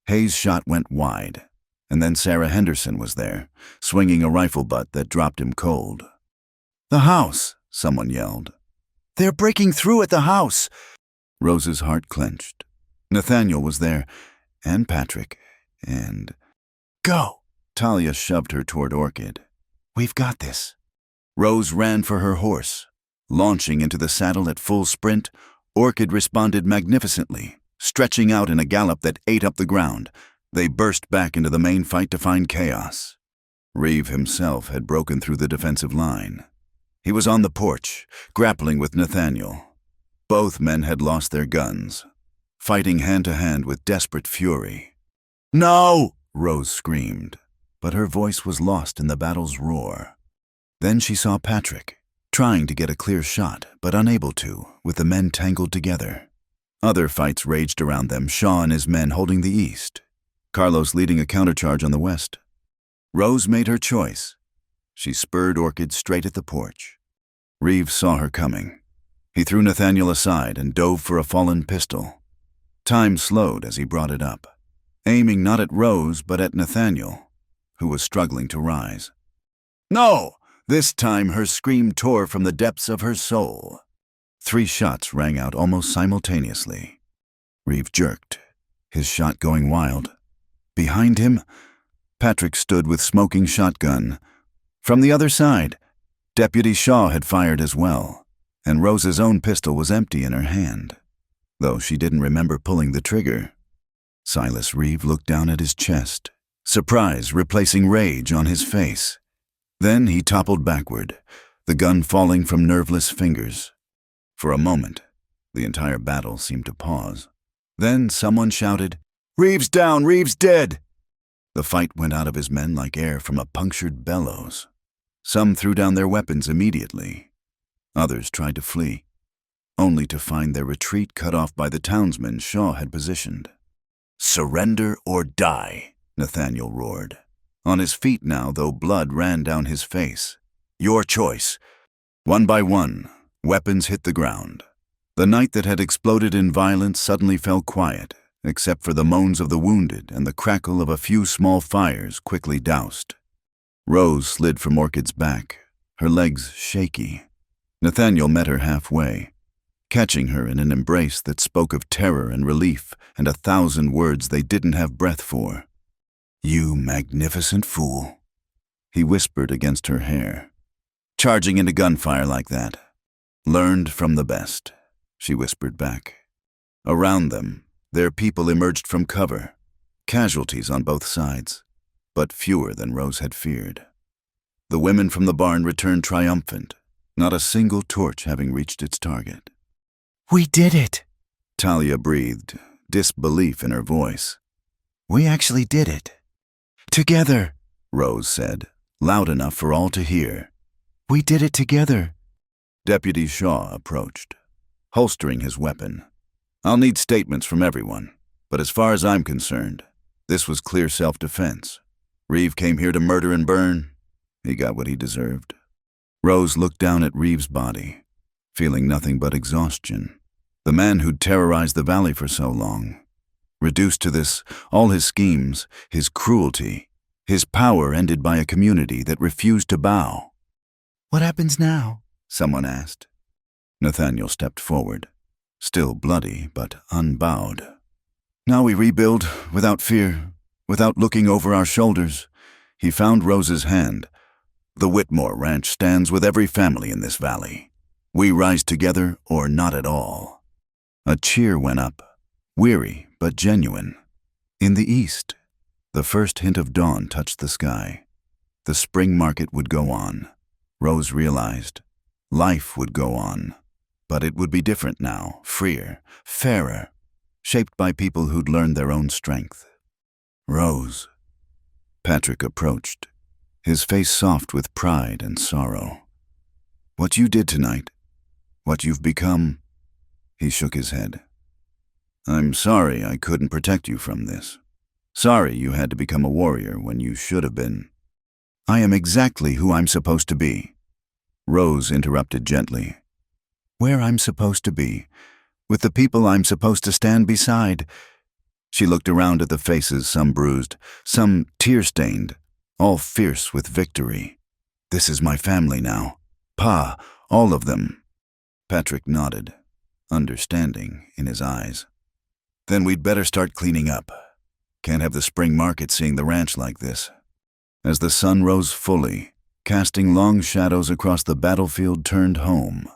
Hayes' shot went wide, and then Sarah Henderson was there, swinging a rifle butt that dropped him cold. "The house!" someone yelled. "They're breaking through at the house!" Rose's heart clenched. Nathaniel was there, and Patrick, and... "Go!" Talia shoved her toward Orchid. "We've got this." Rose ran for her horse. Launching into the saddle at full sprint, Orchid responded magnificently, stretching out in a gallop that ate up the ground. They burst back into the main fight to find chaos. Reeve himself had broken through the defensive line. He was on the porch, grappling with Nathaniel. Both men had lost their guns, fighting hand-to-hand with desperate fury. "No!" Rose screamed, but her voice was lost in the battle's roar. Then she saw Patrick, trying to get a clear shot, but unable to, with the men tangled together. Other fights raged around them, Shaw and his men holding the east, Carlos leading a countercharge on the west. Rose made her choice. She spurred Orchid straight at the porch. Reeves saw her coming. He threw Nathaniel aside and dove for a fallen pistol. Time slowed as he brought it up, aiming not at Rose but at Nathaniel, who was struggling to rise. No! This time her scream tore from the depths of her soul. 3 shots rang out almost simultaneously. Reeves jerked, his shot going wild. Behind him, Patrick stood with smoking shotgun. From the other side, Deputy Shaw had fired as well, and Rose's own pistol was empty in her hand, though she didn't remember pulling the trigger. Silas Reeve looked down at his chest, surprise replacing rage on his face. Then he toppled backward, the gun falling from nerveless fingers. For a moment, the entire battle seemed to pause. Then someone shouted, "Reeves down! Reeves dead!" The fight went out of his men like air from a punctured bellows. Some threw down their weapons immediately. Others tried to flee, only to find their retreat cut off by the townsmen Shaw had positioned. "Surrender or die," Nathaniel roared. On his feet now, though blood ran down his face. "Your choice." One by one, weapons hit the ground. The night that had exploded in violence suddenly fell quiet, except for the moans of the wounded and the crackle of a few small fires quickly doused. Rose slid from Orchid's back, her legs shaky. Nathaniel met her halfway, catching her in an embrace that spoke of terror and relief and 1,000 words they didn't have breath for. "You magnificent fool," he whispered against her hair. "Charging into gunfire like that. Learned from the best," she whispered back. Around them, their people emerged from cover, casualties on both sides, but fewer than Rose had feared. The women from the barn returned triumphant, not a single torch having reached its target. We did it! Talia breathed, disbelief in her voice. We actually did it. Together, Rose said, loud enough for all to hear. We did it together. Deputy Shaw approached, holstering his weapon. "I'll need statements from everyone, but as far as I'm concerned, this was clear self-defense. Reeve came here to murder and burn. He got what he deserved." Rose looked down at Reeve's body, feeling nothing but exhaustion. The man who'd terrorized the valley for so long. Reduced to this, all his schemes, his cruelty, his power ended by a community that refused to bow. What happens now? Someone asked. Nathaniel stepped forward, still bloody but unbowed. "Now we rebuild, without fear, without looking over our shoulders." He found Rose's hand. "The Whitmore Ranch stands with every family in this valley. We rise together or not at all." A cheer went up, weary but genuine. In the east, the first hint of dawn touched the sky. The spring market would go on. Rose realized. Life would go on. But it would be different now, freer, fairer, shaped by people who'd learned their own strength. "Rose." Patrick approached, his face soft with pride and sorrow. "What you did tonight, what you've become." He shook his head. "I'm sorry I couldn't protect you from this. Sorry you had to become a warrior when you should have been." "I am exactly who I'm supposed to be." Rose interrupted gently. "Where I'm supposed to be, with the people I'm supposed to stand beside." She looked around at the faces, some bruised, some tear-stained, all fierce with victory. "This is my family now. Pa, all of them." Patrick nodded, understanding in his eyes. "Then we'd better start cleaning up. Can't have the spring market seeing the ranch like this." As the sun rose fully, casting long shadows across the battlefield turned home,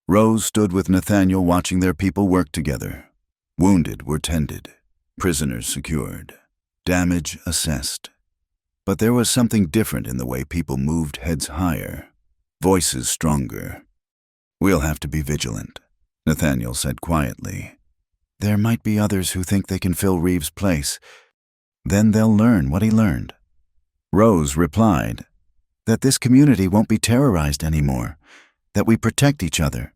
Rose stood with Nathaniel watching their people work together. Wounded were tended, prisoners secured, damage assessed. But there was something different in the way people moved heads higher, voices stronger. "We'll have to be vigilant," Nathaniel said quietly. "There might be others who think they can fill Reeves' place. Then they'll learn what he learned. Rose replied that this community won't be terrorized anymore, that we protect each other.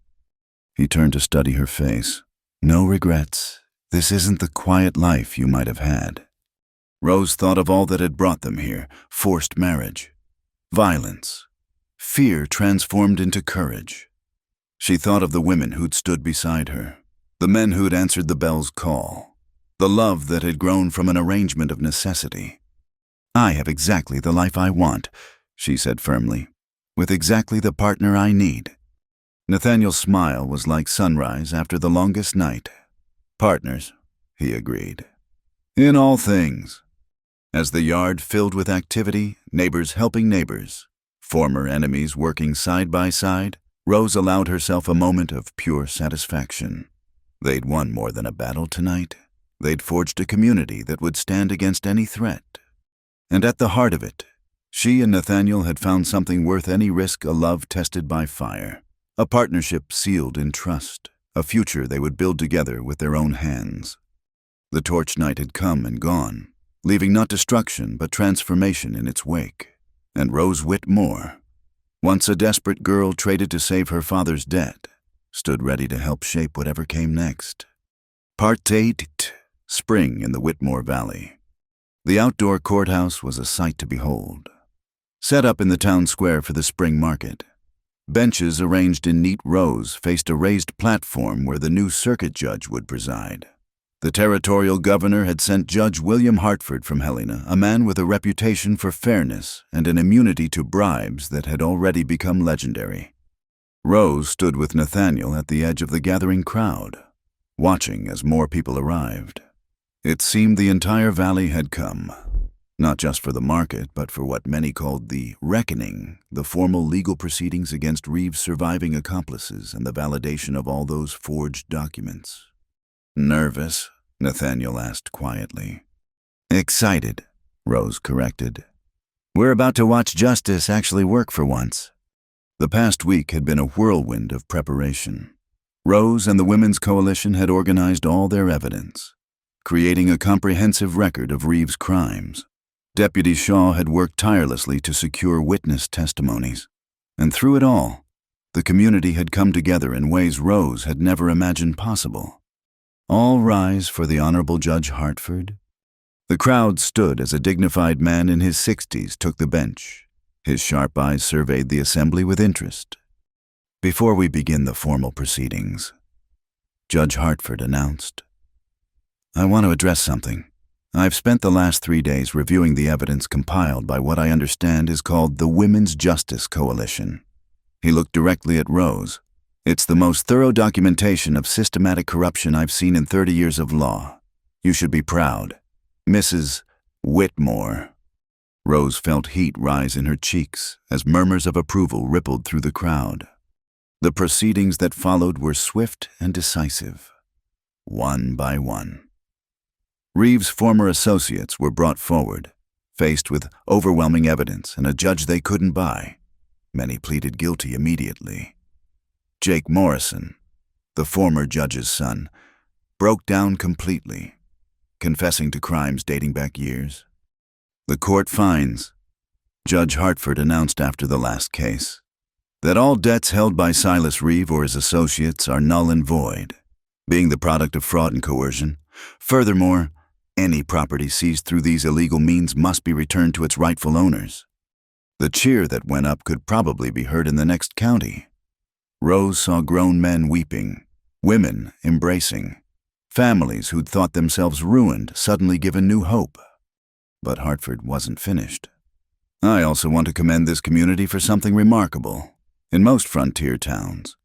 He turned to study her face. No regrets. This isn't the quiet life you might have had. Rose thought of all that had brought them here: forced marriage, violence, fear transformed into courage. She thought of the women who'd stood beside her, the men who'd answered the bell's call, the love that had grown from an arrangement of necessity. I have exactly the life I want, she said firmly, with exactly the partner I need. Nathaniel's smile was like sunrise after the longest night. Partners, he agreed. In all things. As the yard filled with activity, neighbors helping neighbors, former enemies working side by side, Rose allowed herself a moment of pure satisfaction. They'd won more than a battle tonight. They'd forged a community that would stand against any threat. And at the heart of it, she and Nathaniel had found something worth any risk, a love tested by fire, a partnership sealed in trust, a future they would build together with their own hands. The torch night had come and gone, leaving not destruction but transformation in its wake. And Rose Whitmore, once a desperate girl traded to save her father's debt, stood ready to help shape whatever came next. Part 8. Spring in the Whitmore Valley. The outdoor courthouse was a sight to behold. Set up in the town square for the spring market, benches arranged in neat rows faced a raised platform where the new circuit judge would preside. The territorial governor had sent Judge William Hartford from Helena, a man with a reputation for fairness and an immunity to bribes that had already become legendary. Rose stood with Nathaniel at the edge of the gathering crowd, watching as more people arrived. It seemed the entire valley had come, not just for the market, but for what many called the reckoning, the formal legal proceedings against Reeves' surviving accomplices and the validation of all those forged documents. Nervous? Nathaniel asked quietly. Excited, Rose corrected. We're about to watch justice actually work for once. The past week had been a whirlwind of preparation. Rose and the Women's Coalition had organized all their evidence, creating a comprehensive record of Reeves' crimes. Deputy Shaw had worked tirelessly to secure witness testimonies, and through it all, the community had come together in ways Rose had never imagined possible. All rise for the Honorable Judge Hartford. The crowd stood as a dignified man in his 60s took the bench. His sharp eyes surveyed the assembly with interest. Before we begin the formal proceedings, Judge Hartford announced, I want to address something. I've spent the last 3 days reviewing the evidence compiled by what I understand is called the Women's Justice Coalition. He looked directly at Rose. It's the most thorough documentation of systematic corruption I've seen in 30 years of law. You should be proud. Mrs. Whitmore. Rose felt heat rise in her cheeks as murmurs of approval rippled through the crowd. The proceedings that followed were swift and decisive, one by one. Reeves' former associates were brought forward, faced with overwhelming evidence and a judge they couldn't buy. Many pleaded guilty immediately. Jake Morrison, the former judge's son, broke down completely, confessing to crimes dating back years. The court finds, Judge Hartford announced after the last case, that all debts held by Silas Reeve or his associates are null and void, being the product of fraud and coercion. Furthermore, any property seized through these illegal means must be returned to its rightful owners. The cheer that went up could probably be heard in the next county. Rose saw grown men weeping, women embracing, families who'd thought themselves ruined suddenly given new hope. But Hartford wasn't finished. I also want to commend this community for something remarkable. In most frontier towns,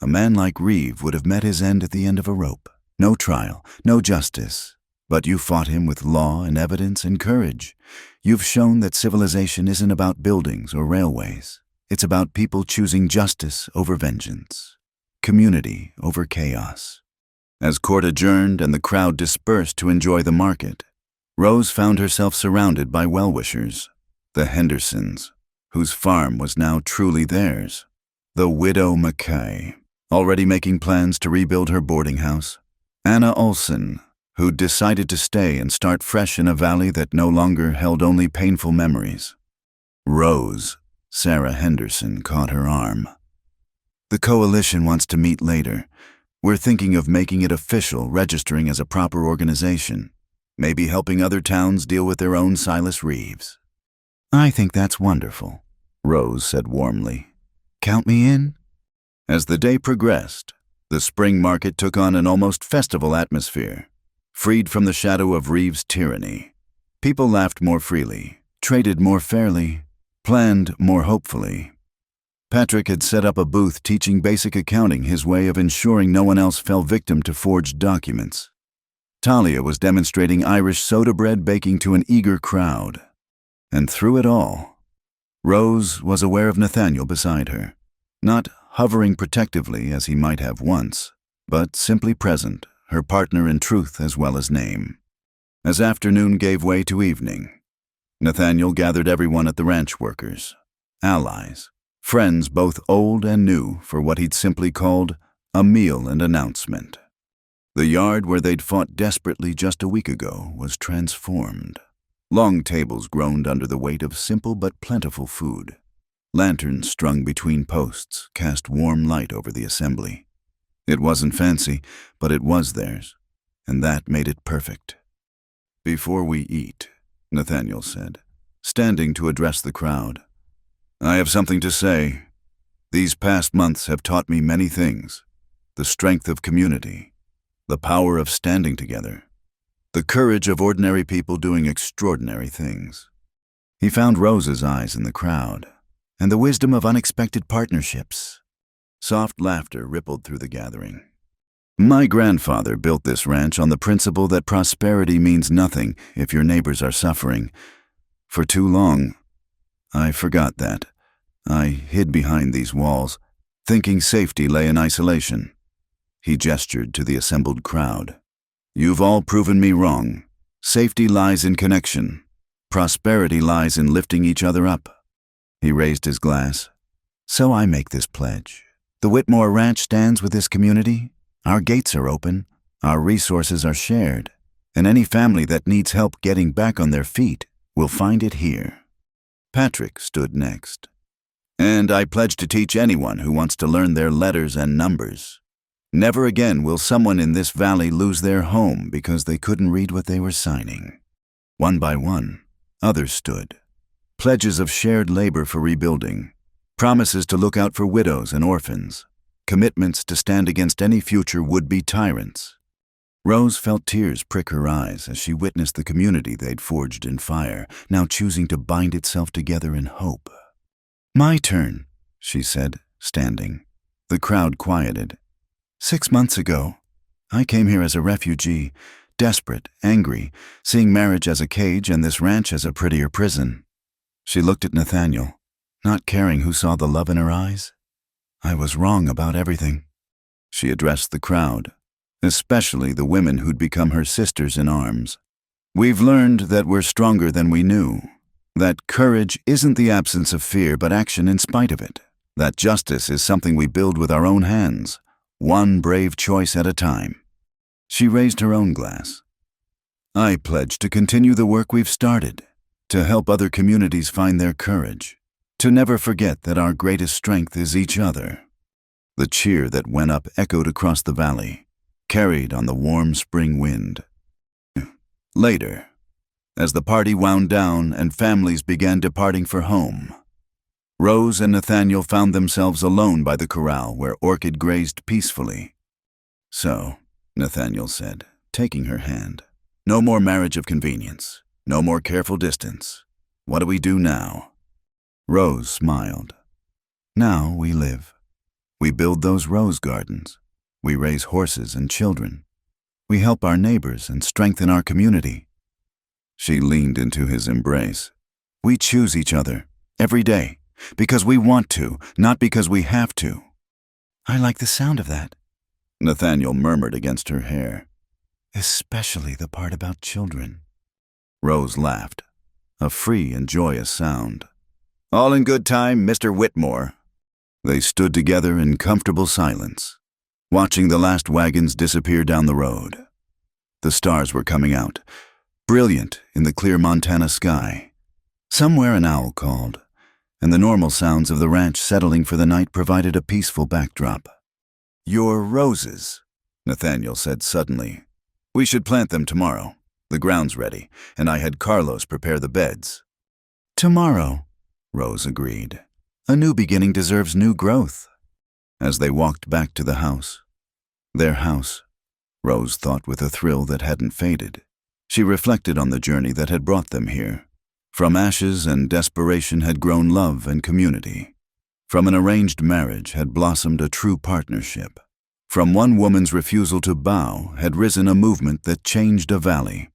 a man like Reeve would have met his end at the end of a rope. No trial, no justice. But you fought him with law and evidence and courage. You've shown that civilization isn't about buildings or railways. It's about people choosing justice over vengeance, community over chaos. As court adjourned and the crowd dispersed to enjoy the market, Rose found herself surrounded by well-wishers, the Hendersons, whose farm was now truly theirs, the widow Mackay, already making plans to rebuild her boarding house, Anna Olson, who'd decided to stay and start fresh in a valley that no longer held only painful memories. Rose, Sarah Henderson, caught her arm. "The coalition wants to meet later. We're thinking of making it official, registering as a proper organization, maybe helping other towns deal with their own Silas Reeves." "I think that's wonderful," Rose said warmly. "Count me in?" As the day progressed, the spring market took on an almost festival atmosphere. Freed from the shadow of Reeves' tyranny, people laughed more freely, traded more fairly, planned more hopefully. Patrick had set up a booth teaching basic accounting, his way of ensuring no one else fell victim to forged documents. Talia was demonstrating Irish soda bread baking to an eager crowd. And through it all, Rose was aware of Nathaniel beside her, not hovering protectively as he might have once, but simply present, her partner in truth as well as name. As afternoon gave way to evening, Nathaniel gathered everyone at the ranch workers, allies, friends both old and new, for what he'd simply called a meal and announcement. The yard where they'd fought desperately just a week ago was transformed. Long tables groaned under the weight of simple but plentiful food. Lanterns strung between posts cast warm light over the assembly. It wasn't fancy, but it was theirs, and that made it perfect. "Before we eat," Nathaniel said, standing to address the crowd, "I have something to say. These past months have taught me many things. The strength of community, the power of standing together, the courage of ordinary people doing extraordinary things." He found Rose's eyes in the crowd, "And the wisdom of unexpected partnerships." Soft laughter rippled through the gathering. "My grandfather built this ranch on the principle that prosperity means nothing if your neighbors are suffering. For too long, I forgot that. I hid behind these walls, thinking safety lay in isolation." He gestured to the assembled crowd. "You've all proven me wrong. Safety lies in connection. Prosperity lies in lifting each other up." He raised his glass. "So I make this pledge. The Whitmore Ranch stands with this community. Our gates are open. Our resources are shared. And any family that needs help getting back on their feet will find it here." Patrick stood next. "And I pledge to teach anyone who wants to learn their letters and numbers. Never again will someone in this valley lose their home because they couldn't read what they were signing." One by one, others stood. Pledges of shared labor for rebuilding, promises to look out for widows and orphans, commitments to stand against any future would-be tyrants. Rose felt tears prick her eyes as she witnessed the community they'd forged in fire, now choosing to bind itself together in hope. "My turn," she said, standing. The crowd quieted. 6 months ago, I came here as a refugee, desperate, angry, seeing marriage as a cage and this ranch as a prettier prison. She looked at Nathaniel, not caring who saw the love in her eyes. I was wrong about everything. She addressed the crowd, especially the women who'd become her sisters in arms. "We've learned that we're stronger than we knew, that courage isn't the absence of fear but action in spite of it, that justice is something we build with our own hands, one brave choice at a time." She raised her own glass. "I pledge to continue the work we've started, to help other communities find their courage, to never forget that our greatest strength is each other." The cheer that went up echoed across the valley, carried on the warm spring wind. Later, as the party wound down and families began departing for home, Rose and Nathaniel found themselves alone by the corral where Orchid grazed peacefully. "So," Nathaniel said, taking her hand, "no more marriage of convenience, no more careful distance. What do we do now?" Rose smiled. "Now we live. We build those rose gardens. We raise horses and children. We help our neighbors and strengthen our community." She leaned into his embrace. "We choose each other, every day, because we want to, not because we have to." "I like the sound of that," Nathaniel murmured against her hair. "Especially the part about children." Rose laughed, a free and joyous sound. "All in good time, Mr. Whitmore." They stood together in comfortable silence, watching the last wagons disappear down the road. The stars were coming out, brilliant in the clear Montana sky. Somewhere an owl called, and the normal sounds of the ranch settling for the night provided a peaceful backdrop. "Your roses," Nathaniel said suddenly. "We should plant them tomorrow. The ground's ready, and I had Carlos prepare the beds." "Tomorrow," Rose agreed. "A new beginning deserves new growth." As they walked back to the house, their house, Rose thought with a thrill that hadn't faded. She reflected on the journey that had brought them here. From ashes and desperation had grown love and community. From an arranged marriage had blossomed a true partnership. From one woman's refusal to bow had risen a movement that changed a valley.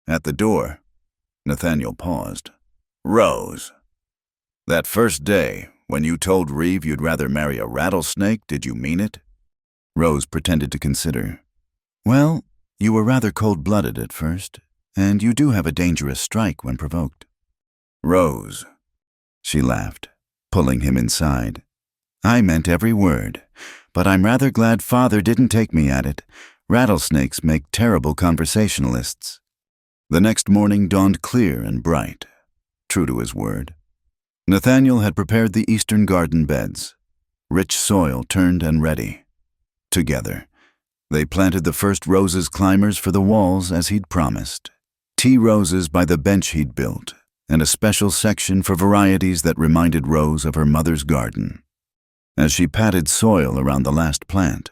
At the door, Nathaniel paused. "Rose, that first day, when you told Reeve you'd rather marry a rattlesnake, did you mean it?" Rose pretended to consider. "Well, you were rather cold-blooded at first, and you do have a dangerous strike when provoked." "Rose," she laughed, pulling him inside. "I meant every word, but I'm rather glad Father didn't take me at it. Rattlesnakes make terrible conversationalists." The next morning dawned clear and bright, true to his word. Nathaniel had prepared the eastern garden beds, rich soil turned and ready. Together, they planted the first roses climbers for the walls as he'd promised. Tea roses by the bench he'd built, and a special section for varieties that reminded Rose of her mother's garden. As she patted soil around the last plant,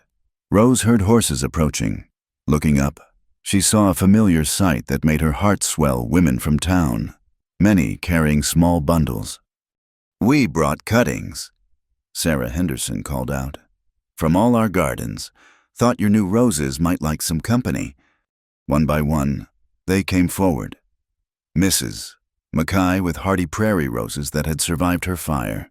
Rose heard horses approaching. Looking up, she saw a familiar sight that made her heart swell. Women from town, many carrying small bundles. "We brought cuttings," Sarah Henderson called out. "From all our gardens. Thought your new roses might like some company." One by one, they came forward. Mrs. Mackay with hardy prairie roses that had survived her fire.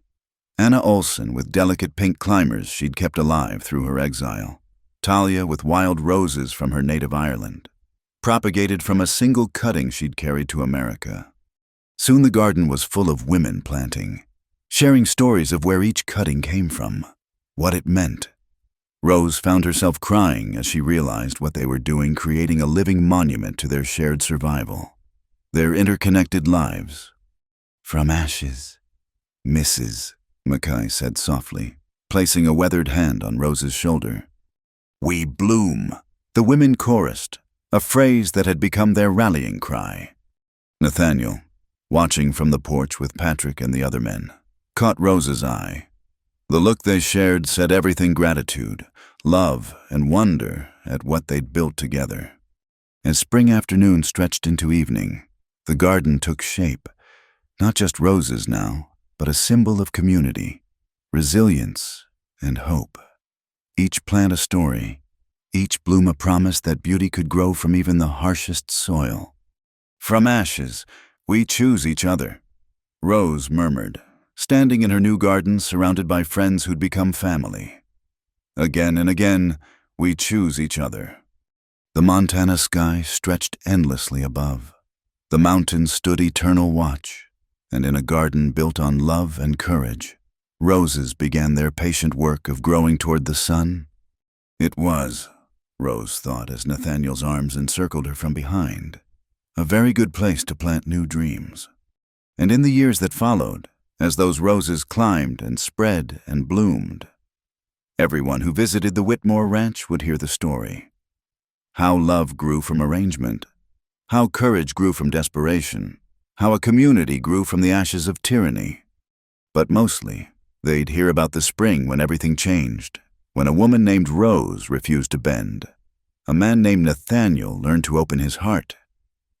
Anna Olson with delicate pink climbers she'd kept alive through her exile. Talia with wild roses from her native Ireland, propagated from a single cutting she'd carried to America. Soon the garden was full of women planting, sharing stories of where each cutting came from, what it meant. Rose found herself crying as she realized what they were doing, creating a living monument to their shared survival, their interconnected lives. "From ashes," Mrs. Mackay said softly, placing a weathered hand on Rose's shoulder. "We bloom," the women chorused, a phrase that had become their rallying cry. Nathaniel, watching from the porch with Patrick and the other men, caught Rose's eye. The look they shared said everything: gratitude, love, and wonder at what they'd built together. As spring afternoon stretched into evening, the garden took shape, not just roses now, but a symbol of community, resilience, and hope. Each plant a story, each bloom a promise that beauty could grow from even the harshest soil. "From ashes, we choose each other," Rose murmured, standing in her new garden surrounded by friends who'd become family. "Again and again, we choose each other." The Montana sky stretched endlessly above. The mountains stood eternal watch, and in a garden built on love and courage, roses began their patient work of growing toward the sun. It was, Rose thought as Nathaniel's arms encircled her from behind, a very good place to plant new dreams. And in the years that followed, as those roses climbed and spread and bloomed, everyone who visited the Whitmore Ranch would hear the story. How love grew from arrangement, how courage grew from desperation, how a community grew from the ashes of tyranny. But mostly, they'd hear about the spring when everything changed, when a woman named Rose refused to bend, a man named Nathaniel learned to open his heart,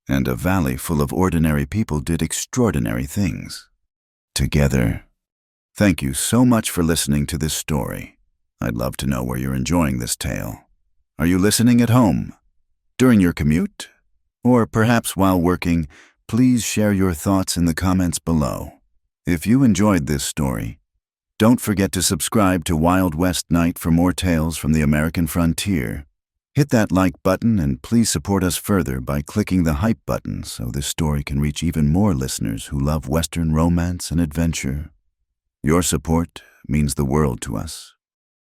and a valley full of ordinary people did extraordinary things. Together. Thank you so much for listening to this story. I'd love to know where you're enjoying this tale. Are you listening at home? During your commute? Or perhaps while working? Please share your thoughts in the comments below. If you enjoyed this story, don't forget to subscribe to Wild West Night for more tales from the American frontier. Hit that like button and please support us further by clicking the hype button so this story can reach even more listeners who love Western romance and adventure. Your support means the world to us.